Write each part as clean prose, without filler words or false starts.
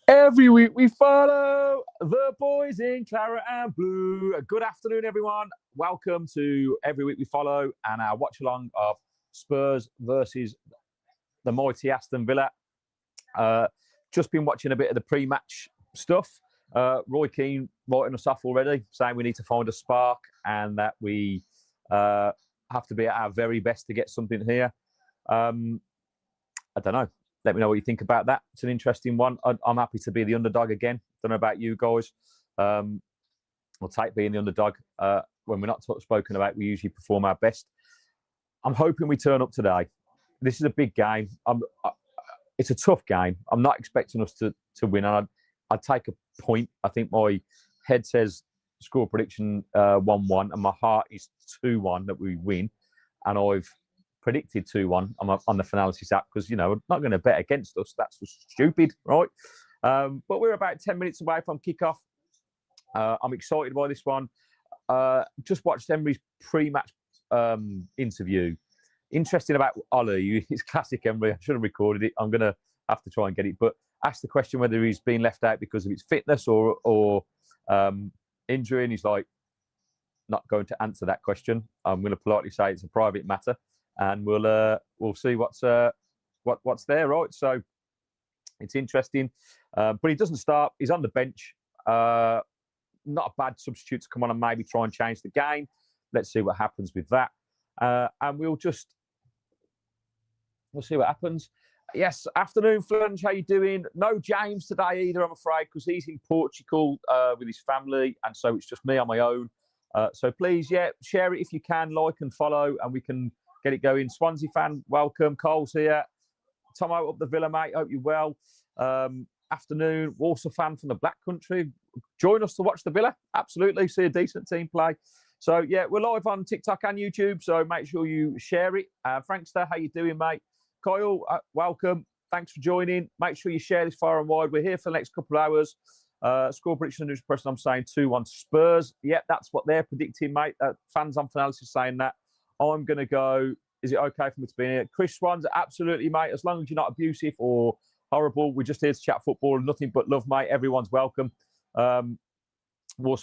Every week we follow the boys in claret and blue. Good afternoon, everyone. Welcome to Every Week We Follow and our watch-along of Spurs versus the mighty Aston Villa. Just been watching a bit of the pre-match stuff. Roy Keane writing us off already, saying we need to find a spark and that we have to be at our very best to get something here. I don't know. Let me know what you think about that. It's an interesting one. I'm happy to be the underdog again. Don't know about you guys. I'll take being the underdog. When we're not spoken about, we usually perform our best. I'm hoping we turn up today. This is a big game. It's a tough game. I'm not expecting us to win. I'd take a point. I think my head says score prediction 1-1, and my heart is 2-1 that we win. And I've predicted 2-1 on the Finalysis app because, you know, I'm not going to bet against us. That's just stupid, right? But we're about 10 minutes away from kickoff. I'm excited by this one. Just watched Emery's pre-match interview. Interesting about Ollie. It's classic Emery. I should have recorded it. I'm going to have to try and get it. But asked the question whether he's been left out because of his fitness or injury. And he's like, not going to answer that question. I'm going to politely say it's a private matter. And we'll see what's there, right? So it's interesting, but he doesn't start. He's on the bench. Not a bad substitute to come on and maybe try and change the game. Let's see what happens with that, and we'll see what happens. Yes, afternoon, Flunge. How you doing? No James today either, I'm afraid, because he's in Portugal with his family, and so it's just me on my own. So please, share it if you can, like and follow, and we can get it going. Swansea fan, welcome. Cole's here. Tom out up the Villa, mate. Hope you're well. Afternoon. Walsall fan from the Black Country. Join us to watch the Villa. Absolutely. See a decent team play. So, yeah, we're live on TikTok and YouTube, so make sure you share it. Frankster, how you doing, mate? Kyle, welcome. Thanks for joining. Make sure you share this far and wide. We're here for the next couple of hours. Score prediction, news person, I'm saying 2-1 Spurs. Yep, that's what they're predicting, mate. Fans on Finalysis saying that. I'm going to go, is it okay for me to be here? Chris Swans, absolutely, mate. As long as you're not abusive or horrible, we're just here to chat football. Nothing but love, mate. Everyone's welcome. Awesome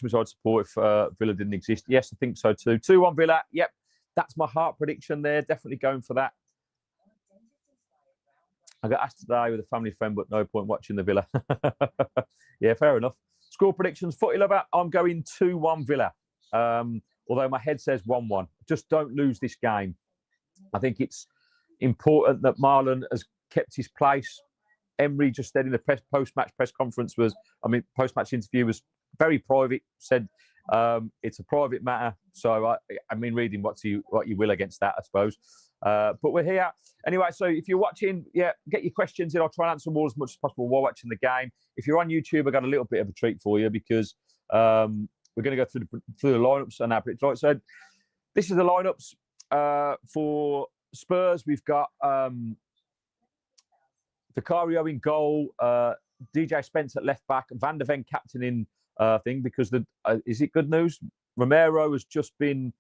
side support if Villa didn't exist. Yes, I think so too. 2-1 Villa. Yep, that's my heart prediction there. Definitely going for that. I got asked today with a family friend, but no point watching the Villa. Yeah, fair enough. Score predictions, footy lover. I'm going 2-1 Villa. Although my head says 1-1. Just don't lose this game. I think it's important that Marlon has kept his place. Emery just said in the post-match press conference post-match interview was very private, said it's a private matter. So, I mean, reading what you will against that, I suppose. But we're here. Anyway, so if you're watching, get your questions in. I'll try and answer them all as much as possible while watching the game. If you're on YouTube, I've got a little bit of a treat for you because we're going to go through the lineups and our predictions. Right, so this is the lineups for Spurs. We've got Vicario in goal, DJ Spence at left back, Van der Ven captaining because is it good news? Romero has just been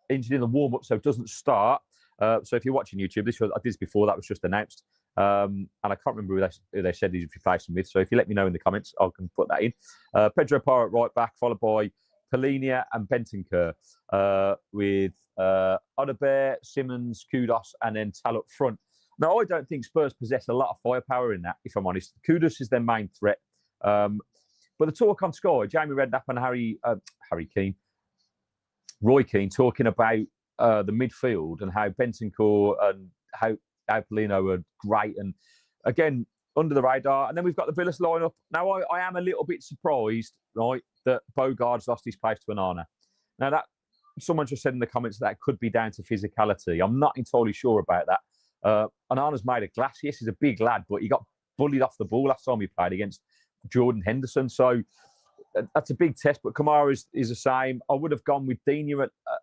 injured in the warm-up, so it doesn't start. So if you're watching YouTube, I did this before, that was just announced. And I can't remember who they said he's replacing with. So if you let me know in the comments, I can put that in. Pedro Porro at right back, followed by Polinia and Bentancur with Odobert, Simmons, Kudos, and then Tal up front. Now, I don't think Spurs possess a lot of firepower in that, if I'm honest. Kudos is their main threat. But the talk on Sky, Jamie Redknapp and Roy Keane talking about the midfield and how Bentancur and how Polino are great. And again, under the radar. And then we've got the Villas lineup. Now, I am a little bit surprised, right, that Bogarde's lost his place to Onana. Now, that someone just said in the comments that could be down to physicality. I'm not entirely sure about that. Onana's made of glass. Yes, he's a big lad, but he got bullied off the ball last time he played against Jordan Henderson. So that's a big test. But Kamara is the same. I would have gone with Digne.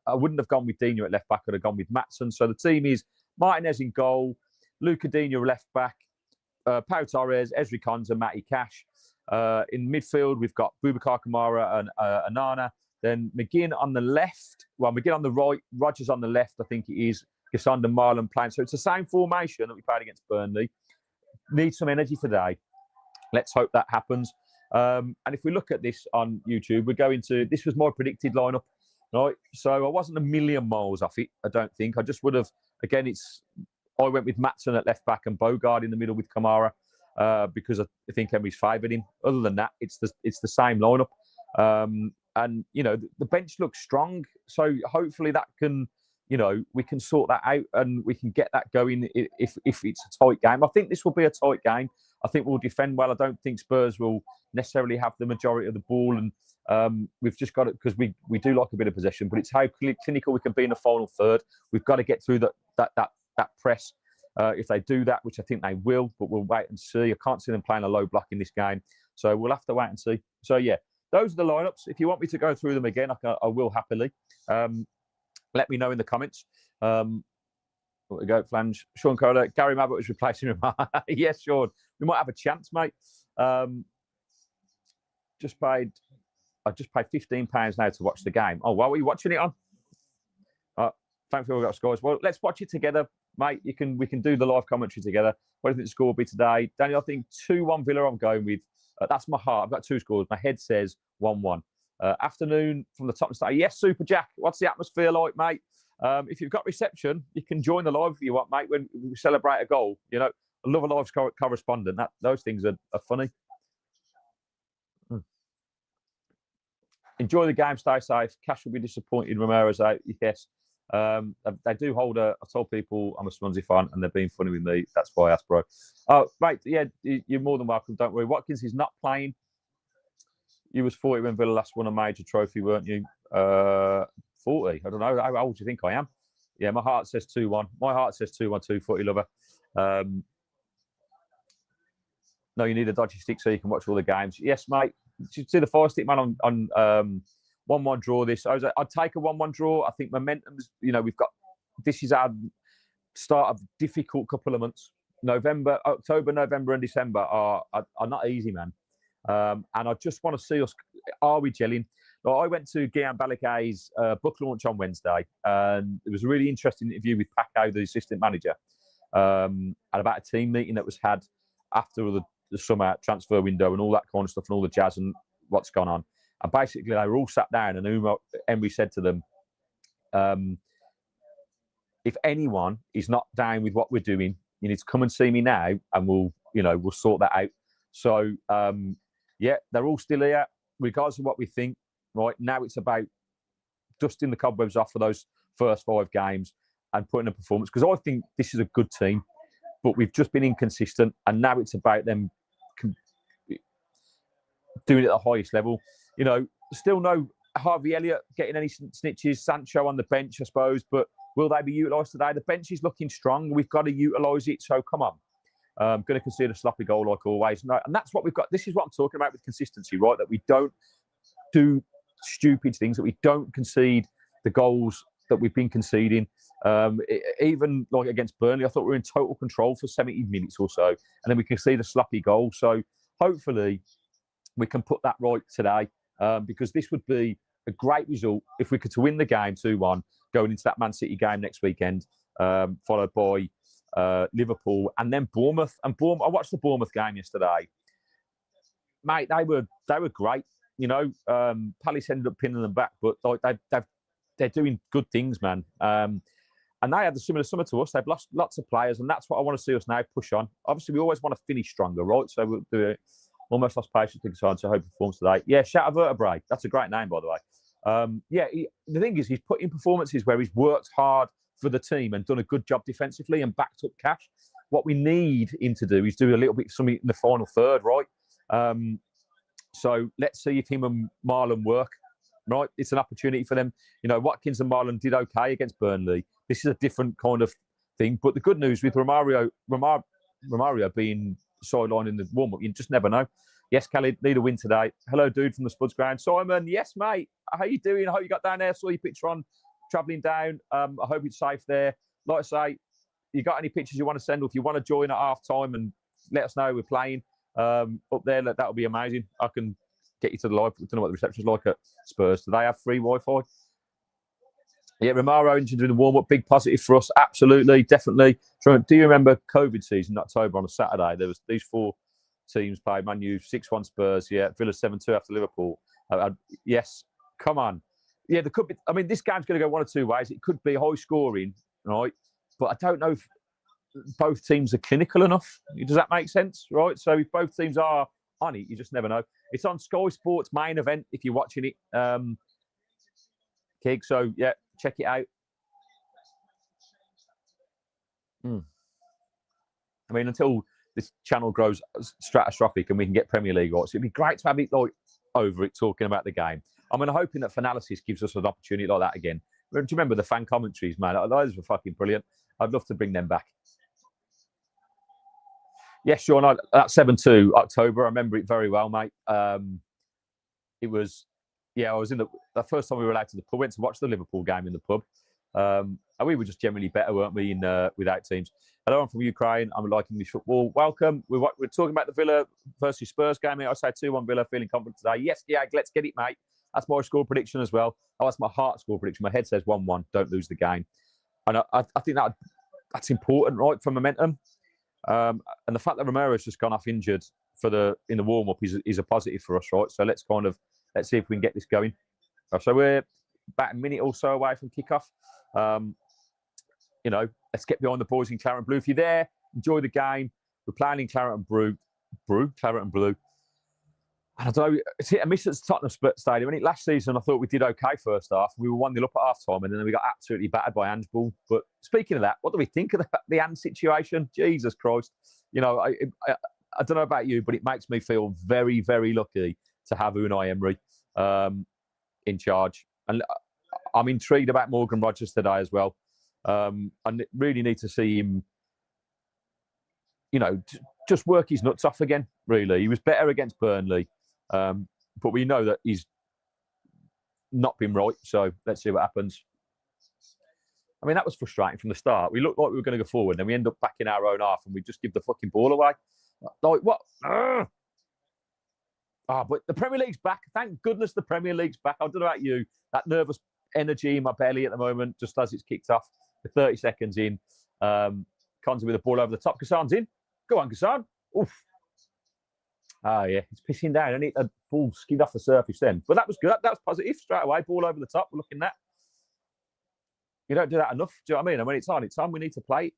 I wouldn't have gone with Digne at left back. I'd have gone with Matson. So the team is Martinez in goal, Luca Digne left back, Pau Torres, Ezri Konsa, Matty Cash. In midfield, we've got Boubacar Kamara and Onana. Then McGinn on the left. Well, McGinn on the right. Rodgers on the left, I think it is. Gisson and Marlon playing. So it's the same formation that we played against Burnley. Need some energy today. Let's hope that happens. And if we look at this on YouTube, we're going to, this was my predicted lineup, right? So I wasn't a million miles off it, I don't think. I just would have, again, I went with Matson at left back and Bogarde in the middle with Kamara because I think Emery's favoured him. Other than that, it's the same lineup. And, you know, the bench looks strong. So hopefully that can, you know, we can sort that out and we can get that going if it's a tight game. I think this will be a tight game. I think we'll defend well. I don't think Spurs will necessarily have the majority of the ball. And we've just got it because we do like a bit of possession, but it's how clinical we can be in the final third. We've got to get through that press. If they do that, which I think they will, but we'll wait and see. I can't see them playing a low block in this game. So we'll have to wait and see. So, yeah, those are the lineups. If you want me to go through them again, I will happily. Let me know in the comments. There we go, Flange. Sean Kohler, Gary Mabbott is replacing him. Yes, Sean. We might have a chance, mate. I just paid £15 now to watch the game. Oh, well, are you watching it on? Thankfully, we've got scores. Well, let's watch it together, mate. We can do the live commentary together. What do you think the score will be today? Daniel, I think 2-1 Villa I'm going with. That's my heart. I've got two scores. My head says 1-1. Afternoon from the top and start. Yes, Super Jack. What's the atmosphere like, mate? If you've got reception, you can join the live if you want, mate, when we celebrate a goal. You know, I love a live correspondent. Those things are funny. Enjoy the game. Stay safe. Cash will be disappointed. Romero's out. Yes. They do hold I told people I'm a Swansea fan and they're being funny with me. That's why I asked, bro. Oh, mate, yeah, you're more than welcome. Don't worry. Watkins is not playing. You was 40 when Villa last won a major trophy, weren't you? 40. I don't know. How old do you think I am? Yeah, my heart says 2-1. My heart says 2-1, 2-40 lover. No, you need a dodgy stick so you can watch all the games. Yes, mate. Did you see the 5-stick man on 1-1 draw this? I'd take a 1-1 draw. I think momentum's, you know, this is our start of difficult couple of months. October, November and December are not easy, man. And I just want to see us, are we gelling? Like, I went to Guillaume Balakay's book launch on Wednesday, and it was a really interesting interview with Paco, the assistant manager, and about a team meeting that was had after the summer transfer window and all that kind of stuff and all the jazz and what's gone on. And basically, they were all sat down, and Emery said to them, if anyone is not down with what we're doing, you need to come and see me now, and we'll sort that out. So, yeah, they're all still here, regardless of what we think. Right now, it's about dusting the cobwebs off for those first 5 games and putting a performance. Because I think this is a good team, but we've just been inconsistent, and now it's about them doing it at the highest level. You know, still no Harvey Elliott getting any snitches. Sancho on the bench, I suppose, but will they be utilised today? The bench is looking strong. We've got to utilise it. So come on. Going to concede a sloppy goal like always. No, and that's what we've got. This is what I'm talking about with consistency, right? That we don't do stupid things, that we don't concede the goals that we've been conceding. Even like against Burnley, I thought we were in total control for 70 minutes or so, and then we concede a sloppy goal. So hopefully we can put that right today, because this would be a great result if we could to win the game 2-1 going into that Man City game next weekend, followed by Liverpool and then Bournemouth. And I watched the Bournemouth game yesterday, mate. They were great. You know, Palace ended up pinning them back, but they're doing good things, man. And they had the similar summer to us. They've lost lots of players, and that's what I want to see us now push on. Obviously, we always want to finish stronger, right? So we'll do it. Almost lost patience to decide, so I hope he performs today. Yeah, Shatter Vertebrae. That's a great name, by the way. Yeah, the thing is, he's put in performances where he's worked hard for the team and done a good job defensively and backed up cash. What we need him to do is do a little bit something in the final third, right? So let's see if him and Marlon work, right? It's an opportunity for them. You know, Watkins and Marlon did okay against Burnley. This is a different kind of thing. But the good news with Romario being sidelined in the warm-up, you just never know. Yes, Kelly, need a win today. Hello, dude, from the Spuds ground. Simon, yes, mate. How you doing? I hope you got down there. Saw your picture on travelling down. I hope it's safe there. Like I say, you got any pictures you want to send, or if you want to join at half-time and let us know we're playing up there, that would be amazing. I can get you to the live. I don't know what the reception's like at Spurs. Do they have free Wi-Fi? Yeah, Romero injured in the warm-up, big positive for us. Absolutely, definitely. Do you remember COVID season, October on a Saturday? There was these 4 teams played. Man U 6-1 Spurs. Yeah, Villa 7-2 after Liverpool. Yes, come on. Yeah, there could be. I mean, this game's going to go one of 2 ways. It could be high scoring, right? But I don't know if both teams are clinical enough. Does that make sense, right? So if both teams are on it, you just never know. It's on Sky Sports main event if you're watching it, Kig. So yeah, check it out. I mean, until this channel grows stratospheric and we can get Premier League rights, it'd be great to have it like over it talking about the game. I mean, I'm hoping that Finalysis gives us an opportunity like that again. Do you remember the fan commentaries, man? Those were fucking brilliant. I'd love to bring them back. Yes, Sean, that 7-2 October, I remember it very well, mate. It was, I was in the first time we were allowed to the pub, went to watch the Liverpool game in the pub. And we were just generally better, weren't we, without teams. Hello, I'm from Ukraine. I'm liking English football. Welcome. We're talking about the Villa versus Spurs game here. I say 2-1 Villa, feeling confident today. Yes, yeah, let's get it, mate. That's my score prediction as well. Oh, that's my heart score prediction. My head says 1-1. Don't lose the game. And I think that's important, right, for momentum. And the fact that Romero's just gone off injured in the warm-up is a positive for us, right? So let's see if we can get this going. So we're about a minute or so away from kickoff. Let's get behind the boys in claret and blue. If you're there, enjoy the game. We're playing in claret and blue. Claret and blue. And I don't know, it's hit and miss at Tottenham Stadium. I think last season I thought we did okay first half. We were 1-0 up at half time, and then we got absolutely battered by handball. But speaking of that, what do we think of the hand situation? Jesus Christ. I don't know about you, but it makes me feel very, very lucky to have Unai Emery in charge. And I'm intrigued about Morgan Rogers today as well. I really need to see him, just work his nuts off again, really. He was better against Burnley, but we know that he's not been right, so let's see what happens. I mean, that was frustrating from the start. We looked like we were going to go forward, and we end up back in our own half, and we just give the fucking ball away. Like, what? But the Premier League's back. Thank goodness the Premier League's back. I don't know about you. That nervous energy in my belly at the moment, just as it's kicked off. The 30 seconds in. Conzi with the ball over the top. Kassan's in. Go on, Kassan. Oof. Oh, yeah. It's pissing down. I need a ball skid off the surface then. But that was good. That was positive straight away. Ball over the top. We're looking at. You don't do that enough. Do you know what I mean? And when it's on, we need to play it.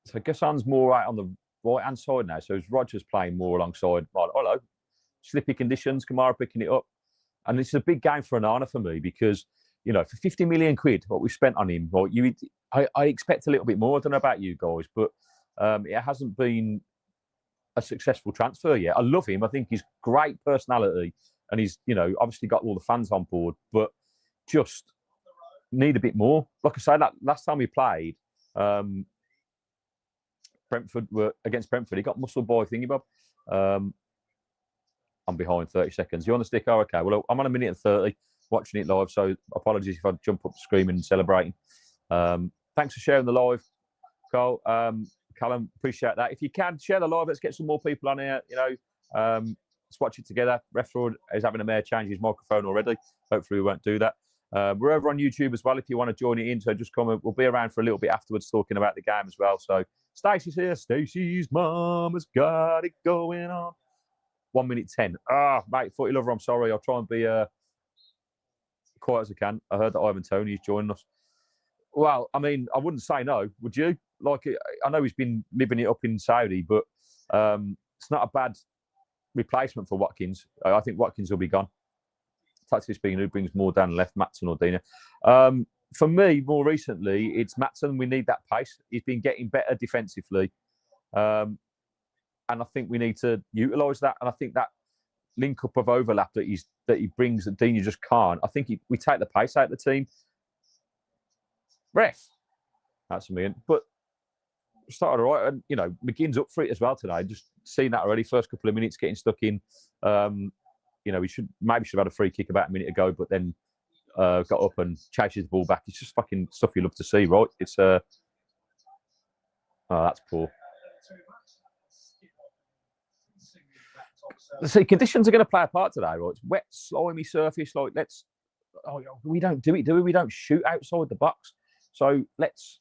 So Kassan's more right on the right-hand side now. So Rogers playing more alongside. Hello. Slippy conditions. Kamara picking it up. And it's a big game for Onana for me because, for 50 million quid, what we've spent on him, I expect a little bit more. I don't know about you guys, but it hasn't been a successful transfer yet. I love him. I think he's great personality and he's, obviously got all the fans on board, but just need a bit more. Like I say, that last time we played, against Brentford, he got muscle boy thingy, Bob. I'm behind 30 seconds. You want to stick? Oh, okay. Well, I'm on 1 minute and 30 watching it live, so apologies if I jump up screaming and celebrating. Thanks for sharing the live, Carl. Callum, appreciate that. If you can, share the live. Let's get some more people on here. Let's watch it together. Refraud is having a mayor change his microphone already. Hopefully we won't do that. We're over on YouTube as well if you want to join it in, so just come. We'll be around for a little bit afterwards talking about the game as well. So Stacey's here. Stacey's mum has got it going on. 1 minute 10. Mate, footy lover, I'm sorry. I'll try and be quiet as I can. I heard that Ivan Toney's joining us. Well, I mean, I wouldn't say no. Would you? Like, I know he's been living it up in Saudi, but it's not a bad replacement for Watkins. I think Watkins will be gone. Tactically speaking, who brings more down the left, Matson or Digne? For me, more recently, it's Matson. We need that pace. He's been getting better defensively. And I think we need to utilise that. And I think that link up of overlap that he brings that Digne just can't. I think we take the pace out of the team. Ref, that's a million. But started all right, and McGinn's up for it as well today. Just seen that already. First couple of minutes getting stuck in. We should have had a free kick about a minute ago, but then got up and chases the ball back. It's just fucking stuff you love to see, right? It's that's poor. See, conditions are going to play a part today, right? It's wet, slimy surface. Like, we don't do it, do we? We don't shoot outside the box. So let's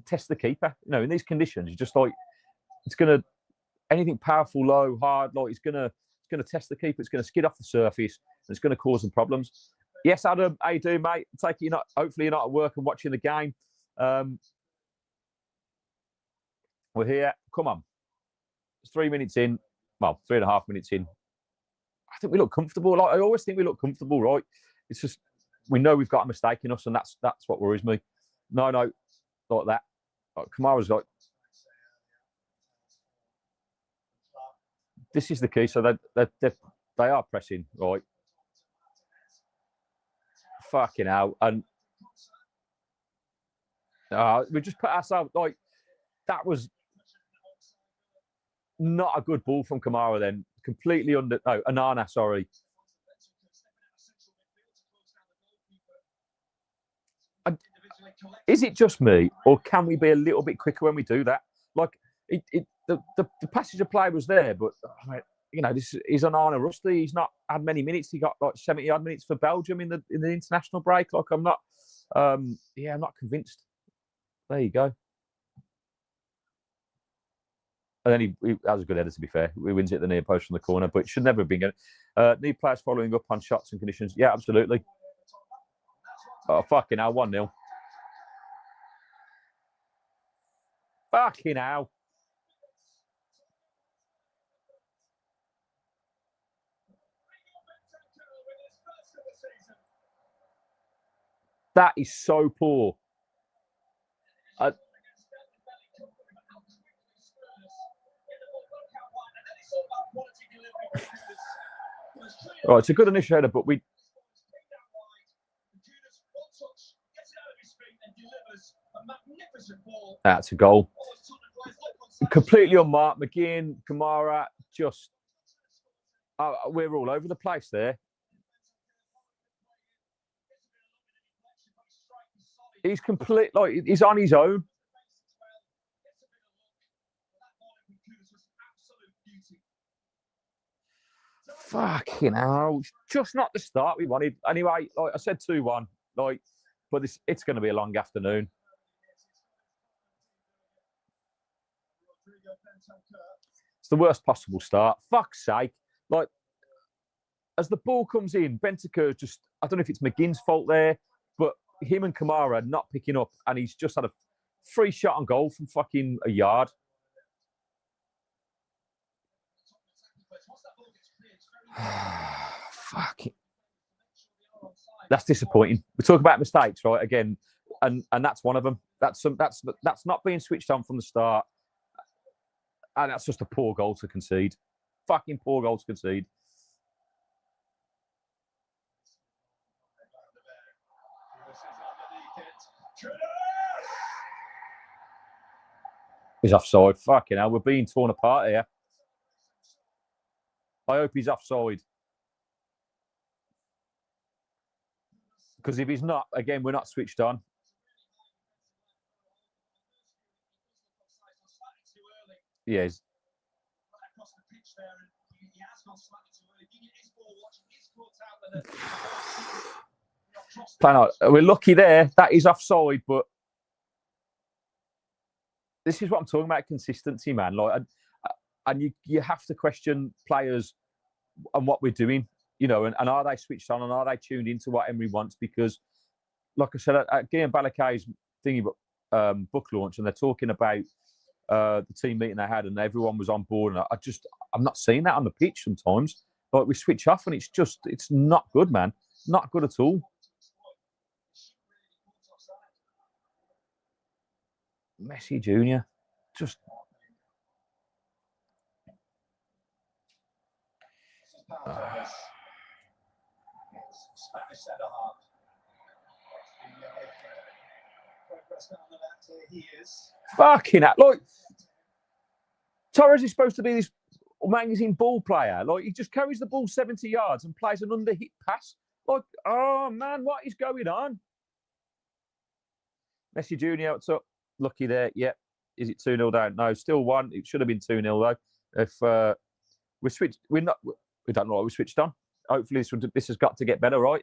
test the keeper. You know, in these conditions, you're just like, it's going to, anything powerful, low, hard, like it's going to test the keeper. It's going to skid off the surface. And it's going to cause them problems. Yes, Adam, how you doing, mate? Take it hopefully you're not at work and watching the game. We're here. Come on. It's 3 minutes in. Well, 3.5 minutes in. I think we look comfortable. Like, I always think we look comfortable, right? It's just we know we've got a mistake in us, and that's what worries me. No, like that. Like, Kamara's like, this is the key. So they are pressing, right? Fucking hell. And we just put ourselves, like, that was not a good ball from Kamara then. Completely Onana, sorry. Is it just me, or can we be a little bit quicker when we do that? Like, the passage of play was there, but you know, this is Onana rusty. He's not had many minutes. He got like 70-odd minutes for Belgium in the international break. Like, I'm not convinced. There you go. And then he that was a good header, to be fair. He wins it at the near post from the corner, but it should never have been good. Need players following up on shots and conditions. Yeah, absolutely. Oh, fucking hell, 1-0. Fucking hell. That is so poor. Right, it's a good initial header, but that's a goal. Completely unmarked. McGinn, Kamara, just we're all over the place there. He's he's on his own. Fucking hell. Just not the start we wanted. Anyway, like I said, 2-1. Like, but it's going to be a long afternoon. It's the worst possible start. Fuck's sake. Like, as the ball comes in, Bentancur just, I don't know if it's McGinn's fault there, but him and Kamara not picking up, and he's just had a free shot on goal from fucking a yard. Fuck it. That's disappointing. We talk about mistakes, right? Again, and that's one of them. That's not being switched on from the start, and that's just a poor goal to concede. Fucking poor goal to concede. He's offside. Fucking hell, we're being torn apart here. I hope he's offside. Because if he's not, again, we're not switched on. He is. We're lucky there. That is offside, but this is what I'm talking about, consistency, man. Like, and you have to question players and what we're doing, you know, and are they switched on and are they tuned into what Emery wants? Because, like I said, at Guillaume Balakay's book launch, and they're talking about the team meeting they had, and everyone was on board. And I'm not seeing that on the pitch sometimes. Like, we switch off, and it's not good, man. Not good at all. Messi Jr. just. Fucking hell. Like, Torres is supposed to be this magazine ball player. Like, he just carries the ball 70 yards and plays an under-hit pass. Like, oh, man, what is going on? Messi Jr., what's up? Lucky there. Yeah. Is it 2-0 down? No, still 1. It should have been 2-0, though. If We switched. We're not. We don't know what we switched on. Hopefully, this has got to get better, right?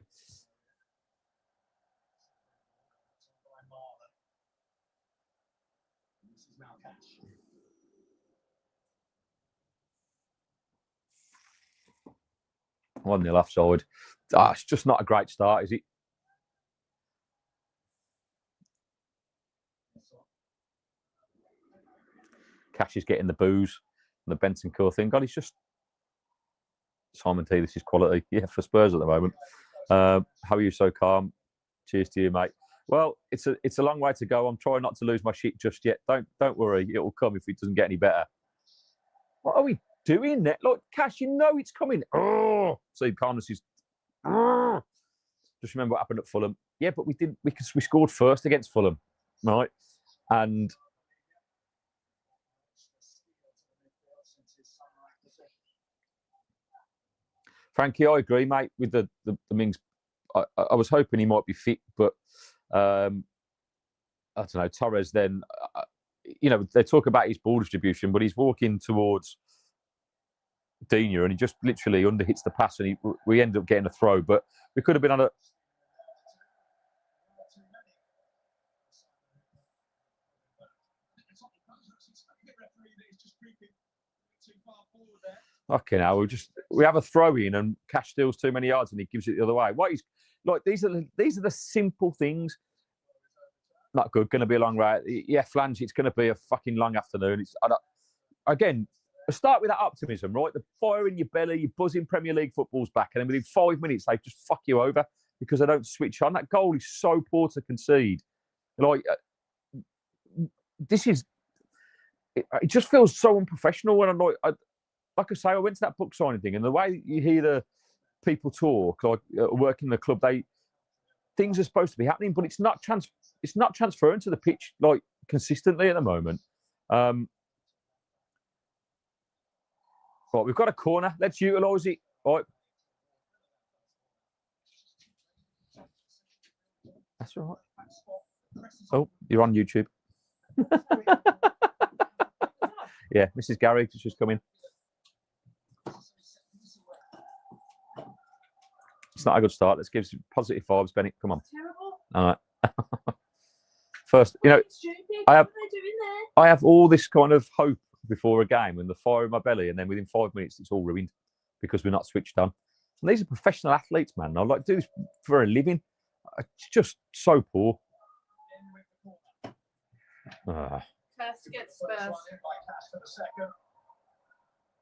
One nil offside. It's just not a great start, is it? Cash is getting the booze and the Benson Core thing. God, he's just Simon T. This is quality, yeah, for Spurs at the moment. How are you so calm? Cheers to you, mate. Well, it's a long way to go. I'm trying not to lose my shit just yet. Don't worry, it will come if it doesn't get any better. What are we doing there? Look, Cash, you know it's coming. Oh, see, calmness is. Oh. Just remember what happened at Fulham. Yeah, but we didn't because we scored first against Fulham, right? And Frankie, I agree, mate, with the Mings. I was hoping he might be fit, but I don't know. Torres then, they talk about his ball distribution, but he's walking towards Digne and he just literally underhits the pass and we end up getting a throw, but we could have been on a... Okay, now we have a throw in and Cash steals too many yards and he gives it the other way. What is like these are the simple things. Not good. Going to be a long ride. Yeah, flange. It's going to be a fucking long afternoon. Again, start with that optimism, right? The fire in your belly, you're buzzing Premier League football's back, and then within 5 minutes they just fuck you over because they don't switch on. That goal is so poor to concede. Like this is. It just feels so unprofessional when I'm like I say, I went to that book signing thing, and the way you hear the people talk, like working in the club, things are supposed to be happening, but it's not transferring to the pitch like consistently at the moment. Right, we've got a corner. Let's utilise it. Right. That's all right. Oh, you're on YouTube. Yeah, Mrs. Gary has just come in. It's not a good start. Let's give some positive vibes, Bennett. Come on. All right. First, I have all this kind of hope before a game and the fire in my belly, and then within 5 minutes it's all ruined because we're not switched on. And these are professional athletes, man. I like do this for a living. It's just so poor. First against Spurs.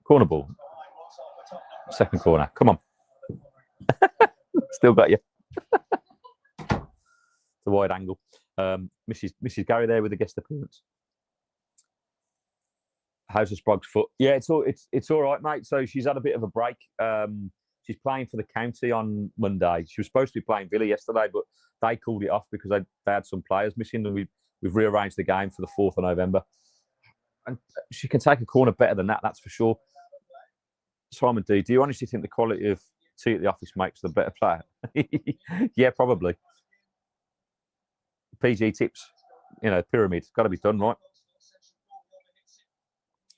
Corner ball. Second corner. Come on. Still got you. The wide angle. Mrs. Gary there with a guest appearance. How's the Sprog's foot? Yeah, it's all right, mate. So she's had a bit of a break. She's playing for the county on Monday. She was supposed to be playing Villa yesterday, but they called it off because they had some players missing, and we've rearranged the game for the 4th of November. And she can take a corner better than that, that's for sure. Simon D, do you honestly think the quality of tea at the office makes the better player? Yeah, probably. PG tips, pyramid. Got to be done, right?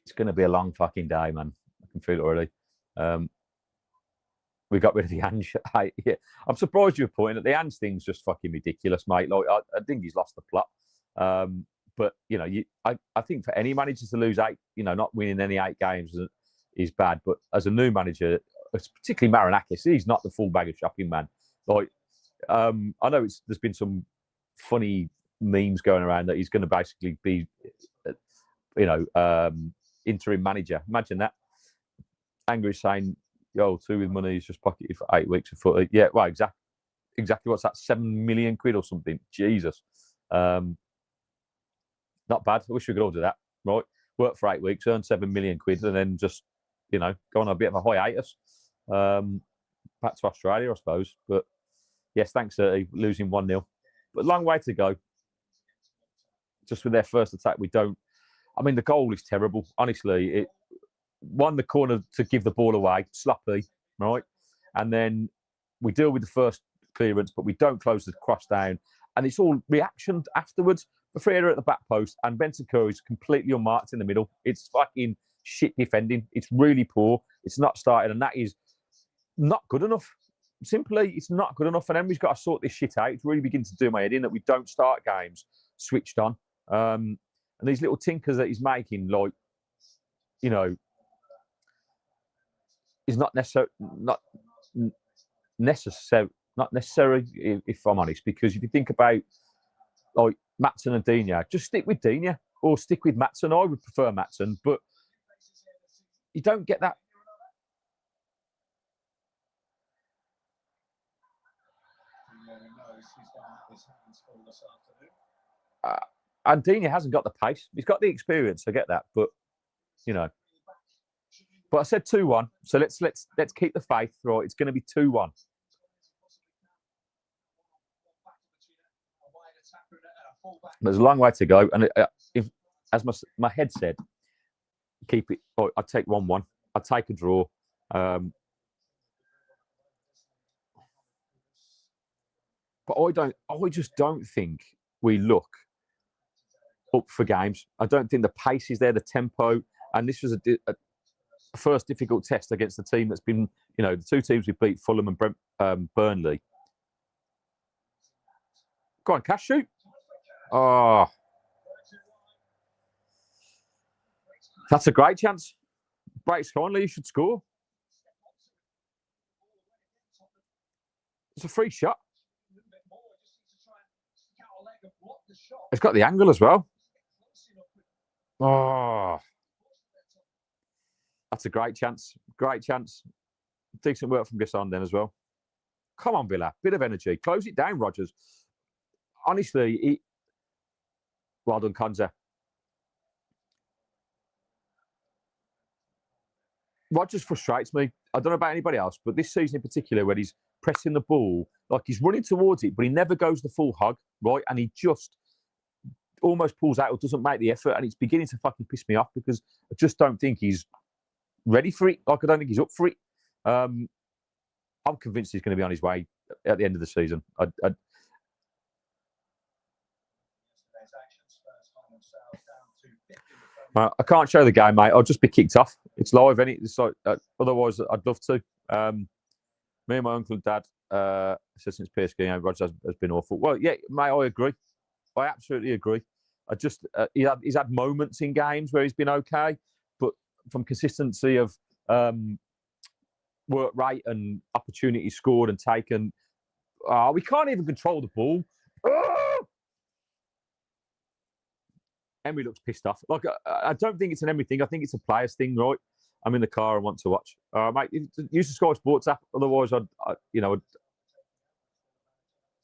It's going to be a long fucking day, man. I can feel it already. We got rid of the Ange. Yeah. I'm surprised you were pointing at the Ange thing's just fucking ridiculous, mate. Like, I think he's lost the plot. But I think for any manager to lose 8, not winning any 8 games is bad. But as a new manager, particularly Marinakis, he's not the full bag of shopping, man. Like, I know there's been some funny memes going around that he's going to basically be, interim manager. Imagine that. Angry saying, "Yo, 2 with money is just pocketed for 8 weeks of footy." Yeah, well, exactly. What's that? 7 million quid or something? Jesus. Not bad. I wish we could all do that, right? Work for 8 weeks, earn 7 million quid, and then just, go on a bit of a hiatus. Back to Australia, I suppose. But yes, thanks, losing 1-0. But long way to go. Just with their first attack, the goal is terrible. Honestly, it won the corner to give the ball away, sloppy, right? And then we deal with the first clearance, but we don't close the cross down. And it's all reaction afterwards. Freire at the back post, and Benson Curry is completely unmarked in the middle. It's fucking shit defending. It's really poor. It's not started, and that is not good enough. Simply, it's not good enough. And Emery's got to sort this shit out. It's really beginning to do my head in that we don't start games switched on. And these little tinkers that he's making, like, you know, is not necessary, if I'm honest, because if you think about like Matson and Digne, just stick with Digne or stick with Matson. I would prefer Matson, but you don't get that. And Digne hasn't got the pace. He's got the experience. I get that, but you know. But I said 2-1, so let's keep the faith. Right, it's going to be 2-1. There's a long way to go, and if, as my head said, keep it. Oh, I'd take 1-1. I'd take a draw. But I just don't think we look up for games. I don't think the pace is there, the tempo, and this was a first difficult test against the team that's been, you know, the two teams we beat, Fulham and Burnley. Go on, Cash, shoot. Oh, that's a great chance. Breaks kindly, you should score. It's a free shot. It's got the angle as well. Oh, that's a great chance. Great chance. Decent work from Gasson then as well. Come on, Villa. Bit of energy. Close it down, Rodgers. Honestly, well done, Konza. Rodgers frustrates me. I don't know about anybody else, but this season in particular, when he's pressing the ball, like he's running towards it, but he never goes the full hug, right? And he just almost pulls out or doesn't make the effort, and it's beginning to fucking piss me off because I just don't think he's ready for it. Like, I don't think he's up for it. I'm convinced he's going to be on his way at the end of the season. I can't show the game, mate. I'll just be kicked off. It's live, any. It's like, otherwise, I'd love to. Me and my uncle and dad, since PSG, Rodgers has been awful. Well, yeah, mate, I agree. I absolutely agree. I just he's had moments in games where he's been okay, but from consistency of work rate and opportunities scored and taken, we can't even control the ball. Emery looks pissed off. Like, I don't think it's an Emery thing. I think it's a players thing, right? I'm in the car and want to watch. Mate, use the Sky Sports app. Otherwise, we're going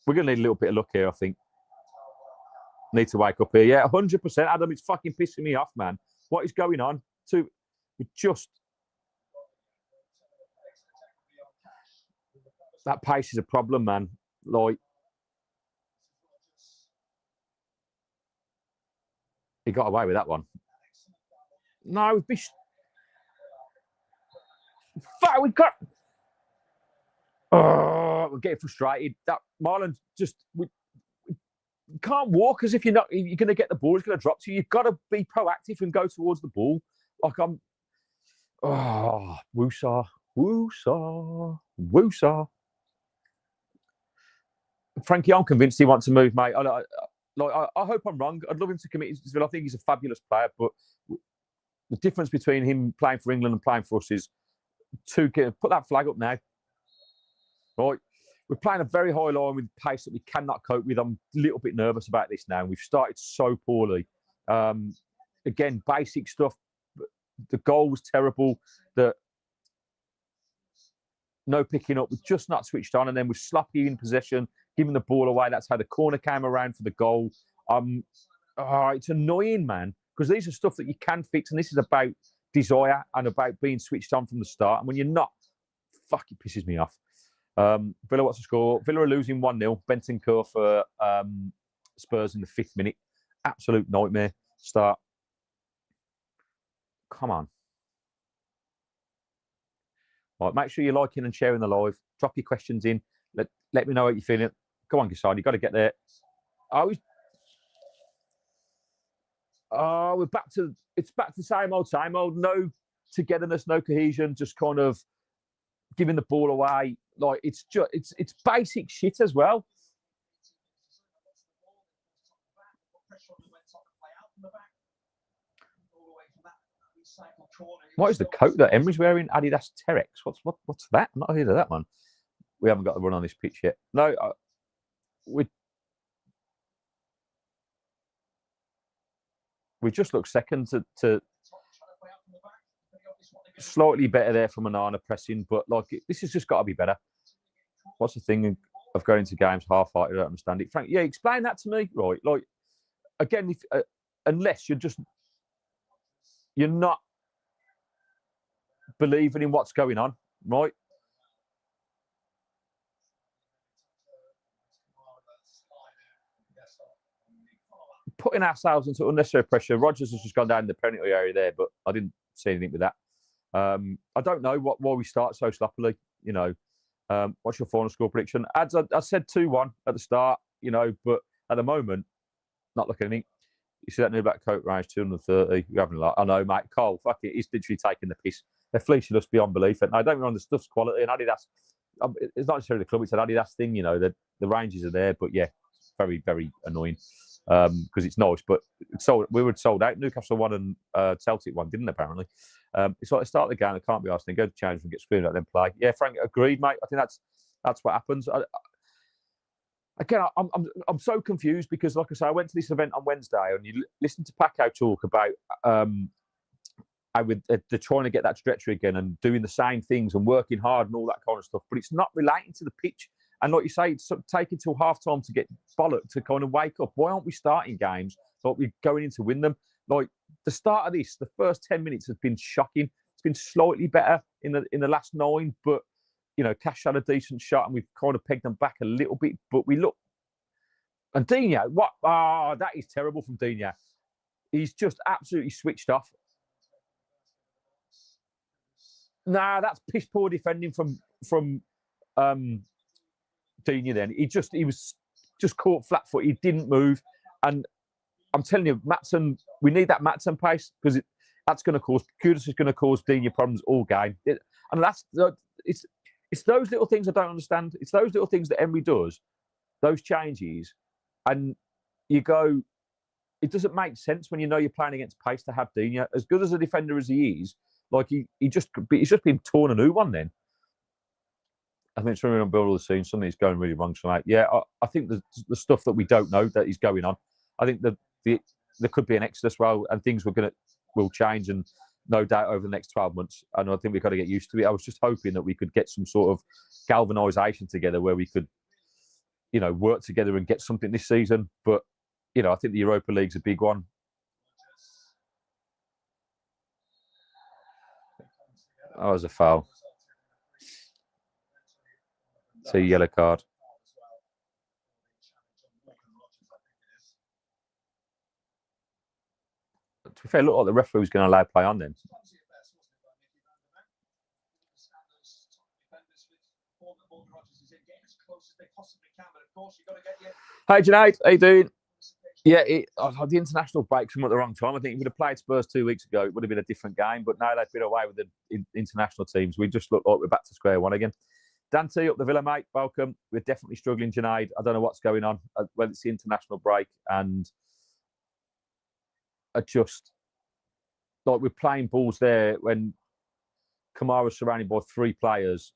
to need a little bit of luck here, I think. Need to wake up here. Yeah, 100%. Adam, it's fucking pissing me off, man. What is going on? That pace is a problem, man. Like, he got away with that one. No, we got. Oh, we're getting frustrated. That Marlon just we can't walk as if you're going to get the ball. It's going to drop to you. You've got to be proactive and go towards the ball. Like woosah. Frankie, I'm convinced he wants to move, mate. I hope I'm wrong. I'd love him to commit. I think he's a fabulous player, but the difference between him playing for England and playing for us is put that flag up now. Right, we're playing a very high line with pace that we cannot cope with. I'm a little bit nervous about this now. We've started so poorly. Again, basic stuff. The goal was terrible. No picking up. We're just not switched on, and then we're sloppy in possession, giving the ball away. That's how the corner came around for the goal. It's annoying, man, because these are stuff that you can fix, and this is about desire and about being switched on from the start. And when you're not, it pisses me off. Villa, what's the score? Villa are losing 1-0. Bentancur for Spurs in the 5th minute. Absolute nightmare start. Come on. Right, make sure you're liking and sharing the live. Drop your questions in. Let me know how you're feeling. Go on, Gasson. You've got to get there. It's back to the same old. No togetherness, no cohesion, just kind of giving the ball away. Like it's basic shit as well. What is the coat that Emery's wearing? Adidas Terex. What's that? I'm not heard of that one. We haven't got the run on this pitch yet. No, we just look second to slightly better there from Onana pressing, but like this has just got to be better. What's the thing of going into games half-hearted? I don't understand it. Frank, yeah, explain that to me, right? Like again, if, unless you're not believing in what's going on, right? Putting ourselves into unnecessary pressure. Rodgers has just gone down in the penalty area there, but I didn't see anything with that. I don't know why we start so sloppily. You know, what's your final score prediction? I said 2-1 at the start. You know, but at the moment, not looking at anything. You see that new black coat range 230. You're having a lot. I know, mate. Cole, fuck it. He's literally taking the piss. They're fleecing us beyond belief. And I don't know, the stuff's quality. And Adidas, it's not necessarily the club. It's an Adidas thing. You know, the ranges are there, but yeah, very, very annoying. Because it's nice, but we were sold out. Newcastle won and Celtic won, didn't apparently. It's like the start of the game. It can't be asked. Then go to change and get screamed at, then play. Yeah, Frank, agreed, mate. I think that's what happens. Again, I'm so confused because, like I say, I went to this event on Wednesday and you listen to Paco talk about how they're trying to get that trajectory again and doing the same things and working hard and all that kind of stuff, but it's not relating to the pitch. And like you say, it's taking till half time to get bollocked to kind of wake up. Why aren't we starting games like we're going in to win them? Like the start of this, the first 10 minutes has been shocking. It's been slightly better in the last 9, but you know, Cash had a decent shot and we've kind of pegged them back a little bit. But we look, and Digne, that is terrible from Digne. He's just absolutely switched off. Nah, that's piss poor defending from Digne then. He was just caught flat-footed. He didn't move. And I'm telling you, Matson, we need that Matson pace because that's going to cause, Kudus is going to cause Digne problems all game. It's those little things I don't understand. It's those little things that Emery does, those changes, and you go, it doesn't make sense when you know you're playing against pace to have Digne. As good as a defender as he is, like he's just been torn a new one then. I think it's really on build all the scenes. Something's going really wrong tonight. Yeah, I think the stuff that we don't know that is going on. I think there could be an exodus, and things will change, and no doubt over the next 12 months. And I think we've got to get used to it. I was just hoping that we could get some sort of galvanisation together where we could, you know, work together and get something this season. But you know, I think the Europa League's a big one. Oh, there's a foul. It's a yellow card. To be fair, it looked like the referee was going to allow play on then. Hey, Junaid, how you doing? Yeah, the international break's come at the wrong time. I think if we would have played Spurs 2 weeks ago, it would have been a different game. But now they've been away with the international teams. We just look like we're back to square one again. Dante up the Villa, mate. Welcome. We're definitely struggling, Junaid. I don't know what's going on. Whether it's the international break and just like we're playing balls there when Kamara's surrounded by 3 players.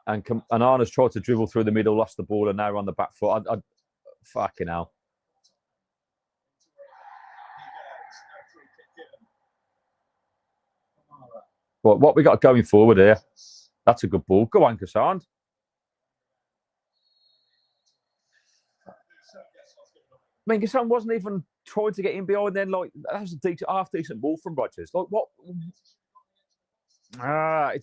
And Onana's tried to dribble through the middle, lost the ball, and now we're on the back foot. Fucking hell. Well, what we got going forward here? That's a good ball. Go on, Cassand. I mean, Cassand wasn't even trying to get in behind then. Like, that was a half-decent ball from Rodgers. Like, what? I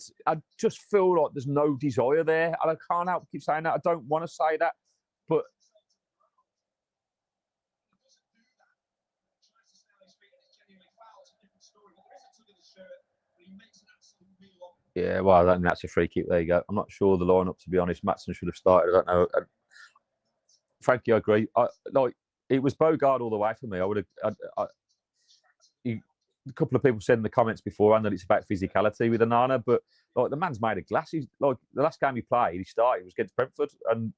just feel like there's no desire there. And I can't help keep saying that. I don't want to say that. But yeah, well, I think that's a free kick. There you go. I'm not sure the lineup, to be honest. Matson should have started. I don't know. Frankly, I agree. Like, it was Bogarde all the way for me. I would have. a couple of people said in the comments beforehand that it's about physicality with Onana, but like the man's made of glass. He's like the last game he played, he started was against Brentford, and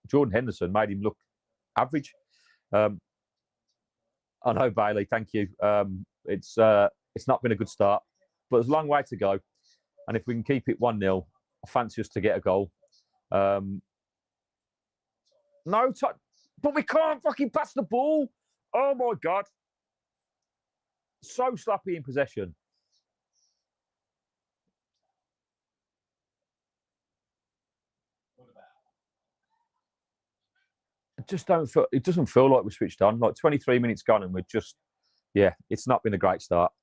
Jordan Henderson made him look average. I know, Bailey. Thank you. It's not been a good start, but there's a long way to go. And if we can keep it 1-0, I fancy us to get a goal. No, but we can't fucking pass the ball. Oh my God. So sloppy in possession. It doesn't feel like we're switched on. Like 23 minutes gone and we're just, it's not been a great start.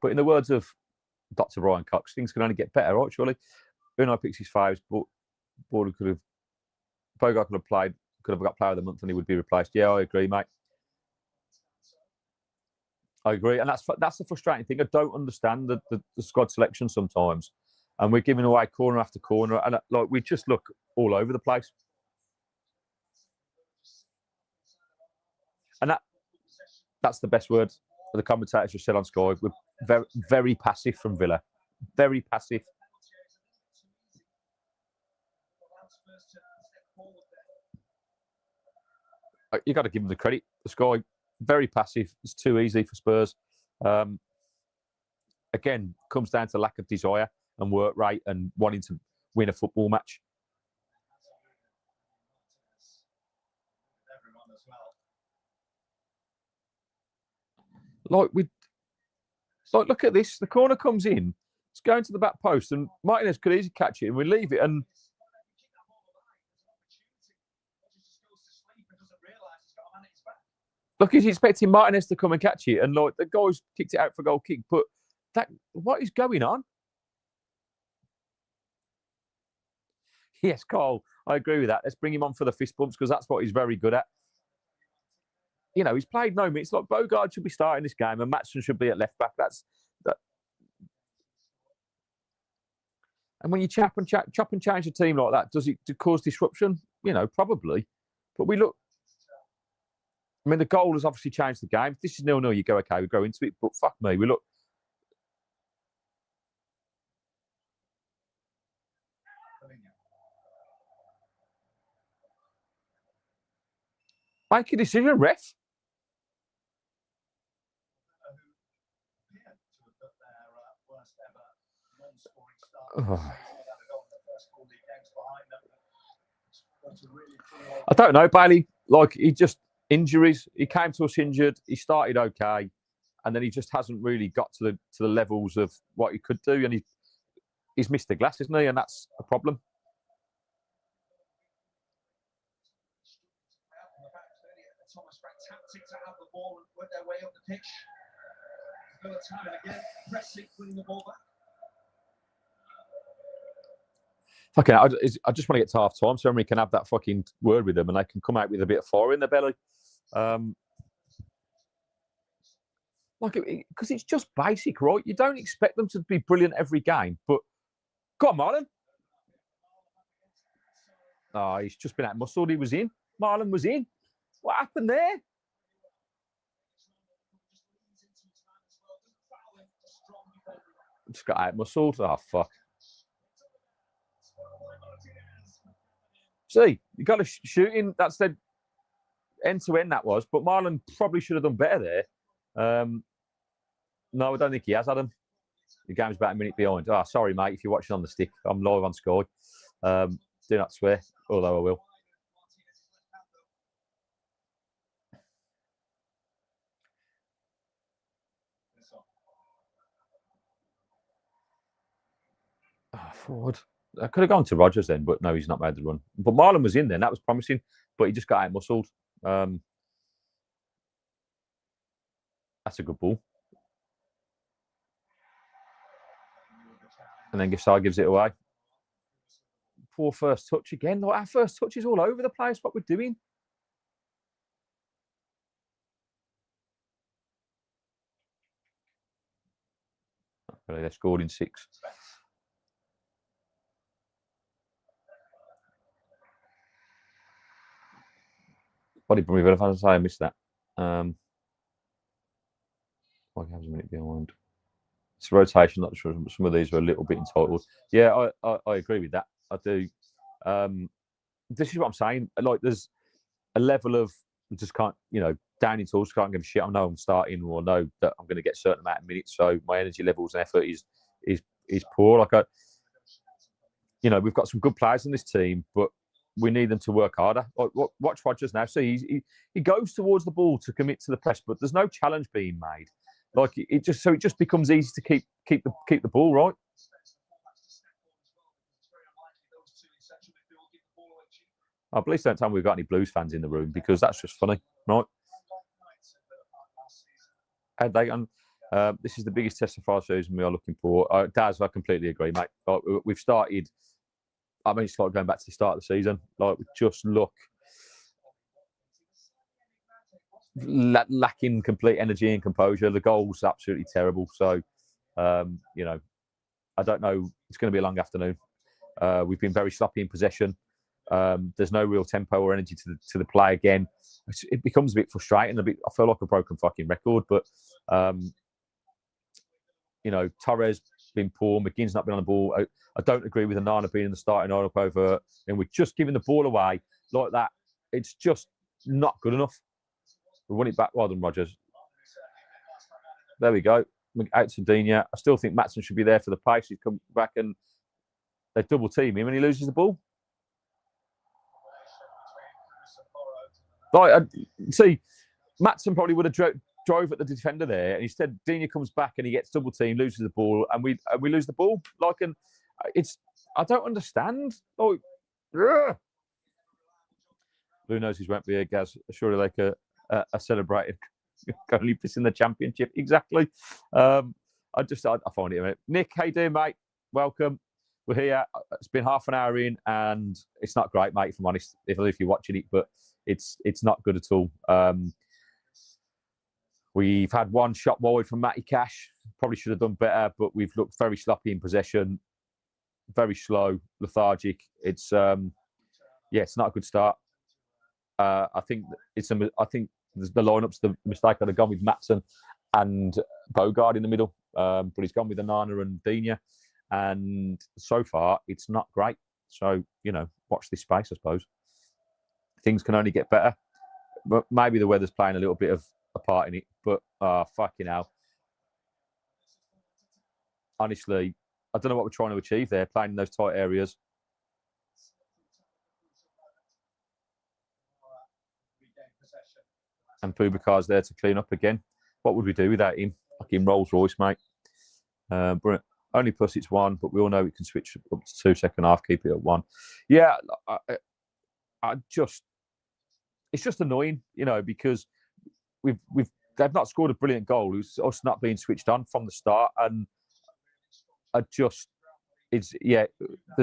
But in the words of Dr. Brian Cox, things can only get better, right? Surely. Unai picks his fives, but Bogarde could have got player of the month and he would be replaced. Yeah, I agree, mate. I agree, and that's the frustrating thing. I don't understand the squad selection sometimes, and we're giving away corner after corner, and like we just look all over the place. And that's the best word the commentators just said on Sky. We're very, very passive from Villa. Very passive. You got to give them the credit. The Sky, very passive. It's too easy for Spurs. Again, comes down to lack of desire and work rate and wanting to win a football match. Look at this. The corner comes in. It's going to the back post, and Martinez could easily catch it, and we leave it. And look, he's expecting Martinez to come and catch it, and like the guy's kicked it out for goal kick. But what is going on? Yes, Carl, I agree with that. Let's bring him on for the fist bumps because that's what he's very good at. He's played no minutes. Like Bogarde should be starting this game, and Matson should be at left back. And when you chop and change a team like that, does it cause disruption? Probably. But we look. I mean, the goal has obviously changed the game. If this is 0-0, you go, okay, we go into it. But fuck me, we look. Make a decision, ref. I don't know, Bailey. Like, he just injuries. He came to us injured. He started okay, and then he just hasn't really got to the levels of what he could do. And he's missed the glass, isn't he? And that's a problem. Thomas tactic to have the ball and work their way up the pitch. Villa time and again, pressing, winning the ball back. Okay, I just want to get to half time so Emery can have that fucking word with them and they can come out with a bit of fire in their belly. Because it's just basic, right? You don't expect them to be brilliant every game, but go on, Marlon. Oh, he's just been out muscled. He was in. Marlon was in. What happened there? Just got out muscled. Oh, fuck. See, you got a shooting. That's the end-to-end that was. But Marlon probably should have done better there. No, I don't think he has, Adam. The game's about a minute behind. Oh, sorry, mate, if you're watching on the stick. I'm live on Sky. Do not swear, although I will. Oh, forward. I could have gone to Rodgers then, but no, he's not made the run. But Marlon was in then. That was promising, but he just got out muscled. That's a good ball. And then Gassar gives it away. Poor first touch again. Like, our first touch is all over the place. What we're doing. They scored in 6. Body Villa fans, I missed that. Like half a minute behind. It's a rotation. Not sure. Some of these are a little bit entitled. Yeah, I agree with that. I do. This is what I'm saying. Like, there's a level of we just can't, down in tools, can't give a shit. I know I'm starting, or I know that I'm going to get a certain amount of minutes, so my energy levels and effort is poor. Like, we've got some good players in this team, but we need them to work harder. Like, watch Rodgers now. See, he goes towards the ball to commit to the press, but there's no challenge being made. Like, it just becomes easy to keep the ball right. Oh, please don't tell me we've got any Blues fans in the room, because that's just funny, right? This is the biggest test of far season we are looking for. Daz, I completely agree, mate. Like, we've started. I mean, it's like going back to the start of the season. Like, we just look lacking complete energy and composure. The goal's absolutely terrible. So, I don't know. It's going to be a long afternoon. We've been very sloppy in possession. There's no real tempo or energy to the play again. It becomes a bit frustrating. I feel like a broken fucking record. But Torres been poor. McGinn's not been on the ball. I don't agree with Onana being in the starting lineup over, and we're just giving the ball away like that. It's just not good enough. We won it back. Well done, Rodgers. There we go. Out to Digne. I still think Matson should be there for the pace. He's come back and they double team him and he loses the ball. Like, see, Matson probably would have drove at the defender there, and instead Digne comes back and he gets double team, loses the ball, and we lose the ball. Like, and I don't understand. Like, ugh. Who knows? He won't be a Gaz. Surely like a celebrated only piss in the championship. Exactly. I find it. Nick, how you doing, mate? Welcome. We're here. It's been half an hour in, and it's not great, mate. If I'm honest, if you're watching it, but it's not good at all. We've had one shot wide from Matty Cash. Probably should have done better, but we've looked very sloppy in possession, very slow, lethargic. It's it's not a good start. I think the lineup's the mistake. I'd have gone with Matson and Bogarde in the middle, but he's gone with Onana and Digne, and so far it's not great. So watch this space, I suppose. Things can only get better, but maybe the weather's playing a little bit of a part in it. But fucking hell, honestly, I don't know what we're trying to achieve there, playing in those tight areas. And Bogarde's there to clean up again. What would we do without him? Fucking Rolls Royce, mate. Only plus it's one, but we all know we can switch up to 2 second half, keep it at one. Yeah, it's just annoying, because they've not scored a brilliant goal. It's us not being switched on from the start, and there's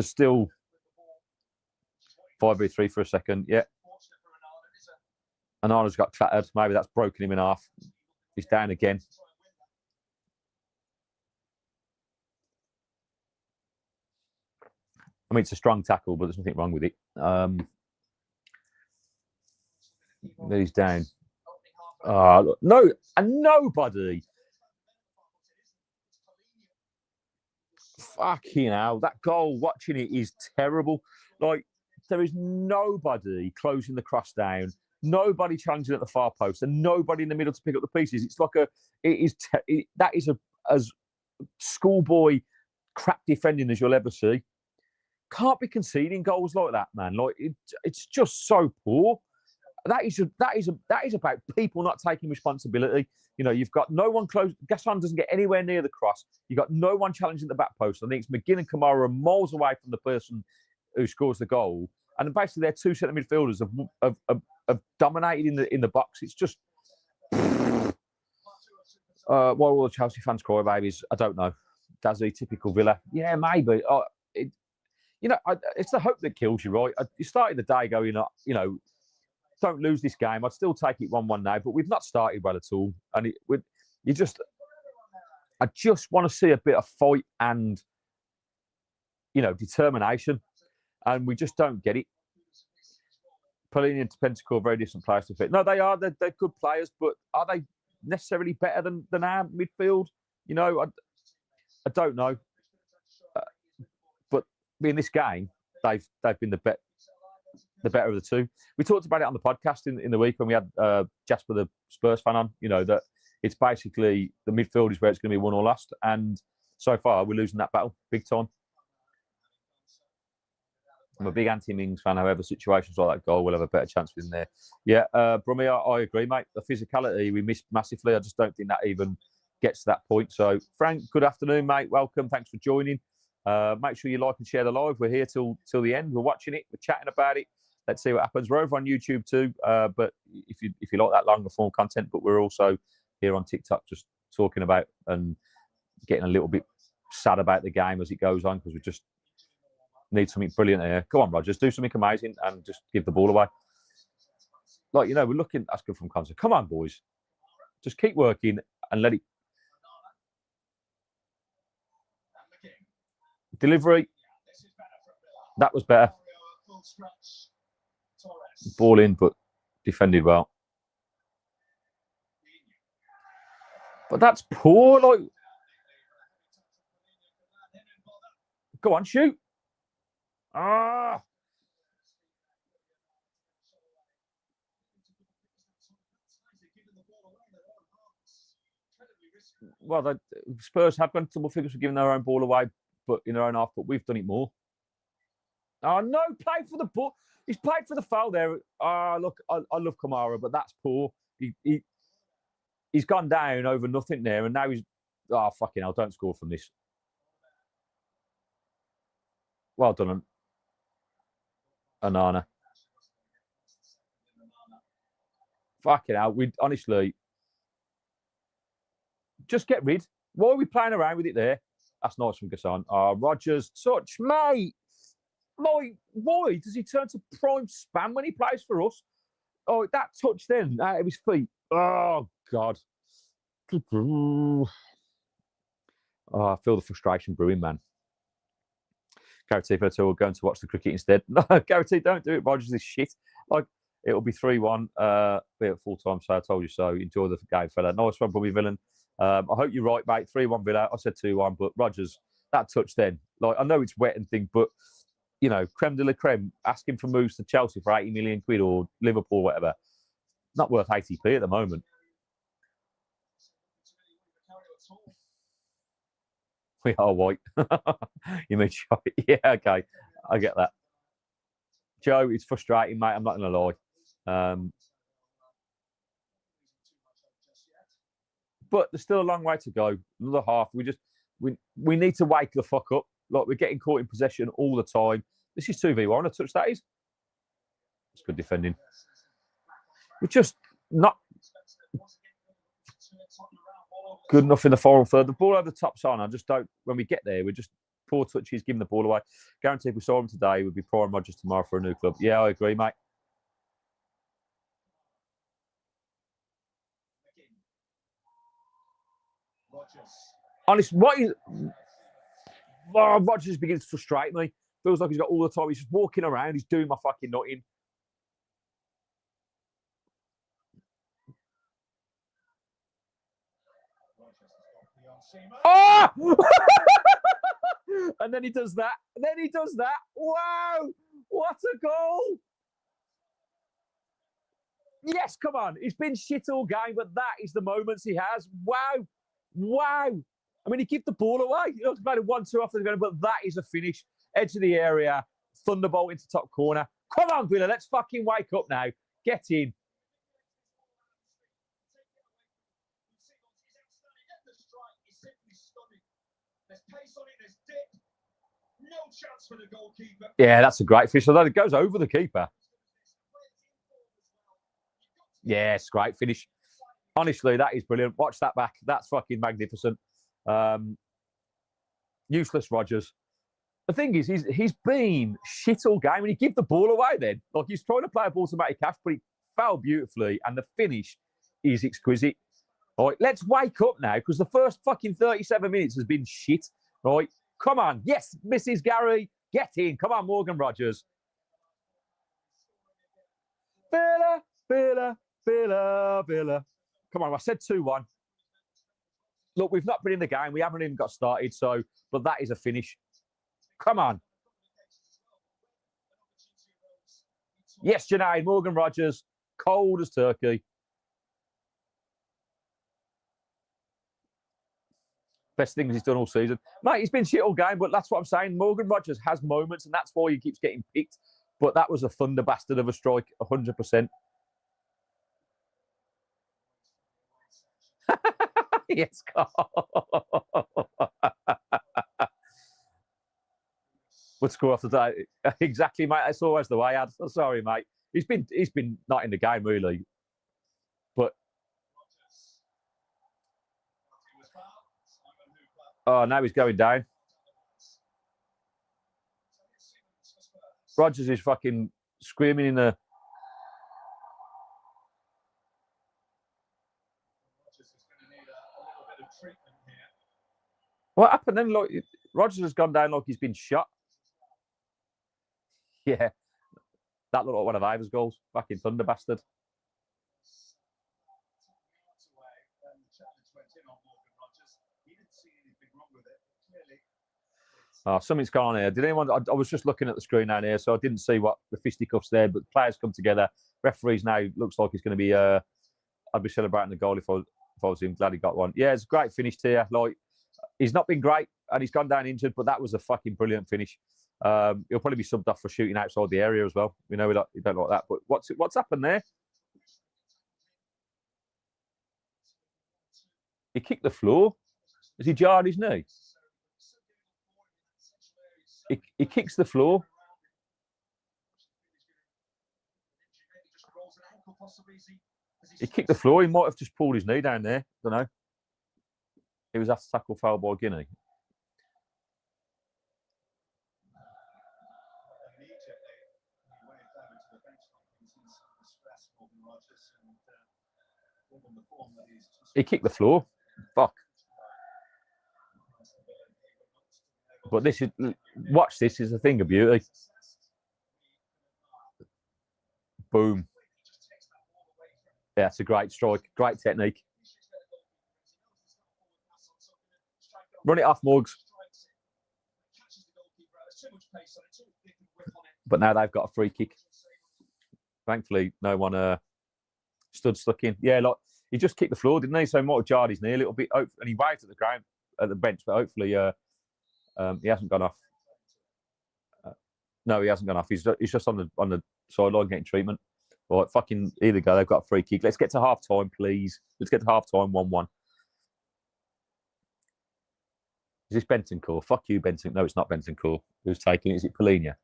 still 5v3 for a second. Yeah. Onana's got clattered. Maybe that's broken him in half. He's down again. I mean, it's a strong tackle, but there's nothing wrong with it. He's down. No, and nobody. Fucking hell. That goal, watching it, is terrible. Like, there is nobody closing the cross down. Nobody challenging at the far post, and nobody in the middle to pick up the pieces. It's like that is as schoolboy crap defending as you'll ever see. Can't be conceding goals like that, man. Like, it's just so poor. That is about people not taking responsibility. You've got no one close. Gaston doesn't get anywhere near the cross. You've got no one challenging the back post. I think it's McGinn and Kamara are miles away from the person who scores the goal. And basically, their 2 centre midfielders have dominated in the box. It's just what all the Chelsea fans cry babies. I don't know. Dazzy, typical Villa. Yeah, maybe. It's the hope that kills you, right? You started the day going, don't lose this game. I'd still take it 1-1 now, but we've not started well at all. And I just want to see a bit of fight and, determination. And we just don't get it. Pellegrini and Pentacle are very different players to fit. No, they are. They're good players, but are they necessarily better than our midfield? You know, I don't know. But in this game, they've been the better of the two. We talked about it on the podcast in the week when we had Jasper, the Spurs fan, on. You know, that it's basically the midfield is where it's going to be won or lost. And so far, we're losing that battle big time. I'm a big anti-Mings fan. However, situations like that goal will have a better chance within there. Yeah, Brummy, I agree, mate. The physicality we missed massively. I just don't think that even gets to that point. So, Frank, good afternoon, mate. Welcome. Thanks for joining. Make sure you like and share the live. We're here till the end. We're watching it. We're chatting about it. Let's see what happens. We're over on YouTube too. But if you like that longer form content, but we're also here on TikTok just talking about and getting a little bit sad about the game as it goes on because we just need something brilliant here. Come on, Rogers, do something amazing and just give the ball away. Like, you know, we're looking, that's good from concert. Come on, boys. Just keep working and let it. Delivery. That was better. Ball in, but defended well. But that's poor. Like, go on, shoot. Ah. Well, the Spurs have gone double figures for giving their own ball away, but in their own half. But we've done it more. Oh no! Play for the ball. He's played for the foul there. Look, I love Kamara, but that's poor. He's gone down over nothing there, and now he's fucking hell! Don't score from this. Well done, Onana. Fucking hell! We honestly just get rid. Why are we playing around with it there? That's nice from Gasson. Rogers touch, mate. Why does he turn to prime spam when he plays for us? Oh, that touch then out of his feet. Oh God. I feel the frustration brewing, man. Guarantee Verto will go to watch the cricket instead. No, Guarantee, don't do it. Rogers is shit. Like, it'll be 3-1. Be at full time, so I told you so. Enjoy the game, fella. Nice one, Bobby Villain. I hope you're right, mate. 3-1 Villa. I said 2-1, but Rogers, that touch then. Like, I know it's wet and thing, but you know, creme de la creme, asking for moves to Chelsea for 80 million quid or Liverpool, whatever. Not worth 80p at the moment. We are white. You mean shot? Yeah, okay. I get that. Joe, it's frustrating, mate. I'm not going to lie. But there's still a long way to go. Another half. We need to wake the fuck up. Like, we're getting caught in possession all the time. This is 2v1. A touch that is. It's good defending. We're just not good enough in the final third. The ball over the top's on. I just don't. When we get there, we're just poor touches, giving the ball away. Guarantee if we saw him today, we'd be prime Rogers tomorrow for a new club. Yeah, I agree, mate. Honest, Rogers begins to frustrate me. Feels like he's got all the time. He's just walking around. He's doing my fucking nutting. Oh! And then he does that. Wow! What a goal! Yes, come on. He's been shit all game, but that is the moments he has. Wow! I mean, he gives the ball away. He looks about a 1-2 after the game, but that is a finish. Edge of the area. Thunderbolt into top corner. Come on, Villa. Let's fucking wake up now. Get in. Yeah, that's a great finish. Although it goes over the keeper. Yes, great finish. Honestly, that is brilliant. Watch that back. That's fucking magnificent. Useless Rogers. The thing is, he's been shit all game, and he give the ball away then. Like, he's trying to play a ball to Matty Cash, but he fouled beautifully, and the finish is exquisite. All right, let's wake up now, because the first fucking 37 minutes has been shit. Right, come on. Yes, Mrs. Gary, get in. Come on, Morgan Rogers. Villa, Villa, Villa, Villa. Come on, I said 2-1. Look, we've not been in the game. We haven't even got started. So, but that is a finish. Come on. Yes, Junaid, Morgan Rogers, cold as turkey. Best things he's done all season. Mate, he's been shit all game, but that's what I'm saying. Morgan Rogers has moments, and that's why he keeps getting picked. But that was a thunder bastard of a strike, 100%. Yes, would score off the day. Exactly, mate. That's always the way. I'm sorry, mate. He's been not in the game really, but oh, now he's going down. Rogers is fucking screaming in the. What happened then? Like Rogers has gone down like he's been shot. Yeah, that looked like one of Ivor's goals back in Thunder Bastard. Oh, something's gone on here. Did anyone? I was just looking at the screen down here, so I didn't see what the fisticuffs there. But players come together. Referees now looks like he's going to be. I'd be celebrating the goal if I was him. Glad he got one. Yeah, it's a great finish here. Like he's not been great, and he's gone down injured, but that was a fucking brilliant finish. He'll probably be subbed off for shooting outside the area as well. We know we don't like that. But what's happened there? He kicked the floor. Has he jarred his knee? He kicks the floor. He kicked the floor. He might have just pulled his knee down there. Don't know. He was after tackle foul by Guinea. He kicked the floor. Fuck. But this is, watch this, is a thing of beauty. Boom. Yeah, it's a great strike, great technique. Run it off, Mugs. But now they've got a free kick. Thankfully, no one stood stuck in. Yeah, like he just kicked the floor, didn't he? So he might have jarred his knee a little bit, and he waved at the ground at the bench, but hopefully he hasn't gone off. No, he hasn't gone off. He's just on the sideline getting treatment. All right, fucking either go. They've got a free kick. Let's get to half time, please. Let's get to half time, 1-1. Is this Bentancur? Fuck you, Bentancur. No, it's not Bentancur. Who's taking it? Is it Polina?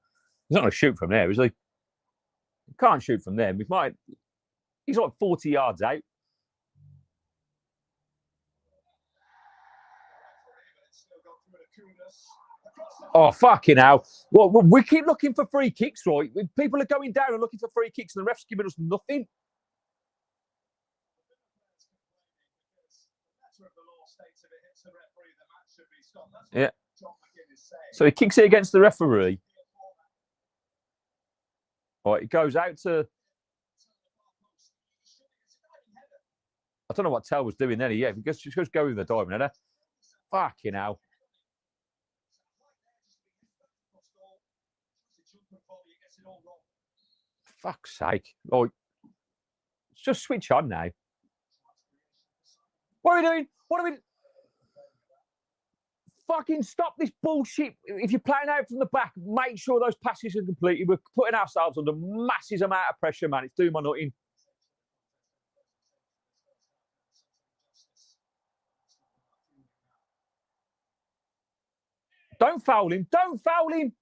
He's not going to shoot from there, is he? He can't shoot from there. He's like 40 yards out. Oh, fucking hell. Well, we keep looking for free kicks, right? People are going down and looking for free kicks, and the ref's giving us nothing. Yeah. So he kicks it against the referee. Right, it goes out to. I don't know what Tell was doing then. Yeah, just go with the diving header. Fucking hell. Fuck's sake. Oh, just switch on now. What are we doing? What are we doing? Fucking stop this bullshit. If you're playing out from the back, make sure those passes are completed. We're putting ourselves under massive amount of pressure, man. It's doing my nutting. Don't foul him. Don't foul him.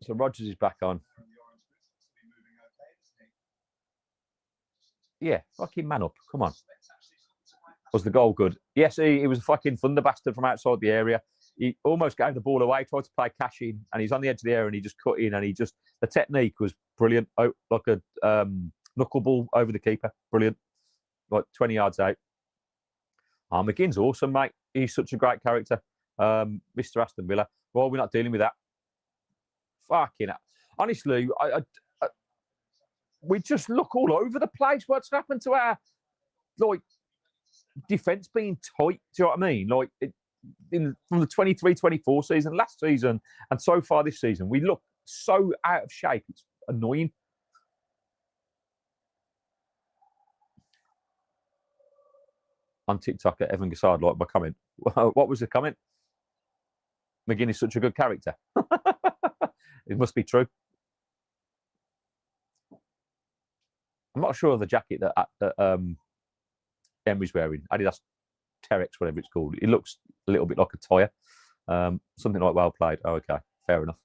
So Rogers is back on. Yeah, fucking man up. Come on. Was the goal good? Yes, he was a fucking thunder bastard from outside the area. He almost gave the ball away, tried to play cash in, and he's on the edge of the area and he just cut in and the technique was brilliant. Oh, like a knuckleball over the keeper. Brilliant. Like 20 yards out. Oh, McGinn's awesome, mate. He's such a great character. Mr. Aston Villa. Well, we're not dealing with that. Fucking hell. Honestly, we just look all over the place. What's happened to our defence being tight? Do you know what I mean? From the 23-24 season, last season, and so far this season, we look so out of shape. It's annoying. On TikTok at Evan Gassard, like my comment. What was the comment? McGinn is such a good character. It must be true. I'm not sure of the jacket that Emery's wearing. Adidas Terex, whatever it's called. It looks a little bit like a tyre. Something like well played. Oh, okay. Fair enough.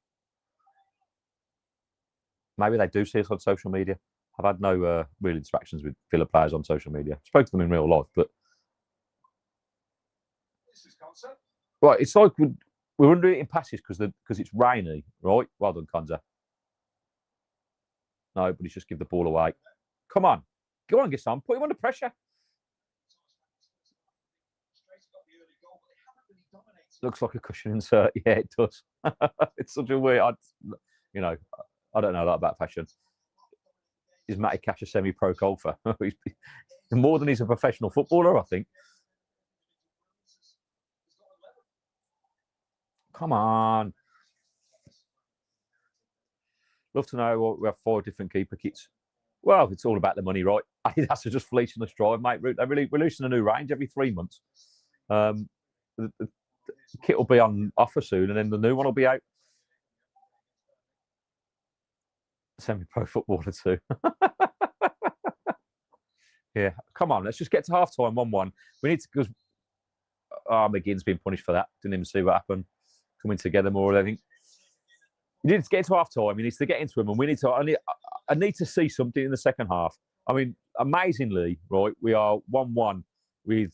Maybe they do see us on social media. I've had no real interactions with Villa players on social media. I spoke to them in real life, but... Right, it's like we're under it in passes because it's rainy, right? Well done, Konza. No, but he's just give the ball away. Come on. Go on, Gasson. Put him under pressure. Looks like a cushion insert. Yeah, it does. It's such a weird... I don't know that about fashion. Is Matty Cash a semi-pro golfer? More than he's a professional footballer, I think. Come on. Love to know we have 4 different keeper kits. Well, it's all about the money, right? That's just fleecing us dry, mate. We're releasing a new range every 3 months. The kit will be on offer soon, and then the new one will be out. Semi-pro footballer too. Yeah, come on. Let's just get to half-time, 1-1. We need to... because McGinn's been punished for that. Didn't even see what happened. Coming together more, I think. We need to get to half-time. He needs to get into him, and we need to... I need to see something in the second half. I mean, amazingly, right, we are 1-1 with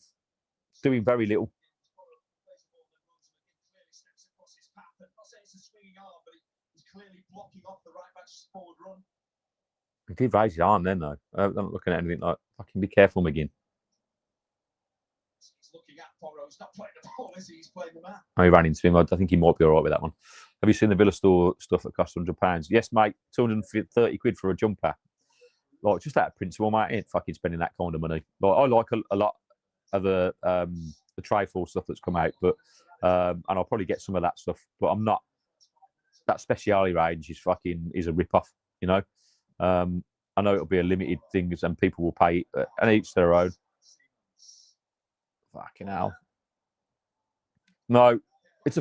doing very little. He did raise his arm then, though. I'm not looking at anything like... Fucking be careful, McGinn. He's looking at Porro. He's not playing the ball, is he? He's playing the man. Oh, he ran into him. I think he might be all right with that one. Have you seen the Villa store stuff that costs £100? Yes, mate. 230 quid for a jumper. Like, just out of principle, mate. I ain't fucking spending that kind of money. Like, I like a lot of the Triforce stuff that's come out, but and I'll probably get some of that stuff. But I'm not... That Speciale range is a rip-off, you know? I know it'll be a limited thing, and people will pay, and each their own. Fucking hell. No, it's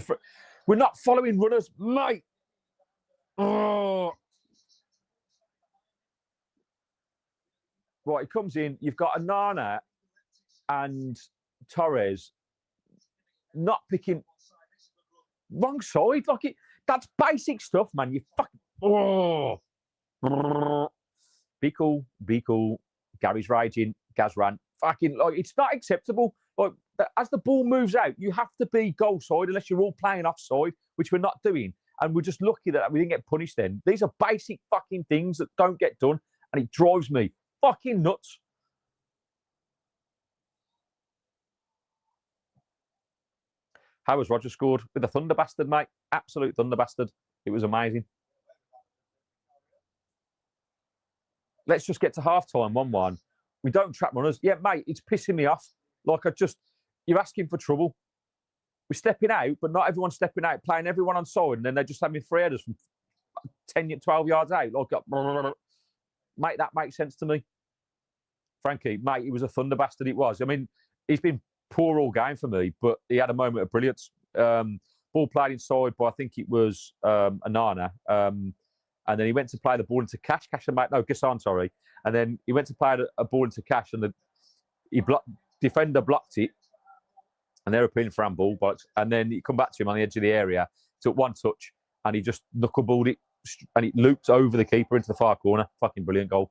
we're not following runners, mate. Oh. Right, he comes in. You've got Onana and Torres not picking wrong side. That's basic stuff, man. You fucking... Oh. Be cool, be cool. Gary's raging, Gaz rant. Fucking, it's not acceptable. As the ball moves out, you have to be goal side unless you're all playing offside, which we're not doing. And we're just lucky that we didn't get punished then. These are basic fucking things that don't get done, and it drives me fucking nuts. How was Roger scored? With a thunder bastard, mate. Absolute thunder bastard. It was amazing. Let's just get to half-time, 1-1. We don't trap runners. Yeah, mate, it's pissing me off. You're asking for trouble. We're stepping out, but not everyone's stepping out, playing everyone on side, and then they're just having 3 headers from 10, 12 yards out. Mate, that makes sense to me. Frankie, mate, he was a thunder bastard, it was. I mean, he's been poor all game for me, but he had a moment of brilliance. Ball played inside by, I think it was Onana. And then he went to play the ball into Cash. Gasson, sorry. And then he went to play a ball into Cash, and the defender blocked it. And they were appealing for handball. And then he come back to him on the edge of the area, took one touch, and he just knuckleballed it, and it looped over the keeper into the far corner. Fucking brilliant goal.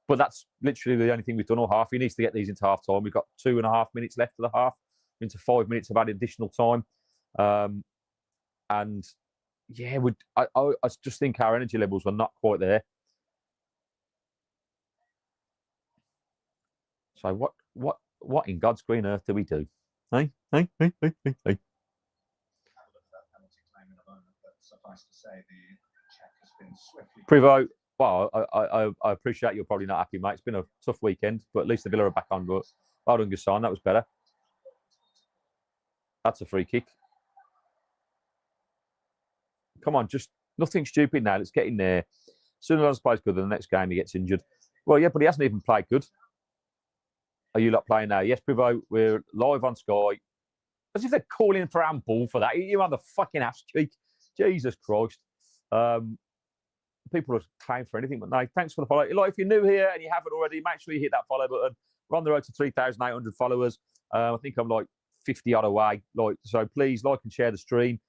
But that's literally the only thing we've done all half. He needs to get these into half time. We've got 2.5 minutes left of the half, into 5 minutes of added additional time. And yeah, I just think our energy levels were not quite there. So what in God's green earth do we do? Hey. Privo, well, I appreciate you're probably not happy, mate. It's been a tough weekend, but at least the Villa are back on. But well done, Gassan. That was better. That's a free kick. Come on, just nothing stupid now. Let's get in there. Sunderland's plays good, and the next game he gets injured. Well, yeah, but he hasn't even played good. Are you lot playing now? Yes, Privo, we're live on Sky. As if they're calling for handball for that. You on the fucking ass cheek. Jesus Christ. People are claiming for anything, but no, thanks for the follow. Like, if you're new here and you haven't already, make sure you hit that follow button. We're on the road to 3,800 followers. I think I'm like 50 odd away. So please like and share the stream.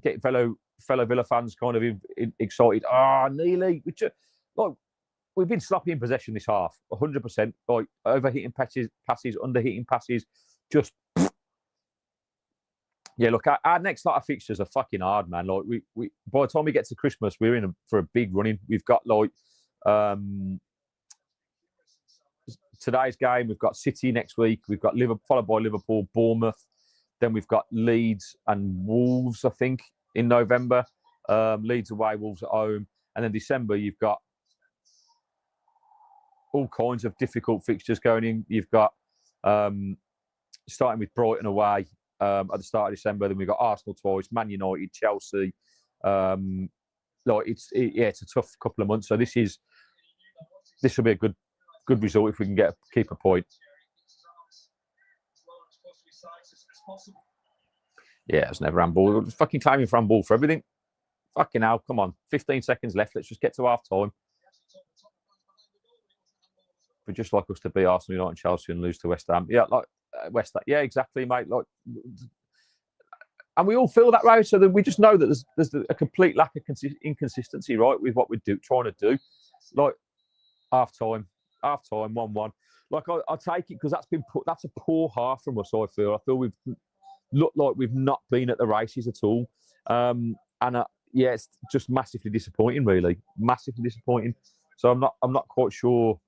Get fellow Villa fans kind of excited. Nearly. We've been sloppy in possession this half, 100%. Like overhitting passes, underhitting passes, just. Yeah, look, our next lot of fixtures are fucking hard, man. Like we by the time we get to Christmas, we're in for a big running. We've got today's game. We've got City next week. We've got Liverpool, followed by Liverpool, Bournemouth. Then we've got Leeds and Wolves, I think, in November. Leeds away, Wolves at home, and then December you've got all kinds of difficult fixtures going in. You've got starting with Brighton away. At the start of December, then we've got Arsenal twice, Man United, Chelsea. It's a tough couple of months. So this will be a good result if we can keep a point. Yeah, it's never handball. We're fucking claiming for handball for everything. Fucking hell, come on. 15 seconds left. Let's just get to half time. But just like us to beat Arsenal, United, and Chelsea and lose to West Ham. Yeah, West Ham. Yeah, exactly, mate. And we all feel that way. So that we just know that there's a complete lack of inconsistency, right, with what we're trying to do. Like half time, 1-1. Like I take it because that's a poor half from us. I feel we've looked like we've not been at the races at all. It's just massively disappointing, really, massively disappointing. So I'm not quite sure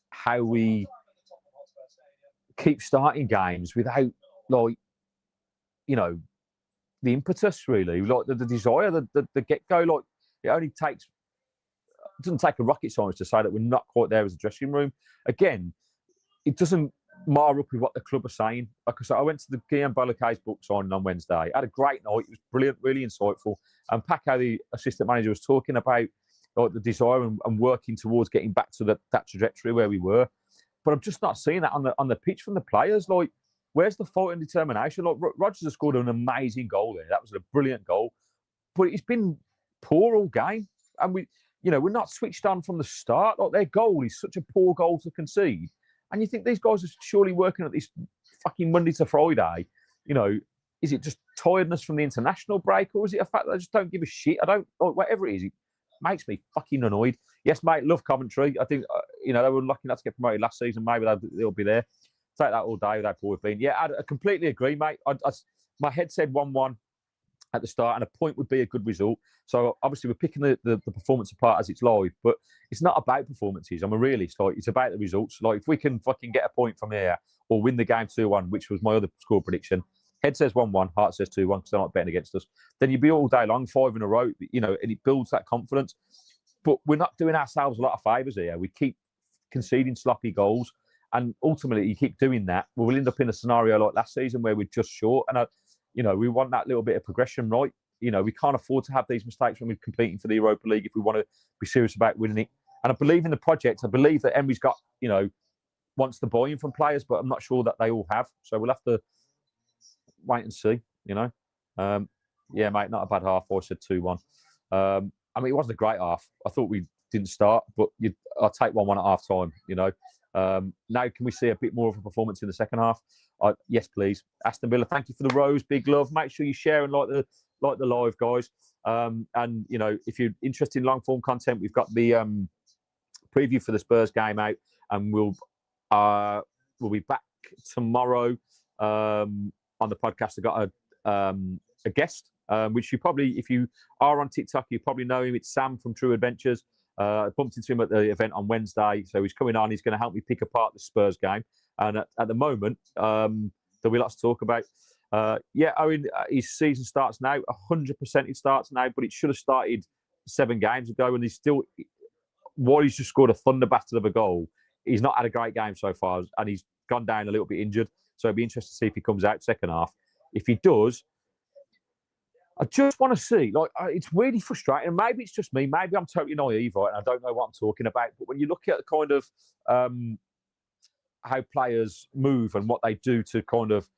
how we keep starting games without, the impetus, really, like the desire, the get-go. It doesn't take a rocket science to say that we're not quite there as a dressing room. Again, it doesn't mar up with what the club are saying. Like I said, I went to the Guillaume Bolakay's book signing on Wednesday. I had a great night. It was brilliant, really insightful. And Paco, the assistant manager, was talking about the desire and working towards getting back to that trajectory where we were. But I'm just not seeing that on the pitch from the players. Like, where's the fight and determination? Like, Rodgers has scored an amazing goal there. That was a brilliant goal. But it's been poor all game. And we're not switched on from the start. Like, their goal is such a poor goal to concede. And you think these guys are surely working at this fucking Monday to Friday. Is it just tiredness from the international break, or is it a fact that I just don't give a shit? Whatever it is, it makes me fucking annoyed. Yes, mate, love Coventry. I think, they were lucky not to get promoted last season. Maybe they'll be there. Take that all day without poor been. Yeah, I completely agree, mate. My head said 1-1 at the start, and a point would be a good result. So obviously we're picking the performance apart as it's live, but it's not about performances. I'm a realist. It's about the results. Like, if we can fucking get a point from here or win the game 2-1, which was my other score prediction. Head says 1-1, heart says 2-1 because they're not betting against us. Then you'd be all day long, 5 in a row, and it builds that confidence. But we're not doing ourselves a lot of favours here. We keep conceding sloppy goals, and ultimately, you keep doing that, we'll end up in a scenario like last season where we're just short. And we want that little bit of progression, right? We can't afford to have these mistakes when we're competing for the Europa League if we want to be serious about winning it. And I believe in the project. I believe that Emery's got, wants the buy-in from players, but I'm not sure that they all have. So we'll have to wait and see, Yeah, mate, not a bad half. I said 2-1. It wasn't a great half. I thought we didn't start, but I'll take 1-1 at half time, Now, can we see a bit more of a performance in the second half? Yes, please. Aston Villa, thank you for the rose. Big love. Make sure you share and like the live, guys. If you're interested in long-form content, we've got the preview for the Spurs game out, and we'll be back tomorrow on the podcast. I've got a guest, which you probably, if you are on TikTok, you probably know him. It's Sam from True Adventures. I bumped into him at the event on Wednesday, so he's coming on. He's going to help me pick apart the Spurs game. And at the moment, there'll be lots to talk about. Yeah, I mean, his season starts now. 100% it starts now, but it should have started 7 games ago, and he's still. While he's just scored a thunder bastard of a goal, he's not had a great game so far, and he's gone down a little bit injured. So it'd be interesting to see if he comes out second half. If he does, I just want to see. Like, it's really frustrating. Maybe it's just me. Maybe I'm totally naive, right? And I don't know what I'm talking about. But when you look at kind of how players move and what they do to kind of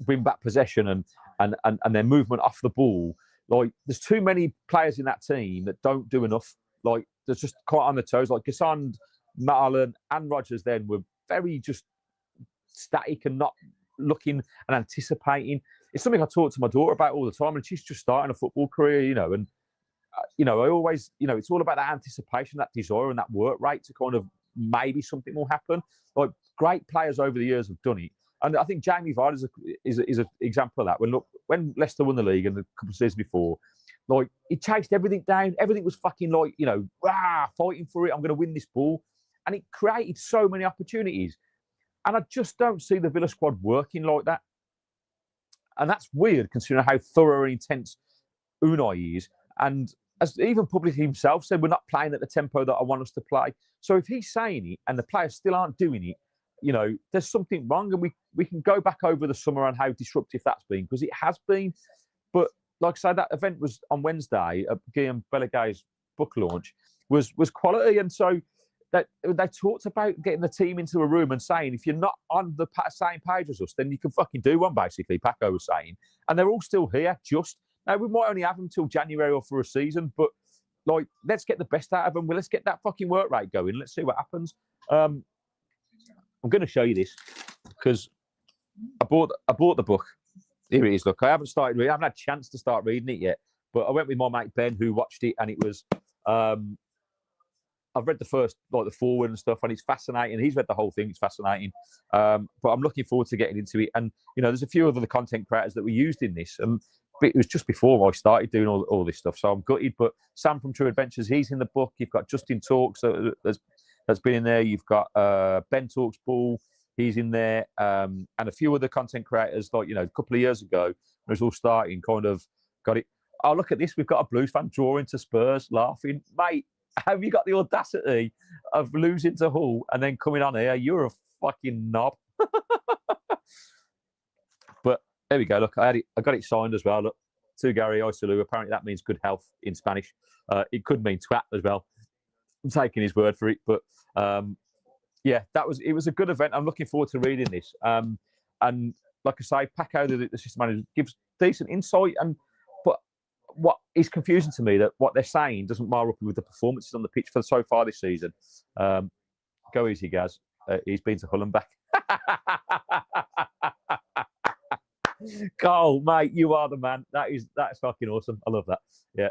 win back possession and their movement off the ball, like there's too many players in that team that don't do enough. Like there's just quite on the toes. Like Gassand, Marlon, and Rodgers then were very just static and not looking and anticipating. It's something I talk to my daughter about all the time, and she's just starting a football career, you know. And I always, it's all about that anticipation, that desire, and that work rate to kind of maybe something will happen. Like great players over the years have done it, and I think Jamie Vardy is an example of that. When Leicester won the league and a couple of seasons before, like he chased everything down. Everything was fucking like fighting for it. I'm going to win this ball, and it created so many opportunities. And I just don't see the Villa squad working like that. And that's weird considering how thorough and intense Unai is. And as even publicly himself said, we're not playing at the tempo that I want us to play. So if he's saying it and the players still aren't doing it, there's something wrong. And we can go back over the summer on how disruptive that's been, because it has been. But like I say, that event was on Wednesday at Guillaume Bellagay's book launch was quality. And so they talked about getting the team into a room and saying, if you're not on the same page as us, then you can fucking do one, basically, Paco was saying. And they're all still here, now, we might only have them till January or for a season, but, like, let's get the best out of them. Well, let's get that fucking work rate going. Let's see what happens. I'm going to show you this, because I bought the book. Here it is, look. I haven't had a chance to start reading it yet, but I went with my mate Ben, who watched it, and it was... I've read the first, like the foreword and stuff, and it's fascinating. He's read the whole thing; it's fascinating. But I'm looking forward to getting into it. And there's a few other content creators that we used in this, and it was just before I started doing all this stuff. So I'm gutted. But Sam from True Adventures, he's in the book. You've got Justin Talks that's been in there. You've got Ben Talks Ball. He's in there, and a few other content creators. Like a couple of years ago, when it was all starting, kind of got it. Oh, look at this! We've got a Blues fan drawing to Spurs, laughing, mate. Have you got the audacity of losing to Hull and then coming on here? You're a fucking knob. But there we go. Look, I got it signed as well. Look, to Gary Oisalu. Apparently that means good health in Spanish. It could mean twat as well. I'm taking his word for it. But yeah, it was a good event. I'm looking forward to reading this. And like I say, Paco, the system manager, gives decent insight. But what is confusing to me, that what they're saying doesn't mar up with the performances on the pitch for so far this season. Go easy, Gaz. He's been to Hull and back. Carl, mate, you are the man. That's fucking awesome. I love that. Yeah.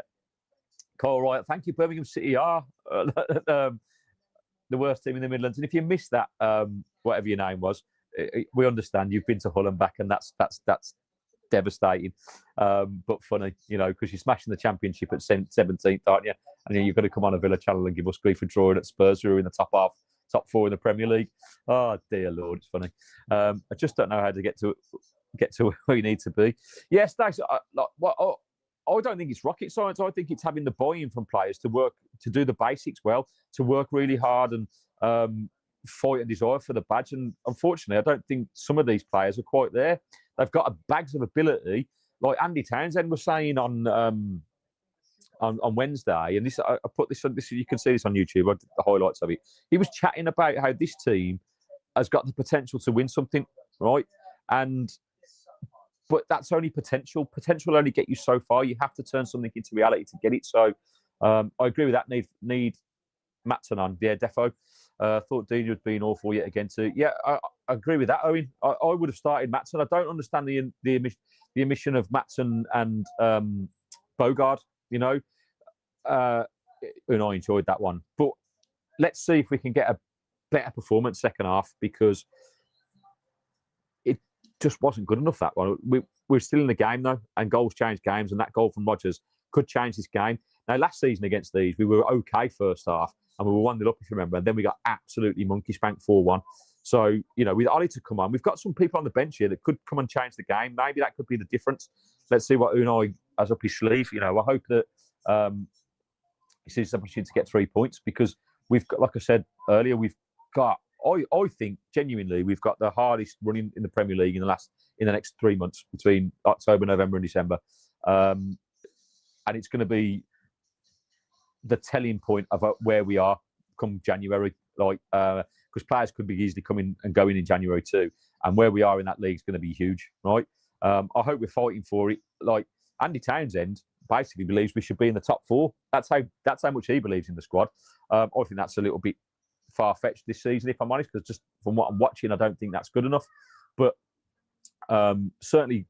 Carl Wright, thank you. Birmingham City are the worst team in the Midlands. And if you missed that, whatever your name was, we understand you've been to Hull and back, and that's devastating, but funny, because you're smashing the Championship at 17th, aren't you? And then you're going to come on a Villa channel and give us grief for drawing at Spurs, who are in the top 4 in the Premier League. Oh dear Lord, it's funny. I just don't know how to get to where you need to be. Yes, Stacks. I don't think it's rocket science. I think it's having the buy-in from players to do the basics well, to work really hard and fight and desire for the badge. And unfortunately, I don't think some of these players are quite there. They've got bags of ability, like Andy Townsend was saying on Wednesday, and I put this on. You can see this on YouTube. I did the highlights of it. He was chatting about how this team has got the potential to win something, right? But that's only potential. Potential will only get you so far. You have to turn something into reality to get it. So I agree with that. Need Matson on. Yeah, defo. Thought Digne had been awful yet again too. Yeah, I agree with that, Owen. I would have started Matson. I don't understand the omission of Matson and Bogarde. And I enjoyed that one. But let's see if we can get a better performance second half, because it just wasn't good enough, that one. We're still in the game though, and goals change games, and that goal from Rodgers could change this game. Now, last season against these, we were okay first half, and we were 1-0 up, if you remember, and then we got absolutely monkey spanked 4-1. So, with Ollie to come on, we've got some people on the bench here that could come and change the game. Maybe that could be the difference. Let's see what Unai has up his sleeve. I hope that he sees the opportunity to get 3 points, because we've got, like I said earlier, we've got, I think genuinely, we've got the hardest running in the Premier League in the next 3 months, between October, November, and December. And it's going to be the telling point of where we are come January, because players could be easily coming and going in January too, and where we are in that league is going to be huge, right? I hope we're fighting for it. Like Andy Townsend basically believes we should be in the top 4. That's how much he believes in the squad. I think that's a little bit far-fetched this season, if I'm honest, because just from what I'm watching, I don't think that's good enough. But certainly,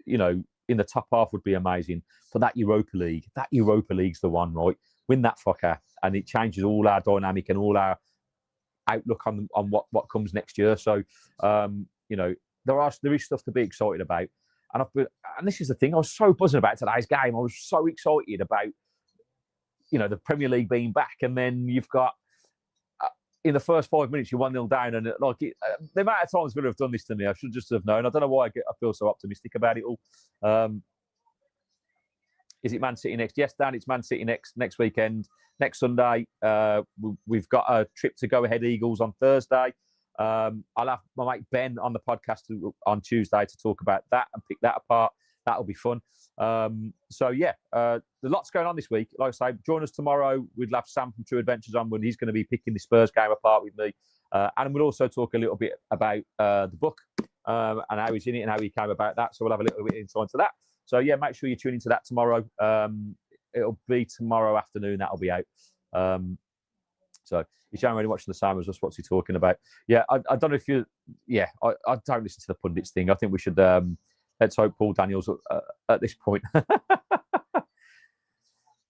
in the top half would be amazing. For that Europa League's the one, right? Win that fucker, and it changes all our dynamic and all our outlook on what comes next year. So, there is stuff to be excited about. And this is the thing, I was so buzzing about today's game. I was so excited about, the Premier League being back, and then you've got in the first 5 minutes you're 1-0 down, and the amount of times Villa have done this to me, I should just have known. I don't know why I feel so optimistic about it all. Is it Man City next? Yes, Dan, it's Man City next weekend. Next Sunday, we've got a trip to Go Ahead Eagles on Thursday. I'll have my mate Ben on the podcast on Tuesday to talk about that and pick that apart. That'll be fun. There's lots going on this week. Like I say, join us tomorrow. We'd have Sam from True Adventures on when he's going to be picking the Spurs game apart with me. And we'll also talk a little bit about the book and how he's in it and how he came about that. So we'll have a little bit of insight into that. So, make sure you tune into that tomorrow. It'll be tomorrow afternoon. That'll be out. So he's generally watching the same as us. What's he talking about? Yeah, I don't know if you... Yeah, I don't listen to the pundits thing. I think we should... let's hope Paul Daniels at this point. They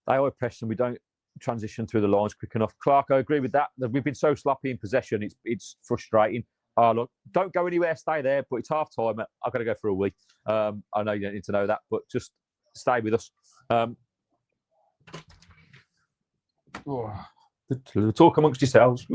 are pressed and we don't transition through the lines quick enough. Clark, I agree with that. We've been so sloppy in possession. It's frustrating. Look, don't go anywhere, stay there, but it's half time. I've got to go for a wee. I know you don't need to know that, but just stay with us. Talk amongst yourselves.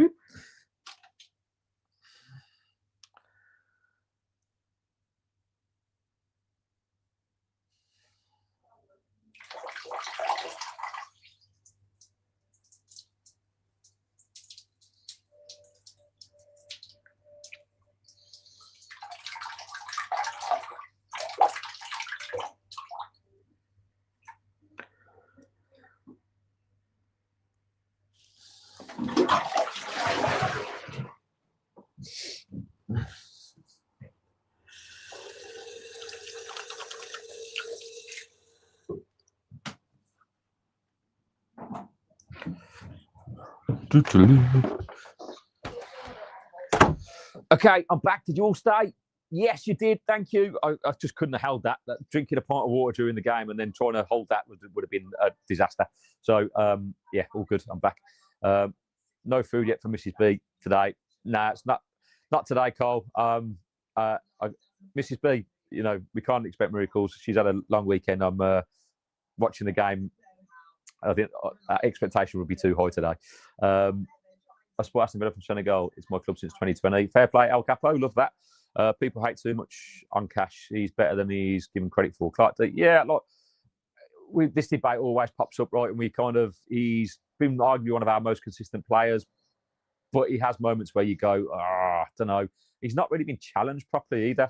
Okay, I'm back. Did you all stay? Yes, you did. Thank you. I just couldn't have held that. Drinking a pint of water during the game and then trying to hold that would have been a disaster. So, all good. I'm back. No food yet for Mrs. B today. Nah, it's not today, Cole. Mrs. B, we can't expect miracles. She's had a long weekend. I'm watching the game. I think expectation would be too high today. I support Aston Villa from Senegal. It's my club since 2020. Fair play, El Capo. Love that. People hate too much on Cash. He's better than he's given credit for. Clark, yeah, this debate always pops up, right? And he's been arguably one of our most consistent players, but he has moments where you go, I don't know. He's not really been challenged properly either.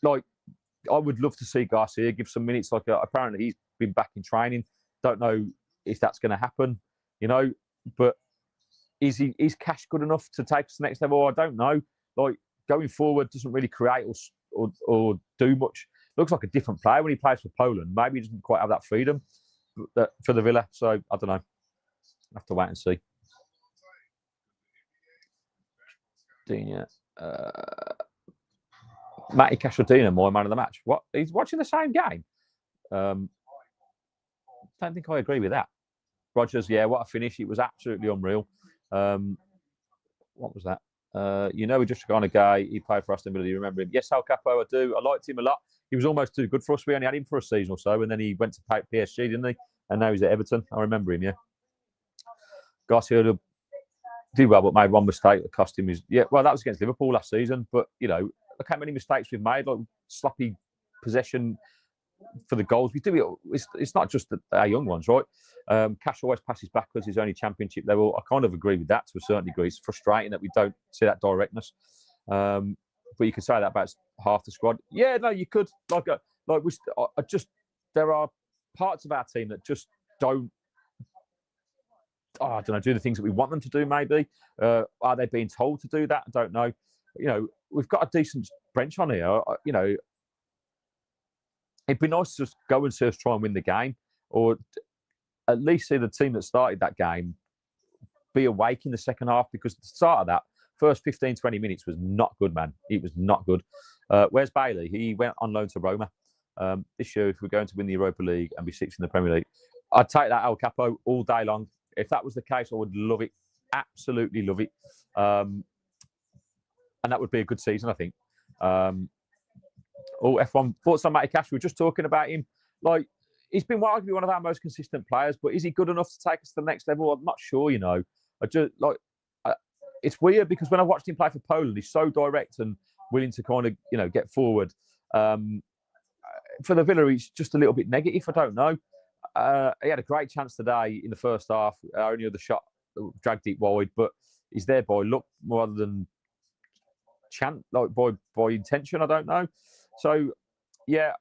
I would love to see Garcia give some minutes. Apparently he's been back in training. Don't know if that's going to happen, but is Cash good enough to take us to the next level? I don't know. Going forward doesn't really create or do much. Looks like a different player when he plays for Poland. Maybe he doesn't quite have that freedom for the Villa. So I don't know. I'll have to wait and see. Digne, Matty Cash or Digne, my man of the match. What? He's watching the same game. Don't think I agree with that. Rogers, yeah, what a finish. It was absolutely unreal. What was that? We just got on a guy. He played for Aston Villa. Do you remember him? Yes, El Capo, I do. I liked him a lot. He was almost too good for us. We only had him for a season or so, and then he went to PSG, didn't he? And now he's at Everton. I remember him, yeah. Garcia, did well, but made one mistake that cost him his. Yeah, well, that was against Liverpool last season. But look how many mistakes we've made, like sloppy possession for the goals. We do it. It's not just our young ones, right? Cash always passes backwards. He's only Championship level. I kind of agree with that to a certain degree. It's frustrating that we don't see that directness. But you could say that about half the squad. Yeah, no, you could. There are parts of our team that just don't. I don't know, do the things that we want them to do, maybe. Are they being told to do that? I don't know. We've got a decent bench on here. It'd be nice to just go and see us try and win the game, or at least see the team that started that game be awake in the second half, because the start of that first 15, 20 minutes was not good, man. It was not good. Where's Bailey? He went on loan to Roma. This year, if we're going to win the Europa League and be sixth in the Premier League, I'd take that El Capo all day long. If that was the case, I would love it. Absolutely love it. And that would be a good season, I think. F1 thoughts on Matty Cash. We were just talking about him. Like, he's been arguably one of our most consistent players, but is he good enough to take us to the next level? I'm not sure, it's weird because when I watched him play for Poland, he's so direct and willing to kind of, get forward. For the Villa, he's just a little bit negative. I don't know. He had a great chance today in the first half. Only other shot dragged it wide, but he's there by luck more than by intention. I don't know. So, yeah,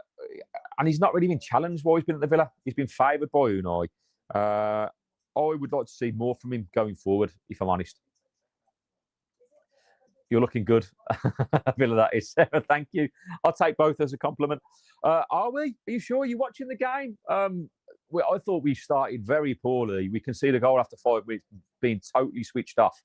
and he's not really been challenged while he's been at the Villa. He's been favoured by Unai. I would like to see more from him going forward, if I'm honest. You're looking good, Villa, that is. Thank you. I'll take both as a compliment. Are we? Are you sure you're watching the game? I thought we started very poorly. We conceded a goal after 5 minutes, being totally switched off.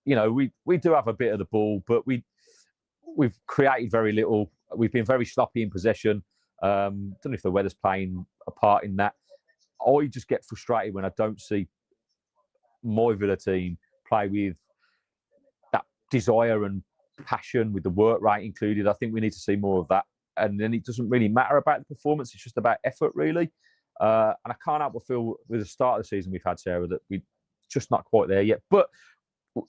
We do have a bit of the ball, but we've created very little. We've been very sloppy in possession. Don't know if the weather's playing a part in that. I just get frustrated when I don't see my Villa team play with that desire and passion, with the work rate included. I think we need to see more of that. And then it doesn't really matter about the performance. It's just about effort, really. And I can't help but feel with the start of the season we've had, Sarah, that we're just not quite there yet. But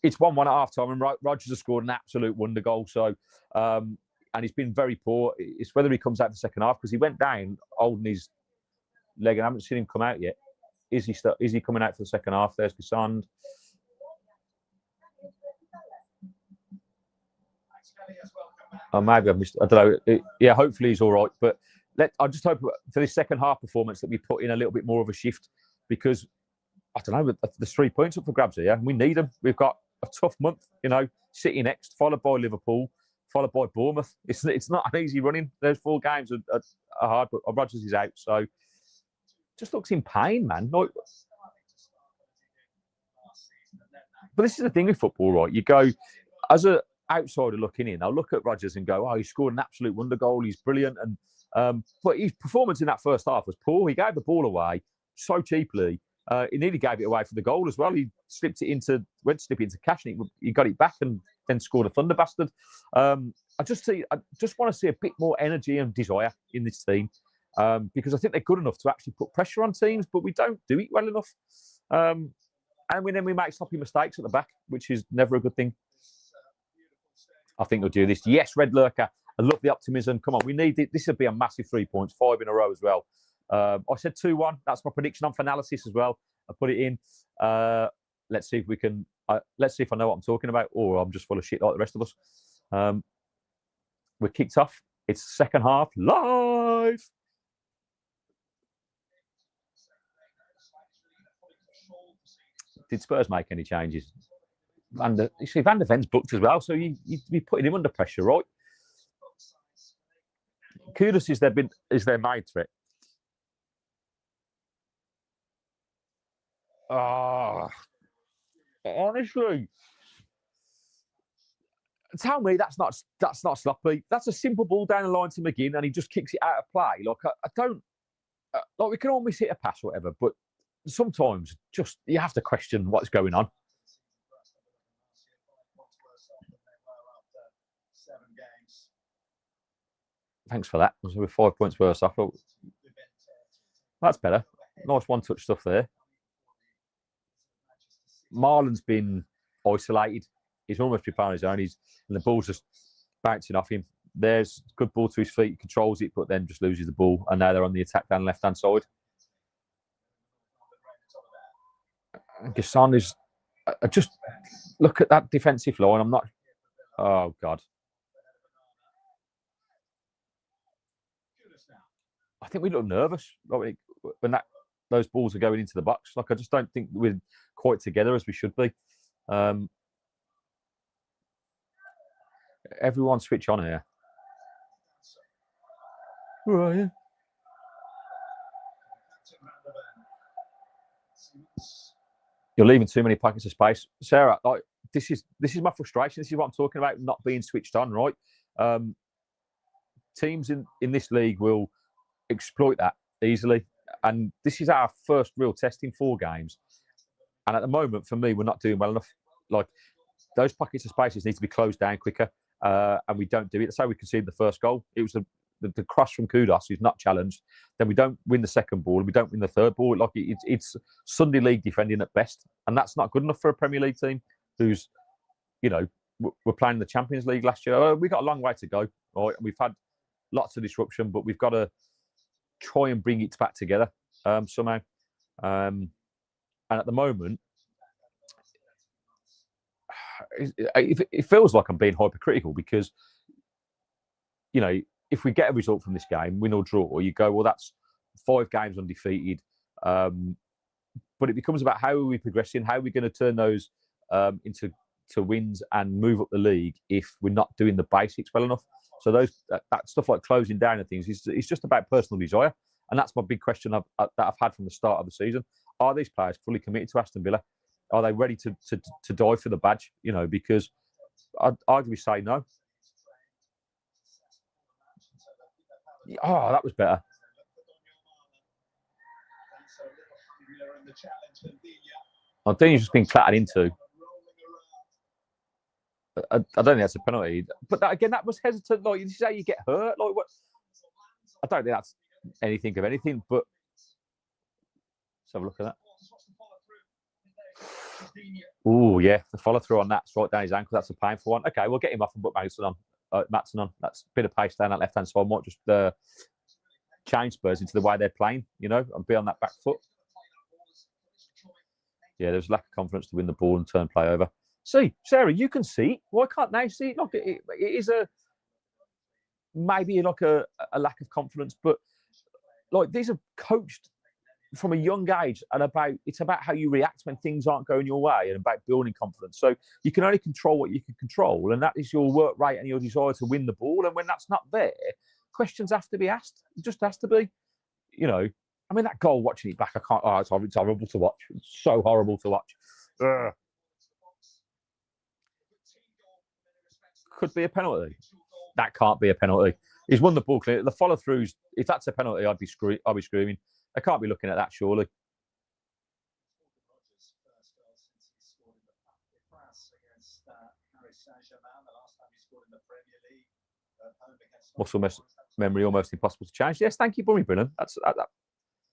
it's 1-1 at half time, and Rodgers has scored an absolute wonder goal. So, and he's been very poor. It's whether he comes out for the second half, because he went down holding his leg, and I haven't seen him come out yet. Is he coming out for the second half? There's Bissand. Oh, maybe I've missed. I don't know. Hopefully he's all right. But I just hope for this second half performance that we put in a little bit more of a shift, because I don't know. There's 3 points up for grabs here. We need them. We've got a tough month. City next, followed by Liverpool, followed by Bournemouth. It's not an easy running. Those 4 games are hard, but Rodgers is out, so just looks in pain, man. But this is the thing with football, right? You go as a outsider looking in. I'll look at Rodgers and go, "Oh, he scored an absolute wonder goal. He's brilliant." And but his performance in that first half was poor. He gave the ball away so cheaply. He nearly gave it away for the goal as well. He went to slip it into Cash, and he got it back and then scored a thunder bastard. I just want to see a bit more energy and desire in this team, because I think they're good enough to actually put pressure on teams, but we don't do it well enough. And then we make sloppy mistakes at the back, which is never a good thing. I think we'll do this. Yes, Red Lurker. I love the optimism. Come on, we need it. This would be a massive 3 points, 5 in a row as well. I said 2-1. That's my prediction on Finalysis as well. I put it in. Let's see if we can. Let's see if I know what I'm talking about, or I'm just full of shit like the rest of us. We're kicked off. It's the second half live. Did Spurs make any changes? You see, Van der Ven's booked as well, so you'd be putting him under pressure, right? Kudus is their main threat. Honestly, tell me that's not sloppy. That's a simple ball down the line to McGinn, and he just kicks it out of play. Like I don't like, we can all miss hit a pass or whatever, but sometimes just you have to question what's going on. Thanks for that. We're 5 points worse off. That's better. Nice one-touch stuff there. Marlon's been isolated. He's almost preparing his own. And the ball's just bouncing off him. There's a good ball to his feet. He controls it, but then just loses the ball. And now they're on the attack down the left-hand side. Gasson is... just look at that defensive line. I'm not... Oh, God. I think we look nervous when those balls are going into the box. Like, I just don't think we're quite together as we should be. Everyone switch on here. Where are you? You're leaving too many pockets of space, Sarah. Like, this is my frustration. This is what I'm talking about. Not being switched on, right? Teams in this league will exploit that easily, and this is our first real test in 4 games. And at the moment, for me, we're not doing well enough. Like, those pockets of spaces need to be closed down quicker, and we don't do it. That's how we conceded the first goal. It was the cross from Kudos, who's not challenged. Then we don't win the second ball, and we don't win the third ball. Like, it's Sunday league defending at best, and that's not good enough for a Premier League team who's, you know, we're playing the Champions League last year. We got a long way to go, right? And we've had lots of disruption, but we've got to try and bring it back together somehow. And at the moment, it feels like I'm being hypercritical because, you know, if we get a result from this game, win or draw, you go, well, that's 5 games undefeated. But it becomes about how are we progressing? How are we going to turn those into wins and move up the league if we're not doing the basics well enough? So that stuff like closing down and things, it's just about personal desire. And that's my big question that I've had from the start of the season. Are these players fully committed to Aston Villa? Are they ready to die for the badge? You know, because I'd arguably say no. Oh, that was better. I think he's just been clattered into. I don't think that's a penalty. But that was hesitant. Like, this is how you get hurt. Like, what? I don't think that's anything of anything, but let's have a look at that. Oh, yeah, the follow through on that's right down his ankle. That's a painful one. Okay, we'll get him off and put Matson on. That's a bit of pace down that left hand side. I might just change Spurs into the way they're playing, you know, and be on that back foot. Yeah, there's lack of confidence to win the ball and turn play over. See, Sarah, you can see it. Why can't they see it? Look, it is maybe like a lack of confidence, but like these are coached from a young age, and it's about how you react when things aren't going your way, and about building confidence. So you can only control what you can control, and that is your work rate and your desire to win the ball. And when that's not there, questions have to be asked. It just has to be, you know. I mean, that goal, watching it back, I can't. Oh, it's horrible to watch. It's so horrible to watch. Ugh. Could be a penalty. That can't be a penalty. He's won the ball clear. The follow throughs. If that's a penalty, I'd be screaming. I can't be looking at that, surely. Muscle memory almost impossible to change. Yes, thank you, Bunny Brennan. That's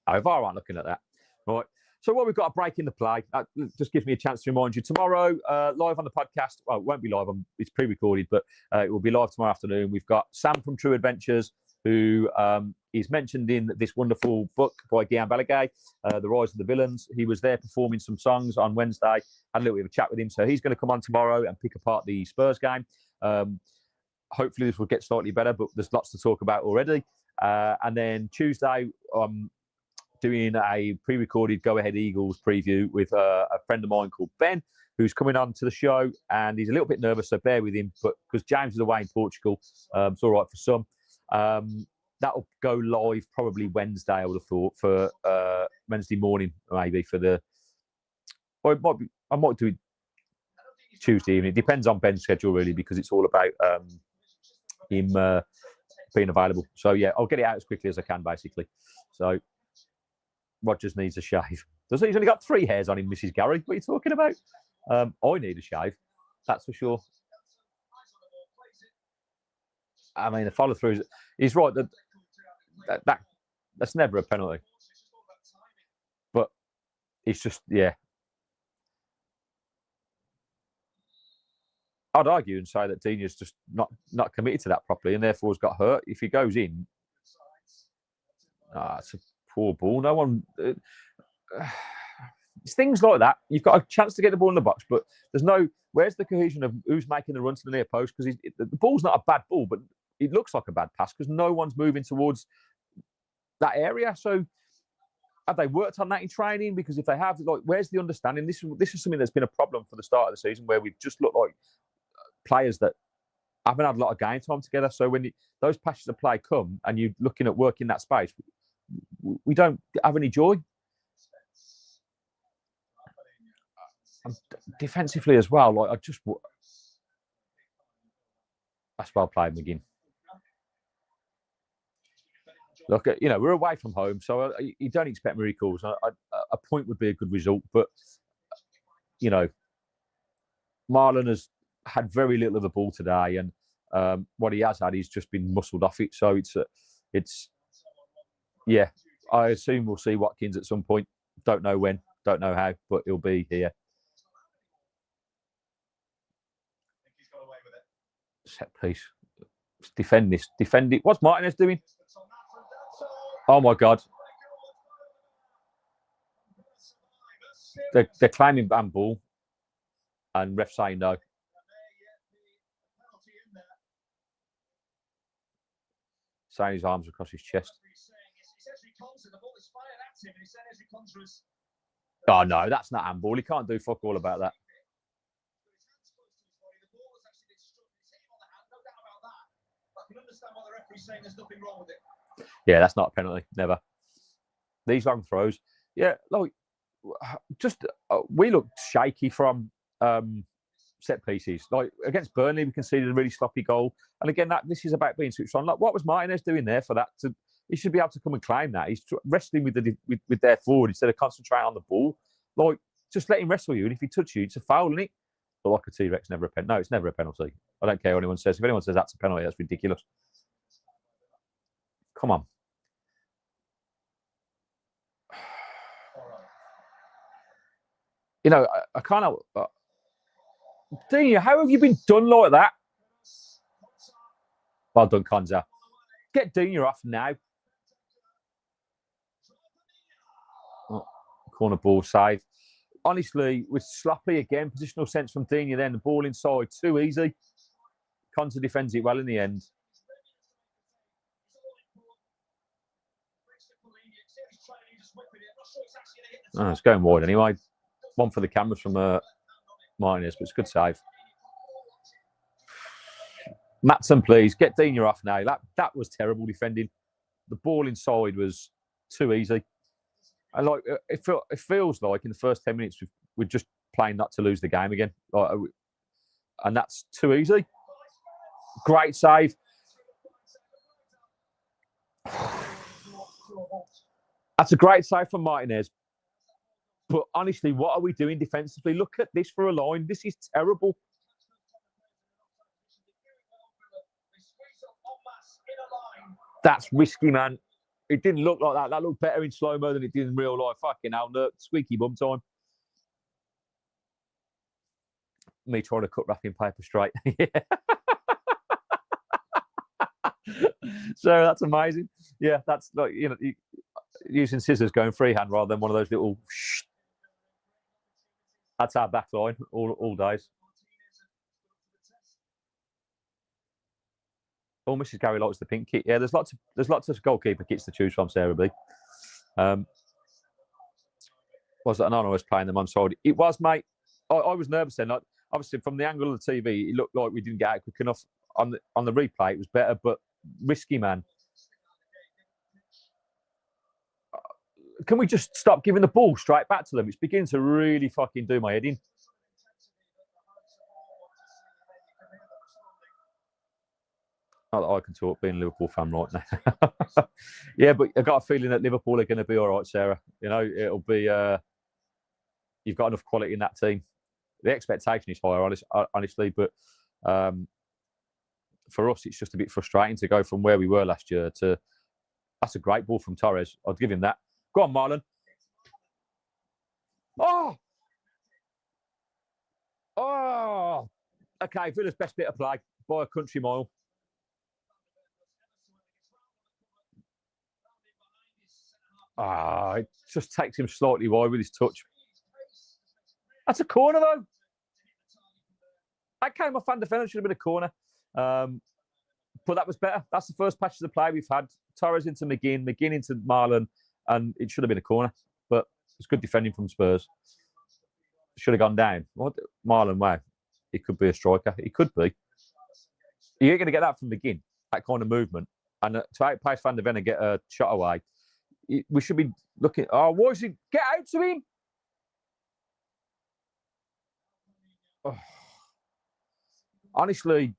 VAR aren't looking at that. Right. So what we've got a break in the play. That just gives me a chance to remind you tomorrow, live on the podcast. Well, it won't be live. It's pre-recorded, but it will be live tomorrow afternoon. We've got Sam from True Adventures, who is mentioned in this wonderful book by Guillaume Balaguer, The Rise of the Villains. He was there performing some songs on Wednesday. Had a little bit of a chat with him. So he's going to come on tomorrow and pick apart the Spurs game. Hopefully this will get slightly better, but there's lots to talk about already. And then Tuesday, doing a pre-recorded Go Ahead Eagles preview with a friend of mine called Ben, who's coming on to the show, and he's a little bit nervous, so bear with him. But because James is away in Portugal, it's all right for some. That'll go live probably Wednesday, I would have thought, for Wednesday morning, maybe for the. Or I might do it Tuesday evening. It depends on Ben's schedule really, because it's all about him being available. So yeah, I'll get it out as quickly as I can, basically. So. Rogers needs a shave. He's only got 3 hairs on him, Mrs. Gary. What are you talking about? I need a shave, that's for sure. I mean, the follow through he's right. That's never a penalty. But it's just, yeah. I'd argue and say that Digne's just not committed to that properly, and therefore has got hurt. If he goes in, it's a poor ball. No one. It's things like that. You've got a chance to get the ball in the box, but there's no. Where's the cohesion of who's making the run to the near post? Because the ball's not a bad ball, but it looks like a bad pass because no one's moving towards that area. So have they worked on that in training? Because if they have, like, where's the understanding? This is something that's been a problem for the start of the season, where we've just looked like players that haven't had a lot of game time together. So when those passes of play come and you're looking at working that space, we don't have any joy. Defensively as well, like that's well played, McGinn. Look, we're away from home, so you don't expect miracles. A point would be a good result, but Marlon has had very little of the ball today, and what he has had, he's just been muscled off it. So it's yeah. I assume we'll see Watkins at some point. Don't know when, don't know how, but he'll be here. Set piece. Defend this. Defend it. What's Martinez doing? Oh my God. They're claiming handball, and ref saying no. Saying his arms across his chest. Oh no, that's not handball. He can't do fuck all about that. Yeah, that's not a penalty. Never. These long throws. Yeah, like we look shaky from set pieces. Like against Burnley, we conceded a really sloppy goal. And again, this is about being switched on. Like, what was Martinez doing there for that? He should be able to come and claim that. He's wrestling with their forward instead of concentrating on the ball. Like, just let him wrestle you. And if he touches you, it's a foul, isn't it? But like a T-Rex, never a penalty. No, it's never a penalty. I don't care what anyone says. If anyone says that's a penalty, that's ridiculous. Come on. I can't. Digne, how have you been done like that? Well done, Konza. Get Digne off now. Oh, corner ball save. Honestly, we're sloppy again. Positional sense from Digne then. The ball inside, too easy. Konza defends it well in the end. Oh, it's going wide anyway. One for the cameras from Martinez, but it's a good save. Matson, please get Digne off now. That was terrible defending. The ball inside was too easy. And like it feels like in the first 10 minutes we're just playing not to lose the game again. And that's too easy. Great save. That's a great save from Martinez. But honestly, what are we doing defensively? Look at this for a line. This is terrible. That's risky, man. It didn't look like that. That looked better in slow-mo than it did in real life. Fucking hell, no. Squeaky bum time. Me trying to cut wrapping paper straight. So that's amazing. Yeah, that's like, using scissors going freehand rather than one of those little... That's our back line all days. Oh, Mrs. Gary likes the pink kit. Yeah, there's lots of goalkeeper kits to choose from, Sarah B. Was it Onana was playing them on side? It was, mate. I was nervous then. Like, obviously, from the angle of the TV, it looked like we didn't get out quick enough. On the replay, it was better, but risky, man. Can we just stop giving the ball straight back to them? It's beginning to really fucking do my head in. Not that I can talk being a Liverpool fan right now. Yeah, but I've got a feeling that Liverpool are going to be all right, Sarah. It'll be... you've got enough quality in that team. The expectation is higher, honestly, but for us, it's just a bit frustrating to go from where we were last year to... That's a great ball from Torres. I'll give him that. Go on, Marlon. Oh! Okay, Villa's best bit of play by a country mile. It just takes him slightly wide with his touch. That's a corner, though. That came off Van der Ven. It should have been a corner. But that was better. That's the first patch of the play we've had. Torres into McGinn, McGinn into Marlon, and it should have been a corner. But it's good defending from Spurs. Should have gone down. What? Marlon, wow. He could be a striker. He could be. You're going to get that from McGinn, that kind of movement. And to outpace Van der Ven and get a shot away, we should be looking. Oh, why is he? Get out to him! Oh. Honestly,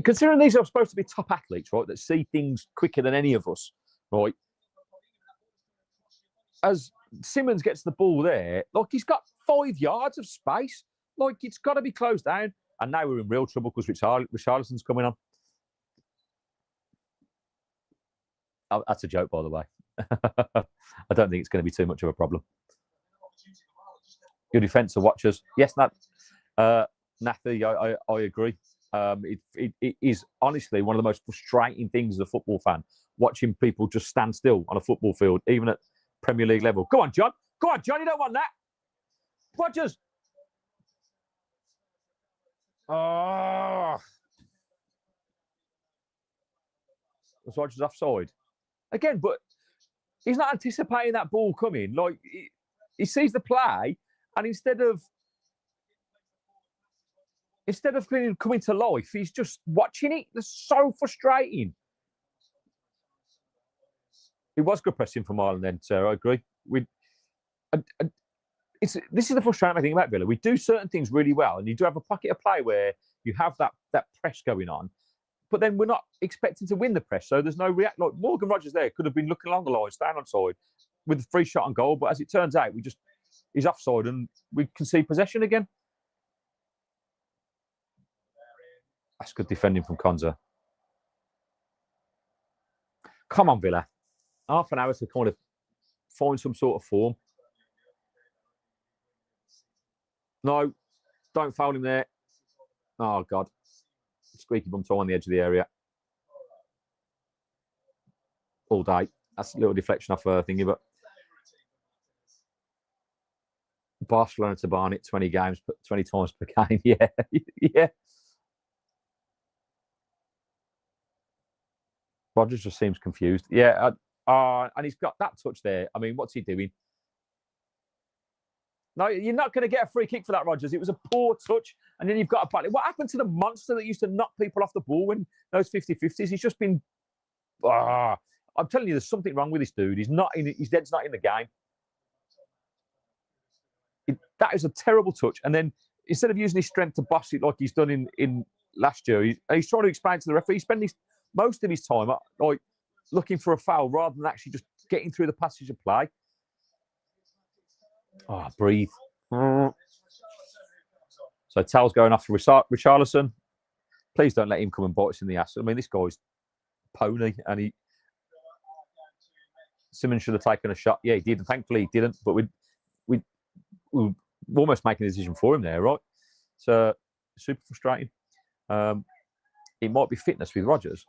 considering these are supposed to be top athletes, right, that see things quicker than any of us, right? As Simmons gets the ball there, like he's got 5 yards of space, like it's got to be closed down. And now we're in real trouble because Richarlison's coming on. Oh, that's a joke, by the way. I don't think it's going to be too much of a problem. Your defence of watchers. Yes, Nathy, I agree. It is honestly one of the most frustrating things as a football fan, watching people just stand still on a football field, even at Premier League level. Go on, John. Go on, John. You don't want that. Rodgers. Oh. Was Rodgers offside? Again, but he's not anticipating that ball coming. Like, he sees the play, and instead of coming to life, he's just watching it. It's so frustrating. It was good pressing from Ireland then, Sarah. I agree. This is the frustrating thing about Villa. We do certain things really well, and you do have a pocket of play where you have that press going on, but then we're not expecting to win the press, so there's no react. Like Morgan Rodgers there could have been looking along the line, staying on side with a free shot on goal, but as it turns out, he's offside and we concede possession again. That's good defending from Konza. Come on, Villa. Half an hour to kind of find some sort of form. No, don't foul him there. Oh, God. Squeaky bum toe on the edge of the area. All day. That's a little deflection off thingy, but Barcelona to Barnet, 20 times per game. Yeah. Yeah. Rodgers just seems confused. Yeah. And he's got that touch there. I mean, what's he doing? No, you're not going to get a free kick for that, Rodgers. It was a poor touch, and then you've got a battle. What happened to the monster that used to knock people off the ball when those 50-50s? He's just been. I'm telling you, there's something wrong with this dude. He's not in. His head's not in the game. That is a terrible touch. And then instead of using his strength to boss it like he's done in last year, he's trying to explain to the referee. He's spending most of his time like looking for a foul rather than actually just getting through the passage of play. Oh, breathe. So Tal's going off for Richarlison. Please don't let him come and bite us in the ass. I mean, this guy's pony, and Simmons should have taken a shot. Yeah, he did, and thankfully he didn't. But we almost making a decision for him there, right? So super frustrating. It might be fitness with Rodgers.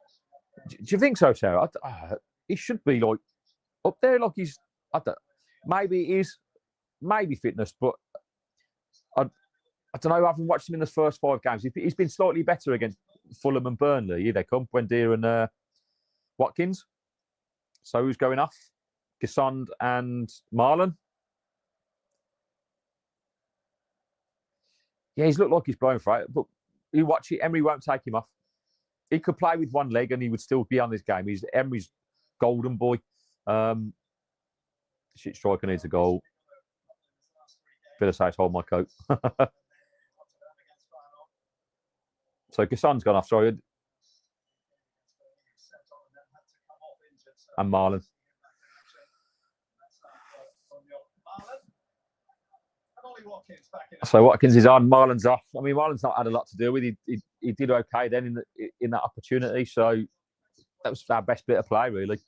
Do you think so, Sarah? He should be like up there, like he's. Maybe it is. Maybe fitness, but I don't know. I haven't watched him in the first 5 games. He's been slightly better against Fulham and Burnley. Here they come, Buendia and Watkins. So who's going off? Gisond and Marlon. Yeah, he's looked like he's blowing for it, but you watch it, Emery won't take him off. He could play with one leg and he would still be on this game. He's Emery's golden boy. Shit striker needs a goal. Villa says, hold my coat. So Gison's gone off, sorry. And Marlon. So Watkins is on, Marlon's off. I mean, Marlon's not had a lot to do with it. He did okay then in that opportunity. So that was our best bit of play, really.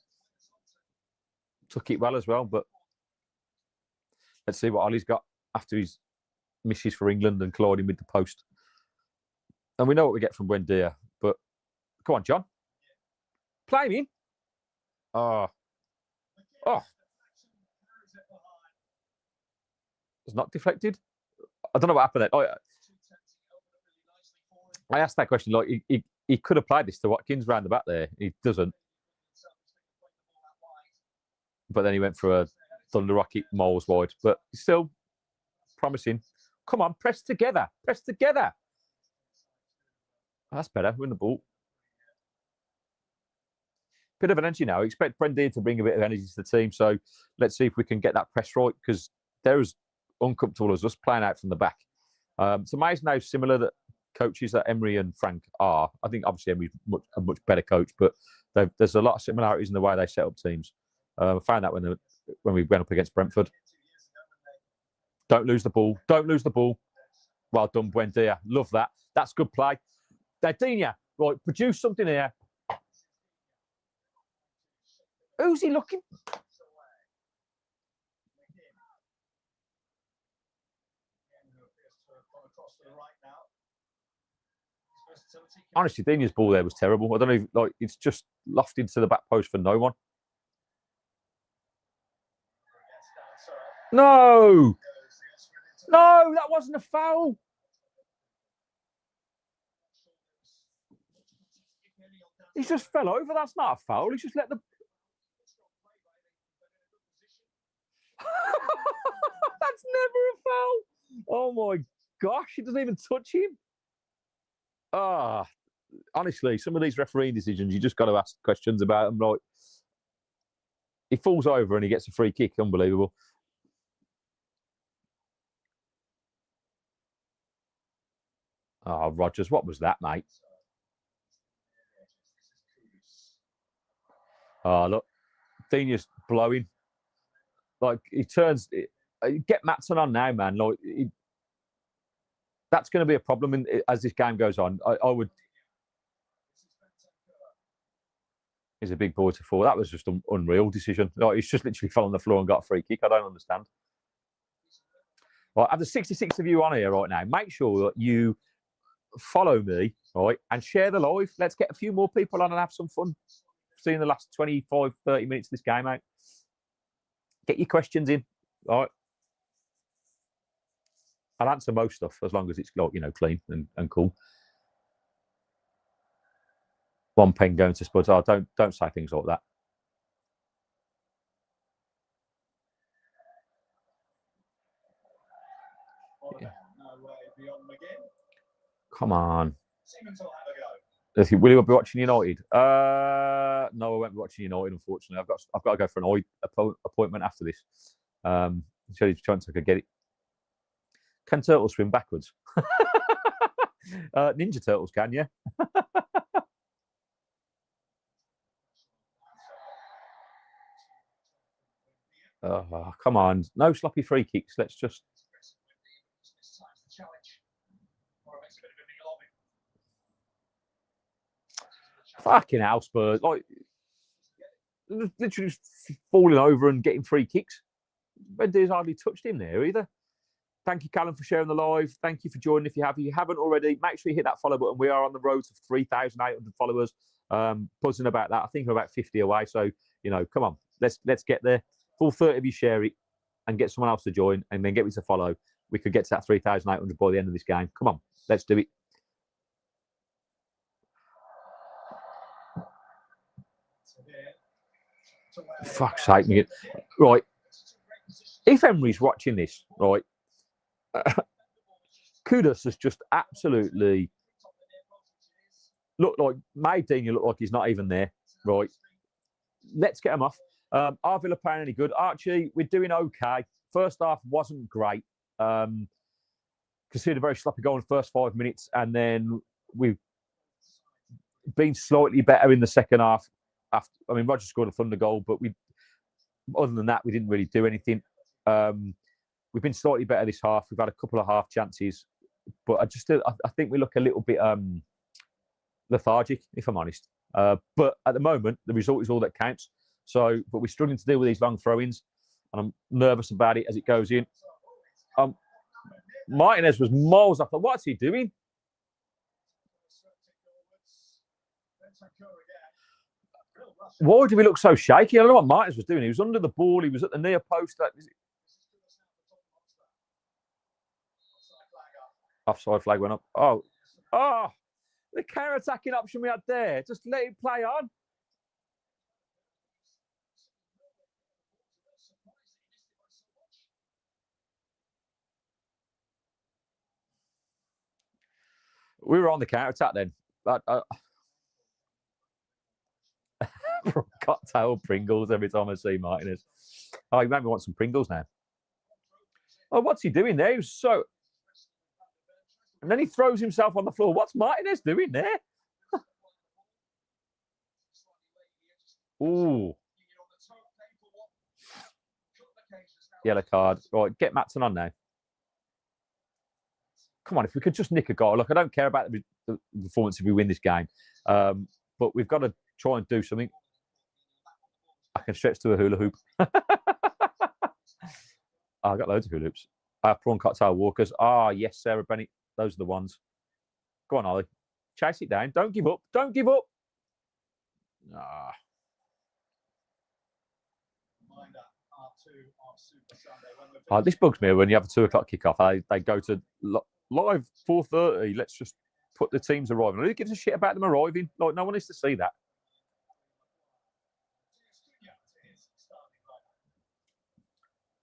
Took it well as well, but let's see what Ollie's got after his misses for England and colliding with the post. And we know what we get from Buendia. But come on, John. Play him in. Oh. It's not deflected. I don't know what happened there. I asked that question. Like he could have played this to Watkins round the back there. He doesn't. But then he went for a thunder rocket miles wide. But still promising. Come on, press together. Press together. That's better. Win the ball. Bit of energy now. I expect Brendan to bring a bit of energy to the team. So let's see if we can get that press right, because they're as uncomfortable as us playing out from the back. So May's now similar that coaches that Emery and Frank are. I think obviously Emery's a much better coach, but there's a lot of similarities in the way they set up teams. I found that when we went up against Brentford. Don't lose the ball. Don't lose the ball. Well done, Buendia. Love that. That's good play. Digne, right, produce something here. Who's he looking? Honestly, Digne's ball there was terrible. I don't know, like it's just lofted to the back post for no one. No, that wasn't a foul. He just fell over. That's not a foul. He just let the. That's never a foul. Oh my gosh, he doesn't even touch him. Honestly, some of these refereeing decisions, you just got to ask questions about them. Like, he falls over and he gets a free kick. Unbelievable. Oh, Rodgers, what was that, mate? Oh, look, Digne's blowing. Like, he turns. Get Matson on now, man. Like, that's going to be a problem as this game goes on. I would. He's a big boy to fall. That was just an unreal decision. Like, he's just literally fell on the floor and got a free kick. I don't understand. Right, I have the 66 of you on here right now. Make sure that you follow me, right, and share the live. Let's get a few more people on and have some fun. Seeing the last 25, 30 minutes of this game out. Get your questions in. All right. I'll answer most stuff as long as it's, like, clean and cool. One pen going to Spurs. Oh, don't say things like that. Yeah. Come on. Will you be watching United? No, I won't be watching United, unfortunately. I've got to go for an appointment after this. So chance I could get it. Can turtles swim backwards? Ninja Turtles can, yeah. Oh, come on. No sloppy free kicks. Let's just. Fucking hell, Spurs. Like, literally falling over and getting free kicks. Bender's hardly touched him there either. Thank you, Callum, for sharing the live. Thank you for joining. If you haven't already, make sure you hit that follow button. We are on the road to 3,800 followers. Buzzing about that. I think we're about 50 away. So, come on. Let's get there. Full 30 of you share it and get someone else to join and then get me to follow. We could get to that 3,800 by the end of this game. Come on. Let's do it. Fuck's sake, McGinn. Right. If Emery's watching this, right, Kudus has just absolutely made Digne look like he's not even there. Right. Let's get him off. Are Villa playing any good? Archie, we're doing okay. First half wasn't great. Considered a very sloppy goal in the first 5 minutes, and then we've been slightly better in the second half. Roger scored a thunder goal, but other than that, we didn't really do anything. We've been slightly better this half. We've had a couple of half chances, but I think we look a little bit lethargic, if I'm honest. But at the moment, the result is all that counts. So, but we're struggling to deal with these long throw-ins, and I'm nervous about it as it goes in. Martinez was miles off. What's he doing? Why did we look so shaky? I don't know what Martinez was doing. He was under the ball. He was at the near post. Offside flag went up. Oh, the counter-attacking option we had there. Just let it play on. We were on the counter-attack then. Cocktail Pringles every time I see Martinez. Oh, you made me want some Pringles now. Oh, what's he doing there? He was so... And then he throws himself on the floor. What's Martinez doing there? Ooh. Yellow card. Right, get Matson on now. Come on, if we could just nick a goal. Look, I don't care about the performance if we win this game. But we've got to try and do something. I can stretch to a hula hoop. I've got loads of hula hoops. I have prawn cocktail walkers. Ah, yes, Sarah Bennett. Those are the ones. Go on, Ollie. Chase it down. Don't give up. Don't give up. This bugs me when you have a 2 o'clock kickoff. They go to live 4:30. Let's just put the teams arriving. Who gives a shit about them arriving? Like, no one needs to see that.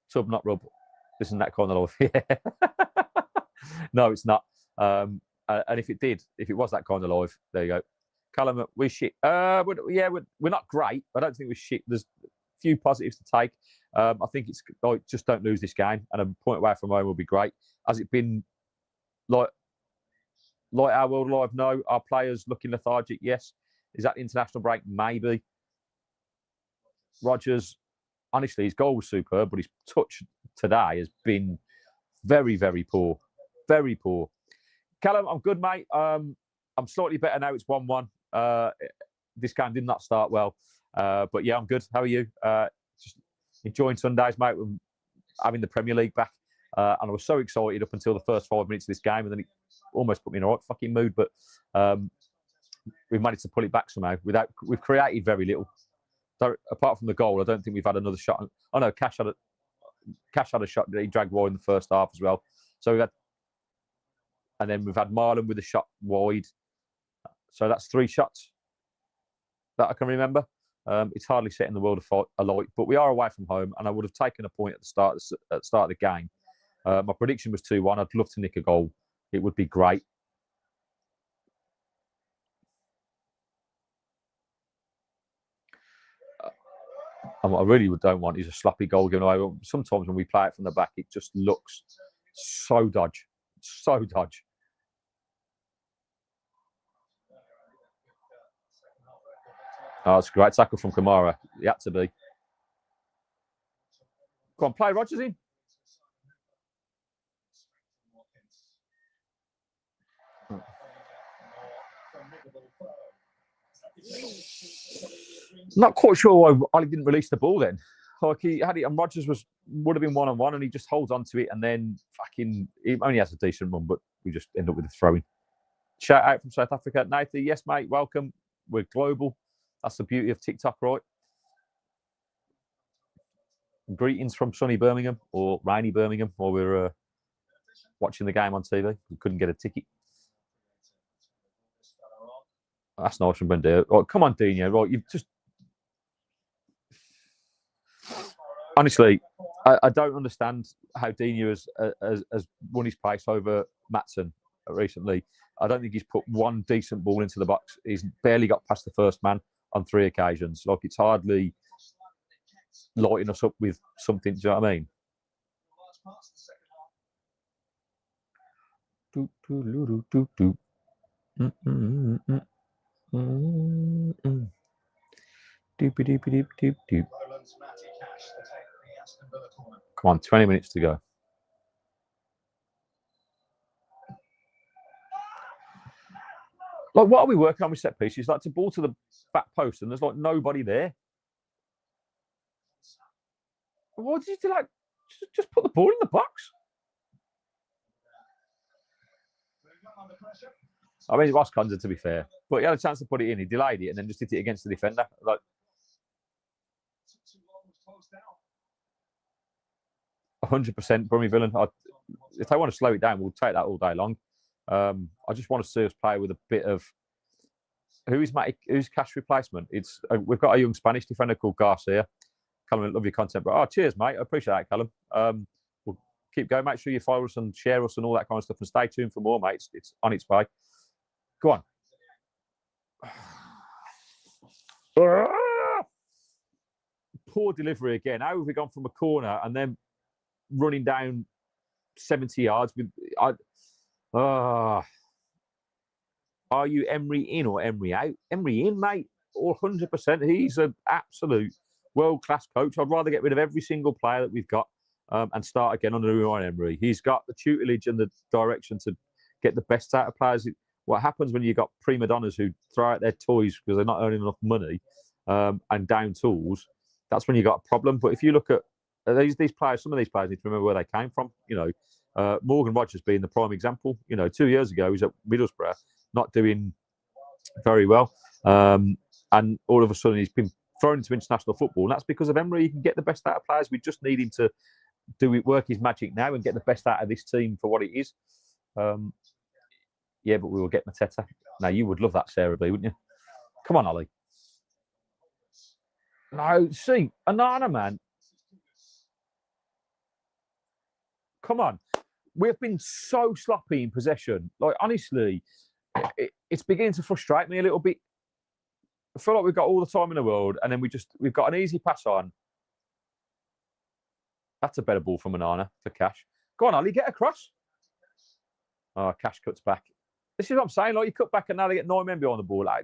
Sub, not rub. Isn't that kind of life? Yeah. No, it's not. And if it was that kind of life, there you go. Callum, we're shit. We're not great. I don't think we're shit. There's a few positives to take. I think it's like, just don't lose this game, and a point away from home will be great. Has it been like our world live? No. Our players looking lethargic? Yes. Is that the international break? Maybe. Rodgers, honestly, his goal was superb, but his touch today has been very, very poor. Very poor. Callum, I'm good, mate. I'm slightly better now. It's 1-1. This game did not start well. But yeah, I'm good. How are you? Just enjoying Sundays, mate. We're having the Premier League back. And I was so excited up until the first 5 minutes of this game, and then it almost put me in a right fucking mood. But we've managed to pull it back somehow. We've created very little. So, apart from the goal, I don't think we've had another shot. Oh no, Cash had a shot that he dragged wide in the first half as well. So and then we've had Marlon with a shot wide. So that's 3 shots that I can remember. It's hardly setting the world alight, but we are away from home, and I would have taken a point at the start of the game. My prediction was 2-1. I'd love to nick a goal. It would be great. And what I really don't want is a sloppy goal given away. Sometimes when we play it from the back, it just looks so dodge. So dodge. Oh, it's a great tackle from Kamara. He had to be. Go on, play Rodgers in. Not quite sure why Ollie didn't release the ball then. Like, he had it, and Rodgers would have been 1-on-1, and he just holds on to it, and then he only has a decent run, but we just end up with a throw-in. Shout out from South Africa, Nathan. Yes, mate, welcome. We're global. That's the beauty of TikTok, right? Greetings from sunny Birmingham or rainy Birmingham while we're watching the game on TV. We couldn't get a ticket. That's nice from Bendir. Right, come on, Digne. Right, you've just... Honestly, I don't understand how Digne has won his place over Matson recently. I don't think he's put one decent ball into the box. He's barely got past the first man on 3 occasions. Like, it's hardly lighting us up with something. Do you know what I mean? Come on, 20 minutes to go. Like, what are we working on with set pieces? Like, to ball to the back post, and there's like nobody there. What did you do? Like, just put the ball in the box. I mean, it was Conza, to be fair. But he had a chance to put it in. He delayed it and then just hit it against the defender. Like, 100% Brummy Villain. If they want to slow it down, we'll take that all day long. I just want to see us play with a bit of... Who's cash replacement? We've got a young Spanish defender called Garcia. Callum, I love your content. But cheers, mate. I appreciate that, Callum. We'll keep going. Make sure you follow us and share us and all that kind of stuff. And stay tuned for more, mate. It's on its way. Go on. Poor delivery again. How have we gone from a corner and then running down 70 yards? Are you Emery in or Emery out? Emery in, mate. Or 100%. He's an absolute world-class coach. I'd rather get rid of every single player that we've got and start again under Unai Emery. He's got the tutelage and the direction to get the best out of players. What happens when you've got prima donnas who throw out their toys because they're not earning enough money and down tools, that's when you got a problem. But if you look at these players, some of these players need to remember where they came from. Morgan Rogers being the prime example. 2 years ago, he was at Middlesbrough, not doing very well. And all of a sudden, he's been thrown into international football. And that's because of Emery. He can get the best out of players. We just need him to work his magic now and get the best out of this team for what it is. Yeah, but we will get Mateta. Now, you would love that, Sarah B, wouldn't you? Come on, Ollie. No, see, Onana, man. Come on. We've been so sloppy in possession. Like, honestly, it's beginning to frustrate me a little bit. I feel like we've got all the time in the world, and then we've got an easy pass on. That's a better ball from Onana for Cash. Go on, Ollie, get across. Oh, Cash cuts back. This is what I'm saying. Like, you cut back and now they get 9 men behind the ball. I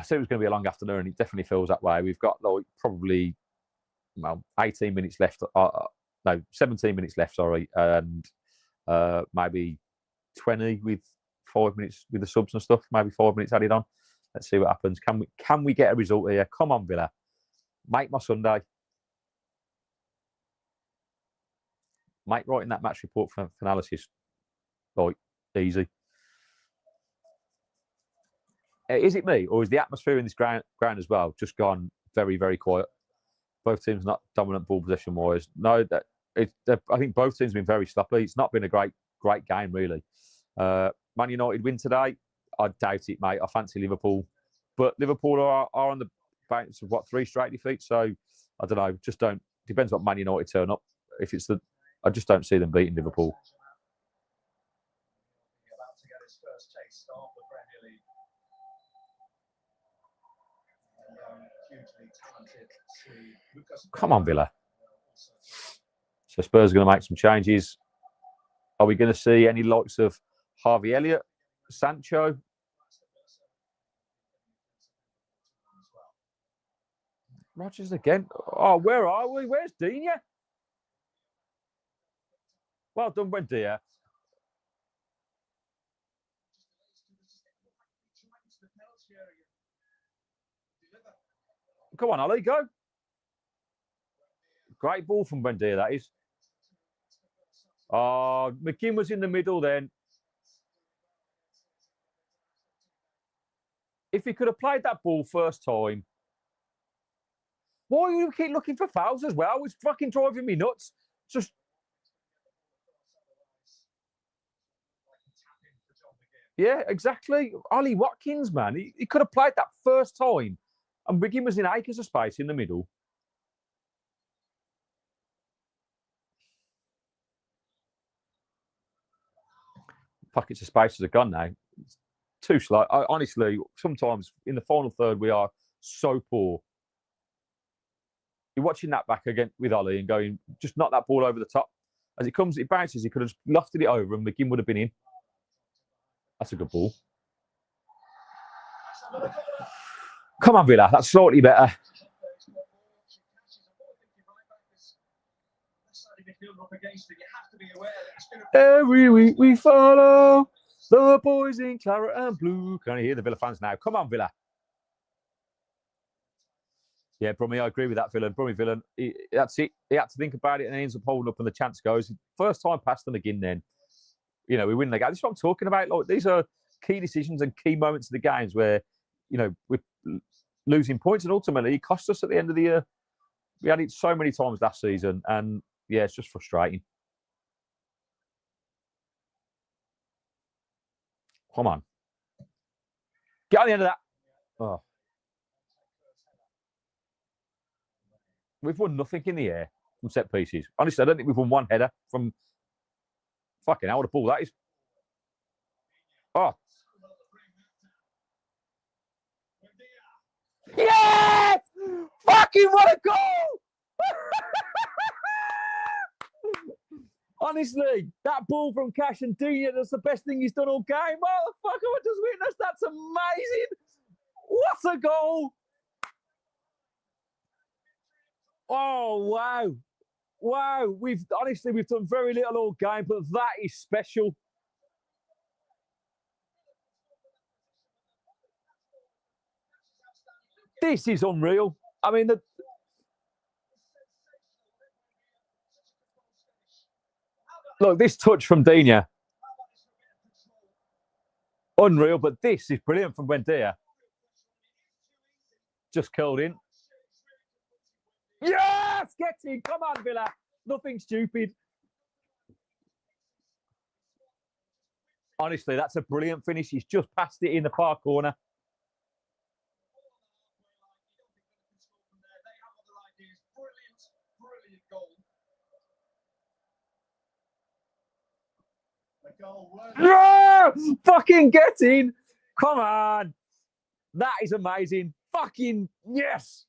said it was going to be a long afternoon, and it definitely feels that way. We've got probably 18 minutes left. 17 minutes left, sorry, and maybe 20 with 5 minutes with the subs and stuff. Maybe 5 minutes added on. Let's see what happens. Can we get a result here? Come on, Villa. Make my Sunday. Mate, writing that match report for analysis, easy. Is it me, or is the atmosphere in this ground as well just gone very, very quiet? Both teams not dominant ball possession wise. No, I think both teams have been very sloppy. It's not been a great game, really. Man United win today. I doubt it, mate. I fancy Liverpool, but Liverpool are on the bounce of 3 straight defeats. So I don't know. Just don't. Depends what Man United turn up. I just don't see them beating Liverpool. Come on, Villa. So Spurs are going to make some changes. Are we going to see any likes of Harvey Elliott, Sancho? Rodgers again. Oh, where are we? Where's Digne? Well done, Wendia. Come on, Ollie, go. Great ball from Wendia, that is. Oh, McGinn was in the middle then. If he could have played that ball first time. Why do you keep looking for fouls as well? It's fucking driving me nuts. Just... Yeah, exactly. Ollie Watkins, man. He could have played that first time. And McGinn was in acres of space in the middle. Pockets of spaces are gone now. It's too slow. Honestly, sometimes in the final third, we are so poor. You're watching that back again with Ollie and going, just knock that ball over the top. As it comes, it bounces. He could have just lofted it over and McGinn would have been in. That's a good ball. Come on, Villa. That's slightly better. Every week we follow the boys in claret and blue. Can I hear the Villa fans now? Come on, Villa. Yeah, Brummy, I agree with that villain. Brummy villain. That's it. He had to think about it and he ends up holding up and the chance goes. First time past them again then. You know, we win the game. This is what I'm talking about. Like, these are key decisions and key moments of the games where, you know, we're losing points and ultimately it cost us at the end of the year. We had it so many times last season and yeah, it's just frustrating. Come on. Get on the end of that. Oh. We've won nothing in the air from set pieces. Honestly, I don't think we've won one header from fucking hell, what a ball that is. Oh. Yes! Fucking what a goal! Honestly, that ball from Cash and Digne, that's the best thing he's done all game. Motherfucker, I just witnessed. That's amazing. What a goal. Oh, wow. Wow. We've done very little all game, but that is special. This is unreal. I mean, look, this touch from Digne. Unreal, but this is brilliant from Buendia. Just curled in. Yes! Get in. Come on, Villa. Nothing stupid. Honestly, that's a brilliant finish. He's just passed it in the far corner. Yeah! Fucking get in. Come on. That is amazing. Fucking yes.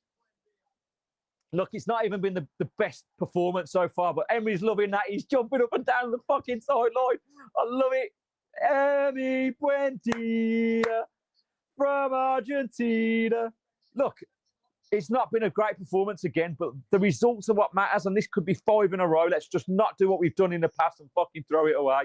Look, it's not even been the best performance so far, but Emery's loving that. He's jumping up and down the fucking sideline. I love it. Emery Buendia from Argentina. Look, it's not been a great performance again, but the results are what matters, and this could be 5 in a row. Let's just not do what we've done in the past and fucking throw it away.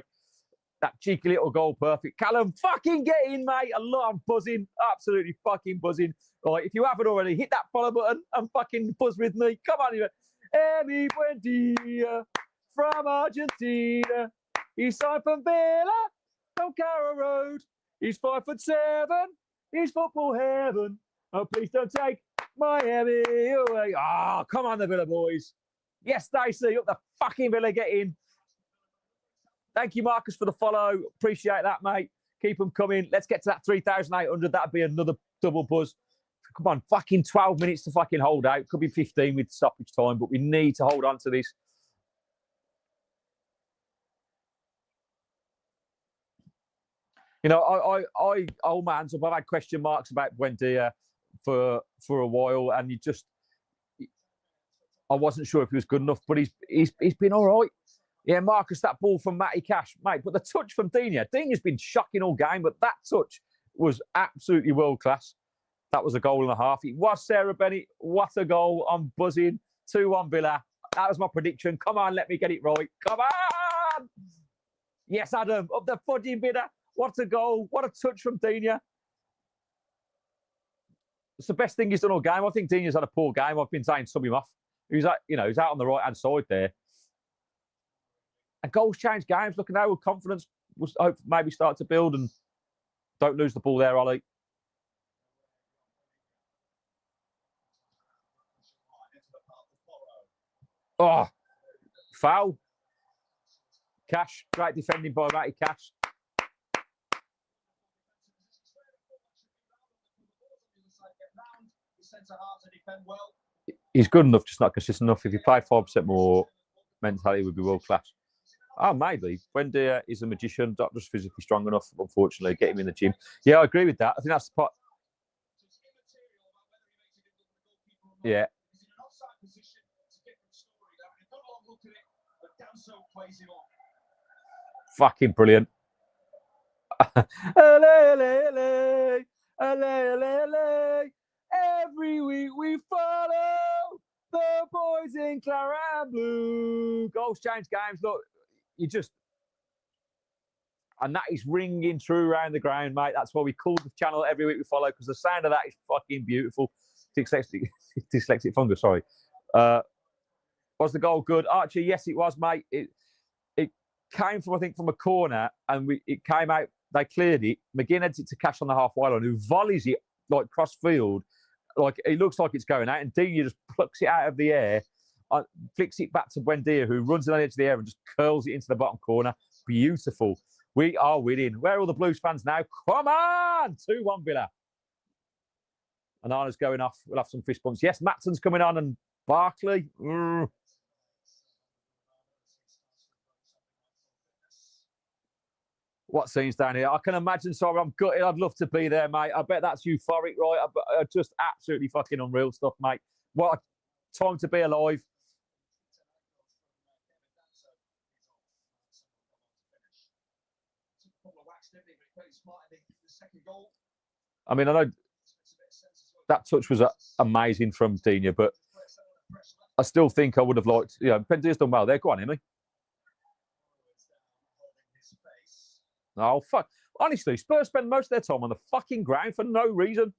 That cheeky little goal, perfect. Callum, fucking get in, mate. I'm buzzing. Absolutely fucking buzzing. All right, if you haven't already, hit that follow button and fucking buzz with me. Come on, Emery Buendia from Argentina. He's signed from Villa, from Carrow Road. He's 5'7". He's football heaven. Oh, please don't take Miami away. Oh, come on, the Villa boys. Yes, Stacey, up the fucking Villa, get in. Thank you, Marcus, for the follow. Appreciate that, mate. Keep them coming. Let's get to that 3,800. That'd be another double buzz. Come on, fucking 12 minutes to fucking hold out. Could be 15 with stoppage time, but we need to hold on to this. You know, I old man's up. I've had question marks about Buendia for a while, and I wasn't sure if he was good enough, but he's been all right. Yeah, Marcus, that ball from Matty Cash, mate. But the touch from Digne. Digne's been shocking all game, but that touch was absolutely world class. That was a goal and a half. It was Sarah Bennett. What a goal. I'm buzzing. 2-1 Villa. That was my prediction. Come on, let me get it right. Come on. Yes, Adam. Up the fudging bidder. What a goal. What a touch from Digne. It's the best thing he's done all game. I think Digne's had a poor game. I've been saying sub him off. He's out on the right-hand side there. And goals change games. Look at how confidence was maybe start to build and don't lose the ball there, Ollie. Oh, foul. Cash. Great defending by Matty Cash. He's good enough, just not consistent enough. If he played 5% more, mentality would be world class. Oh, maybe. Buendia is a magician, not just physically strong enough, unfortunately. Get him in the gym. Yeah, I agree with that. I think that's the part. Yeah. Fucking brilliant. Every week we follow the boys in Claret and Blue. Goals change games. Look, and that is ringing true around the ground, mate. That's why we call the channel Every Week We Follow, because the sound of that is fucking beautiful. dyslexic fungus, sorry. Was the goal good? Archie, yes, it was, mate. It came from, I think, from a corner, and it came out, they cleared it. McGinn heads it to Cash on the halfway line, who volleys it like cross field. Like, it looks like it's going out, and Digne just plucks it out of the air, flicks it back to Buendia, who runs it on the edge of the air and just curls it into the bottom corner. Beautiful. We are winning. Where are all the Blues fans now? Come on! 2-1 Villa. Onana's going off. We'll have some fist bumps. Yes, Matson's coming on, and Barkley. What scenes down here? I can imagine. Sorry, I'm gutted. I'd love to be there, mate. I bet that's euphoric, right? Just absolutely fucking unreal stuff, mate. What a time to be alive. I mean, I know that touch was amazing from Digne, but I still think I would have liked, Bendia's done well there. Go on, Emery. Oh, fuck. Honestly, Spurs spend most of their time on the fucking ground for no reason.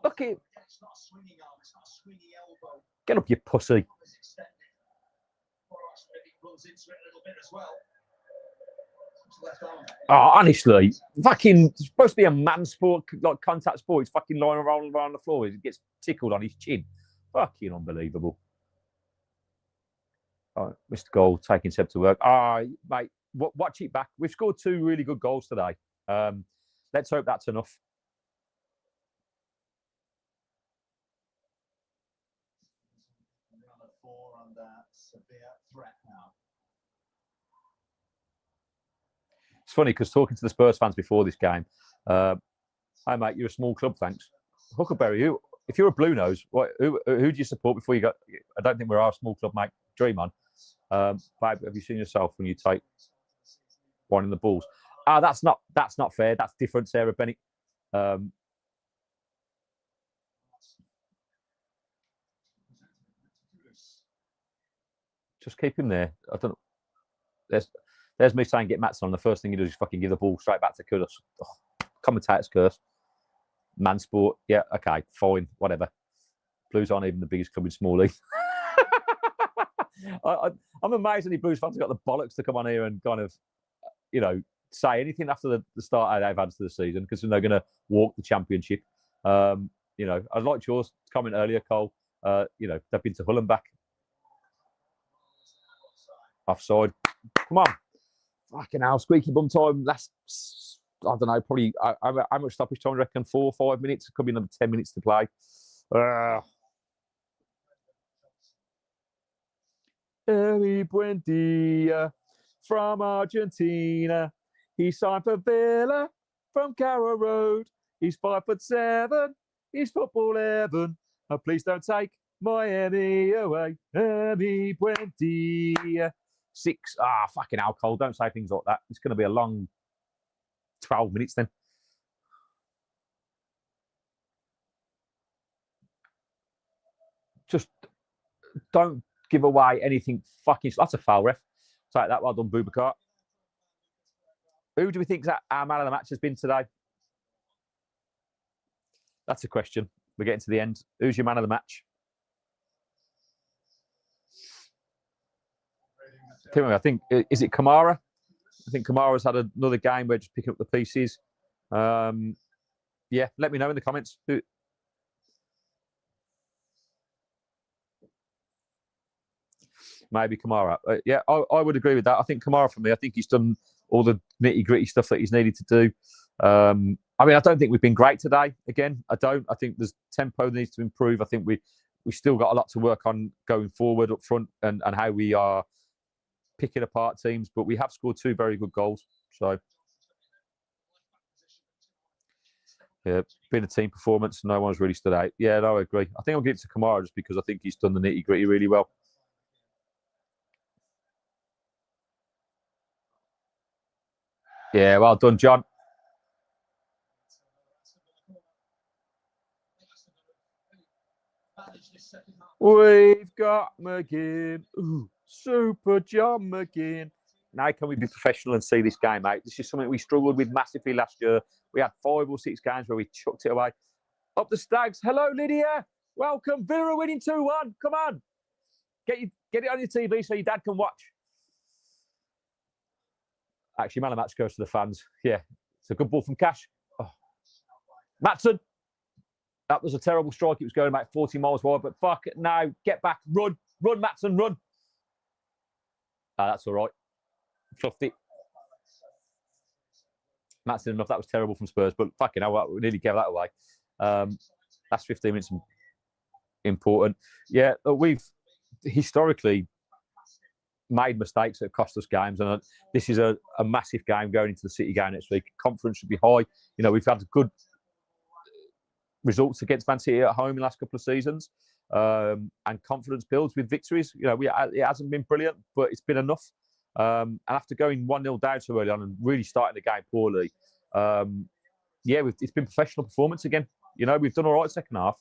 Look at... Get up, you pussy. Oh, honestly, fucking it's supposed to be a man sport, like contact sport. He's fucking lying around on the floor. He gets tickled on his chin. Fucking unbelievable. Oh, Mr. Goal taking step to work. Mate, watch it back. We've scored 2 really good goals today. Let's hope that's enough. Another 4 under severe threat now. It's funny because talking to the Spurs fans before this game, hi mate, you're a small club, thanks. Huckleberry, if you're a Blue Nose, who do you support before you go? I don't think we're our small club, mate. Dream on. Babe, have you seen yourself when you take one in the balls? That's not fair. That's different, Sarah Bennett. Just keep him there. I don't know. There's me saying get Matson on. The first thing he does is fucking give the ball straight back to Kudus. Oh, commentator's curse. Man sport. Yeah, okay, fine, whatever. Blues aren't even the biggest club in small league. I'm amazed any Blues fans have got the bollocks to come on here and kind of, say anything after the start they've had to the season, because they're going to walk the championship. I liked yours comment earlier, Cole. They've been to Hull and back. Offside. Come on. Fucking hell, squeaky bum time. That's, I don't know, probably, how much stoppage time do you reckon? 4 or 5 minutes? It could be another 10 minutes to play. Emery Buendia from Argentina. He signed for Villa from Carrow Road. He's 5'7". He's football heaven. Oh, please don't take Miami away. Emery Buendia. 6. Fucking alcohol. Don't say things like that. It's going to be a long 12 minutes then. Just don't give away anything fucking... That's a foul, ref. Take that. Well done, Bogarde. Who do we think our man of the match has been today? That's a question. We're getting to the end. Who's your man of the match? I think, is it Kamara? I think Kamara's had another game where just picking up the pieces. Yeah, let me know in the comments. Maybe Kamara. Yeah, I would agree with that. I think Kamara, for me, I think he's done all the nitty-gritty stuff that he's needed to do. I mean, I don't think we've been great today. Again, I don't. I think there's tempo needs to improve. I think we still got a lot to work on going forward up front and how we are picking apart teams. But we have scored 2 very good goals. So, yeah, been a team performance. No one's really stood out. Yeah, no, I agree. I think I'll give it to Kamara just because I think he's done the nitty-gritty really well. Yeah, well done, John. We've got McGinn. Ooh, Super John McGinn. Now can we be professional and see this game out? This is something we struggled with massively last year. We had 5 or 6 games where we chucked it away. Up the Stags. Hello, Lydia. Welcome. Villa winning 2-1. Come on. Get it on your TV so your dad can watch. Actually, man of match goes to the fans. Yeah, it's a good ball from Cash. Oh. Matson. That was a terrible strike. It was going about 40 miles wide, but fuck it now. Get back. Run. Run, Matson, run. That's all right. Fluffed it. Matson enough. That was terrible from Spurs, but fucking hell, we nearly gave that away. That's 15 minutes important. Yeah, we've historically made mistakes that have cost us games, and this is a massive game going into the City game next week. Confidence should be high. You know, we've had good results against Man City at home in the last couple of seasons, and confidence builds with victories. You know, it hasn't been brilliant, but it's been enough. And after going 1-0 down so early on and really starting the game poorly, yeah, it's been professional performance again. You know, we've done all right second half.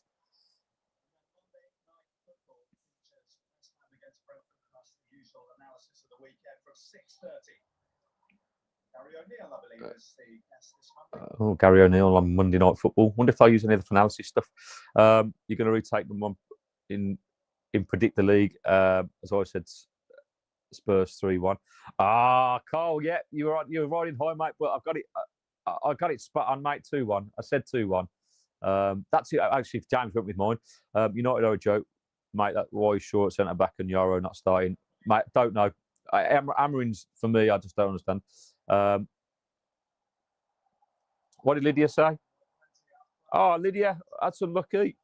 Gary O'Neill on Monday Night Football. Wonder if they'll use any of the analysis stuff. You're going to retake them on in Predict the League. As I said, Spurs 3-1. Carl, yeah, you're riding high, mate. But I've got it. I got it spot on, mate. 2-1. I said 2-1. That's it. Actually, if James went with mine. United are a joke, mate. That why he's short centre back and Yarrow not starting, mate. Don't know. Emery's for me. I just don't understand. What did Lydia say? Oh, Lydia, that's unlucky.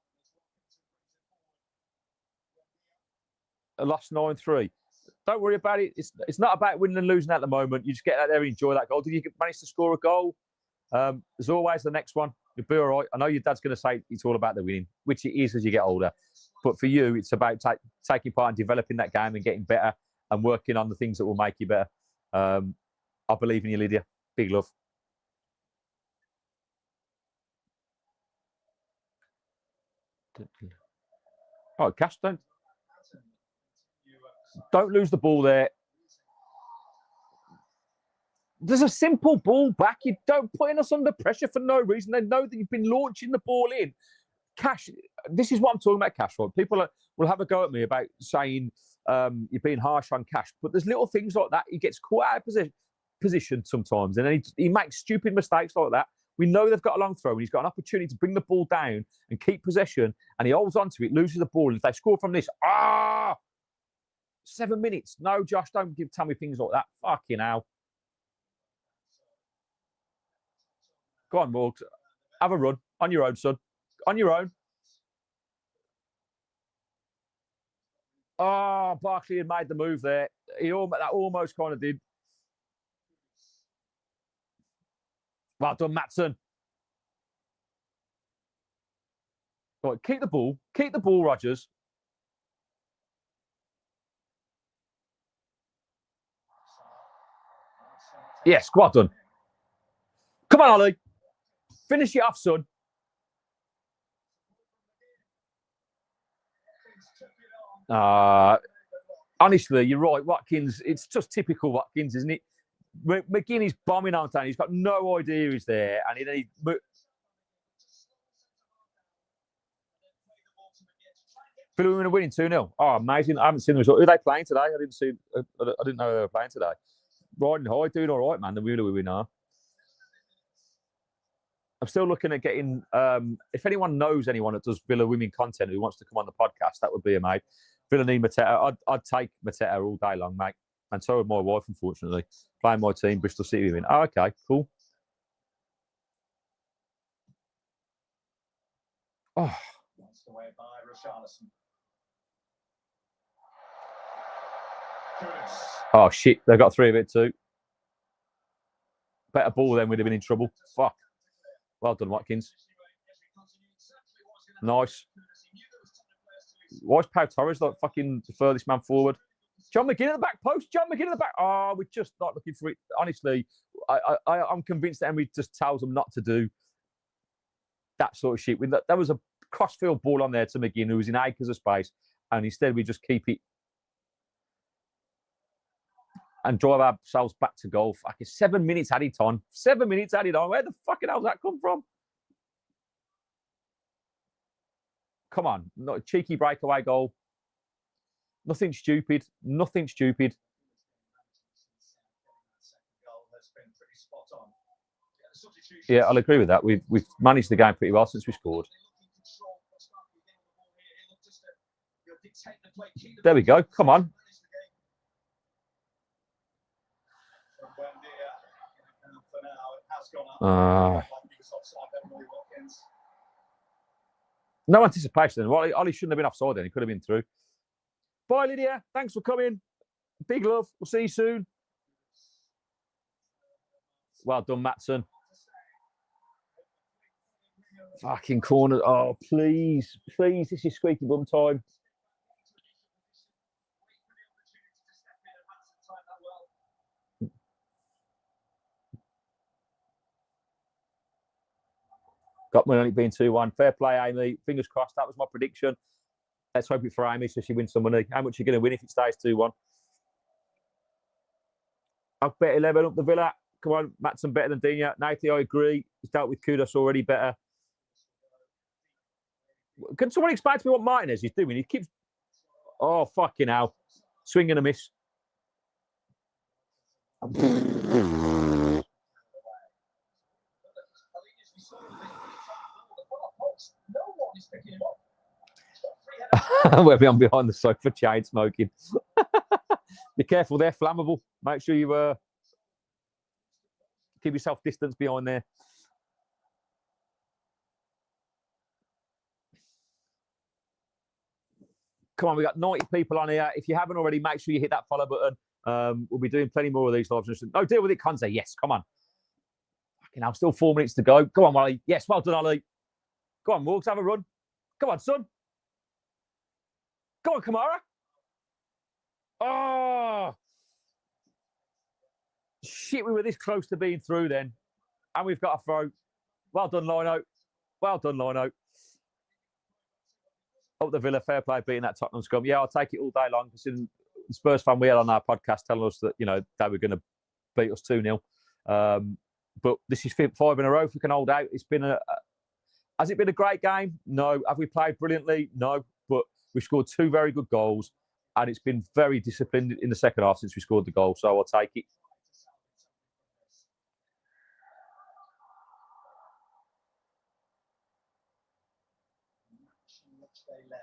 I lost 9-3. Don't worry about it. It's not about winning and losing at the moment. You just get out there and enjoy that goal. Did you manage to score a goal? There's always the next one. You'll be all right. I know your dad's going to say it's all about the winning, which it is as you get older. But for you, it's about taking part in developing that game and getting better and working on the things that will make you better. I believe in you, Lydia. Big love. Oh, Cash, don't lose the ball there. There's a simple ball back. You don't put us under pressure for no reason. They know that you've been launching the ball in. Cash, this is what I'm talking about, Cash. Right? People will have a go at me about saying you're being harsh on Cash, but there's little things like that. He gets caught out of position sometimes, and then he makes stupid mistakes like that. We know they've got a long throw, and he's got an opportunity to bring the ball down and keep possession, and he holds on to it, loses the ball, and if they score from this, 7 minutes. No, Josh, don't tell me things like that. Fucking hell. Go on, Morgs. Have a run. On your own, son. On your own. Oh, Barkley had made the move there. That almost kind of did. Well done, Matson. Right, keep the ball. Keep the ball, Rodgers. Yes, well done. Come on, Ollie. Finish it off, son. Honestly, you're right. Watkins, it's just typical Watkins, isn't it? McGinn is bombing on time. He's got no idea he's there. And Villa are winning 2-0. Oh, amazing. I haven't seen the result. Who are they playing today? I didn't know they were playing today. Riding high, doing all right, man. The Villa we are. I'm still looking at getting, if anyone knows anyone that does Villa women content who wants to come on the podcast, that would be a mate. Villa need Mateta. I'd take Mateta all day long, mate. And so would my wife, unfortunately. Playing my team, Bristol City women. Oh, okay, cool. Oh. Oh, shit. They got 3 of it too. Better ball then, we'd have been in trouble. Fuck. Well done, Watkins. Nice. Why is Pau Torres like fucking the furthest man forward? John McGinn at the back post. John McGinn at the back. Oh, we're just not looking for it. Honestly, I'm convinced that Emery just tells them not to do that sort of shit. There was a crossfield ball on there to McGinn who was in acres of space, and instead we just keep it. and drive ourselves back to goal. Fucking 7 minutes added on. 7 minutes added on. Where the fucking hell's that come from? Come on. Not a cheeky breakaway goal. Nothing stupid. Nothing stupid. Yeah, I'll agree with that. We've managed the game pretty well since we scored. There we go. Come on. No anticipation. Well, Ollie shouldn't have been offside then. He could have been through. Bye, Lydia. Thanks for coming. Big love. We'll see you soon. Well done, Matson. Fucking corner. Oh, please. Please. This is squeaky bum time. Got me only being 2-1. Fair play, Amy. Fingers crossed. That was my prediction. Let's hope it for Amy so she wins some money. How much are you going to win if it stays 2-1? I've bet 11 up the Villa. Come on, Matson better than Digne. Nathan, I agree. He's dealt with Kudos already better. Can someone explain to me what Martinez is doing? He keeps... Oh, fucking hell. Swing and a miss. We're behind the sofa, chain smoking. Be careful, they're flammable. Make sure you keep yourself distance behind there. Come on, we got 90 people on here. If you haven't already, make sure you hit that follow button. We'll be doing plenty more of these lives. No, deal with it, Conze. Yes, come on. Fucking hell, still 4 minutes to go. Go on, Ollie. Yes, well done, Ollie. Go on, Morgs, have a run. Come on, son. Go on, Kamara. Oh. Shit, we were this close to being through then. And we've got a throw. Well done, Lino. Well done, Lino. Up the Villa, fair play beating that Tottenham scum. Yeah, I'll take it all day long. Because in the Spurs fan we had on our podcast telling us that, you know, they were going to beat us 2-0. But this is 5 in a row if we can hold out. It's been has it been a great game? No. Have we played brilliantly? No. But we scored 2 very good goals. And it's been very disciplined in the second half since we scored the goal. So I'll take it. They led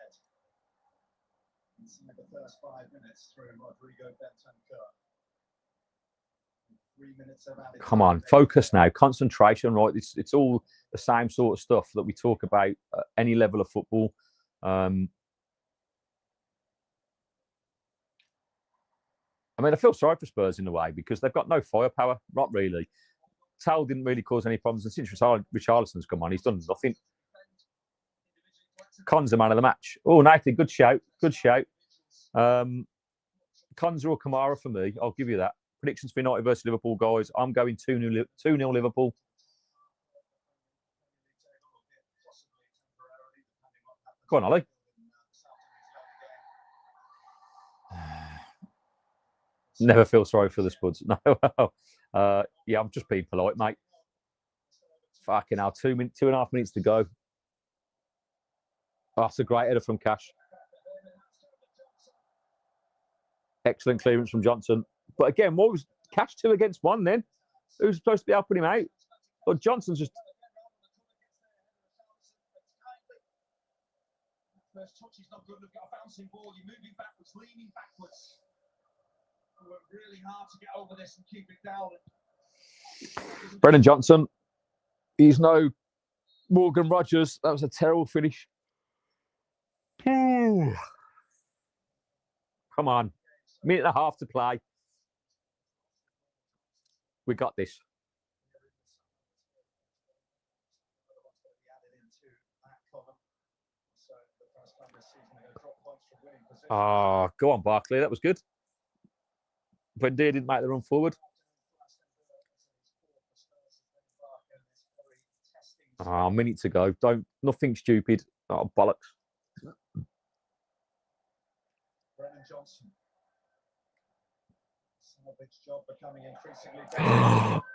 inside the first 5 minutes through Rodrigo Bentancur. 3 minutes of added. Come on, focus now, concentration, right? It's all the same sort of stuff that we talk about at any level of football. I mean, I feel sorry for Spurs in a way because they've got no firepower, not really. Tal didn't really cause any problems, and since Richarlison's come on, he's done nothing. Con's the man of the match. Oh, Nathan, good shout. Good shout. Con's or Kamara for me. I'll give you that. Predictions for United versus Liverpool, guys. I'm going 2-0 Liverpool. Go on, Ollie. Never feel sorry for the Spuds. No. Yeah, I'm just being polite, mate. Fucking hell. 2.5 minutes to go. Oh, that's a great header from Cash. Excellent clearance from Johnson. But again, what was Cash 2 against 1 then? Who's supposed to be helping him out? But Johnson's just... First touch is not good. Look at a bouncing ball. You're moving backwards, leaning backwards. We work really hard to get over this and keep it down. Brennan Johnson. He's no Morgan Rogers. That was a terrible finish. Come on. Minute and a half to play. We got this. Oh, go on, Barkley. That was good. Buendia didn't make the run forward. Oh, a minute to go. Nothing stupid. Oh, bollocks. Brennan Johnson.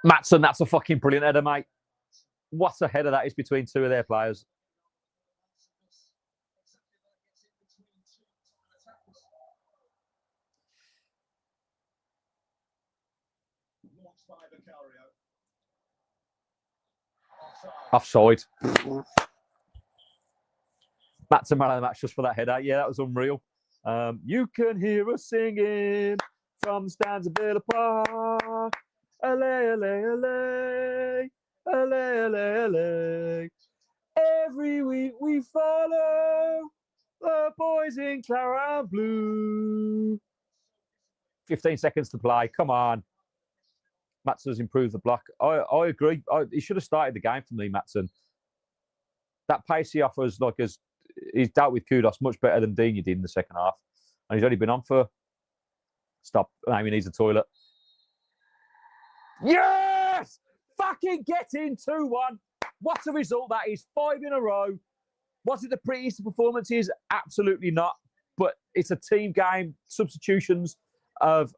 Matson, that's a fucking brilliant header, mate. What a header that is between two of their players. Offside. Matson man of the match just for that header. Yeah, that was unreal. You can hear us singing from the stands of Villa Park. Alley, alley, alley. Alley, alley, alley. Every week we follow the boys in Clara and Blue. 15 seconds to play. Come on. Matson's improved the block. I agree. He should have started the game for me, Matson. That pace he offers, like, he's dealt with kudos much better than Digne did in the second half. And he's only been on for... Stop. He needs a toilet. Yes! Fucking get in 2-1. What a result that is. 5 in a row. Was it the prettiest of performances? Absolutely not. But it's a team game. Substitutions have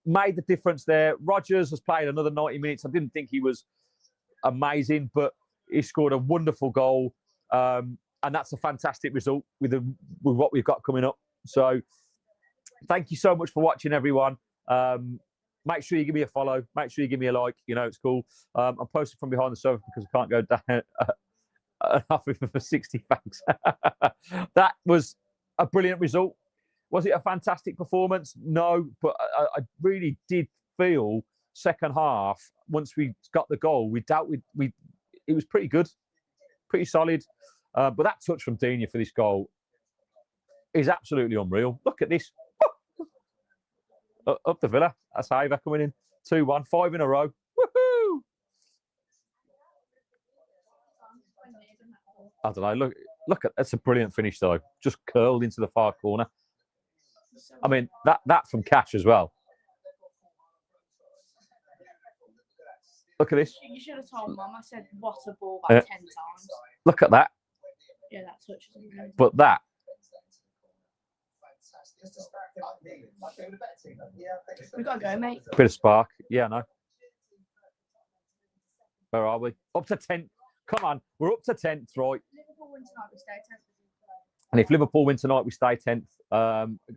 made the difference there. Rodgers has played another 90 minutes. I didn't think he was amazing, but he scored a wonderful goal. And that's a fantastic result with what we've got coming up. So thank you so much for watching, everyone. Make sure you give me a follow. Make sure you give me a like. You know, it's cool. I'm posting from behind the sofa because I can't go down off for 60 thanks. That was a brilliant result. Was it a fantastic performance? No, but I really did feel second half, once we got the goal, it was pretty good, pretty solid. But that touch from Digne for this goal is absolutely unreal. Look at this. Up the Villa. That's Ava coming in. 2-1, 5 in a row. Woohoo! I don't know. Look at that's a brilliant finish though. Just curled into the far corner. I mean, that from Cash as well. Look at this. You should have told Mum. I said, what a ball, about 10 times. Look at that. Yeah, that touch is amazing. But that. We've got to go, mate. Bit of spark. Yeah, I know. Where are we? Up to 10th. Come on. We're up to 10th, right? Liverpool win tonight, we stay 10th. And if Liverpool win tonight, we stay 10th.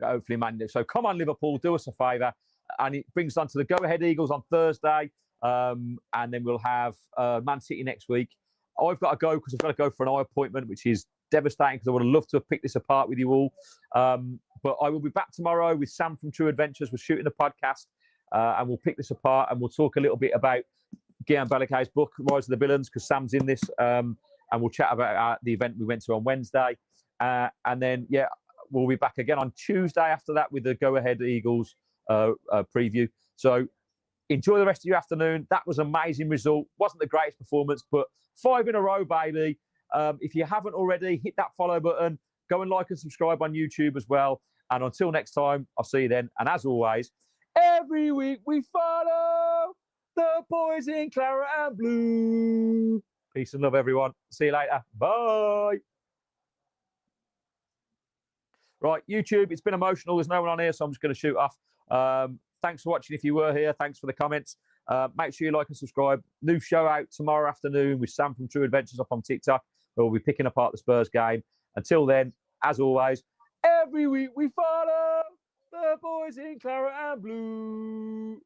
Hopefully, Man. So come on, Liverpool, do us a favour. And it brings us on to the Go Ahead Eagles on Thursday. And then we'll have Man City next week. I've got to go because I've got to go for an eye appointment, which is devastating because I would have loved to have picked this apart with you all. But I will be back tomorrow with Sam from True Adventures. We're shooting a podcast and we'll pick this apart and we'll talk a little bit about Guillaume Balakay's book, Rise of the Villains, because Sam's in this. And we'll chat about the event we went to on Wednesday. And then, yeah, we'll be back again on Tuesday after that with the Go Ahead Eagles preview. So enjoy the rest of your afternoon. That was an amazing result. Wasn't the greatest performance, but 5 in a row, baby. If you haven't already, hit that follow button. Go and like and subscribe on YouTube as well. And until next time, I'll see you then. And as always, every week we follow the boys in Clara and Blue. Peace and love, everyone. See you later. Bye. Right, YouTube, it's been emotional. There's no one on here, so I'm just going to shoot off. Thanks for watching if you were here. Thanks for the comments. Make sure you like and subscribe. New show out tomorrow afternoon with Sam from True Adventures up on TikTok, where we'll be picking apart the Spurs game. Until then, as always, every week we follow the boys in Clara and Blue.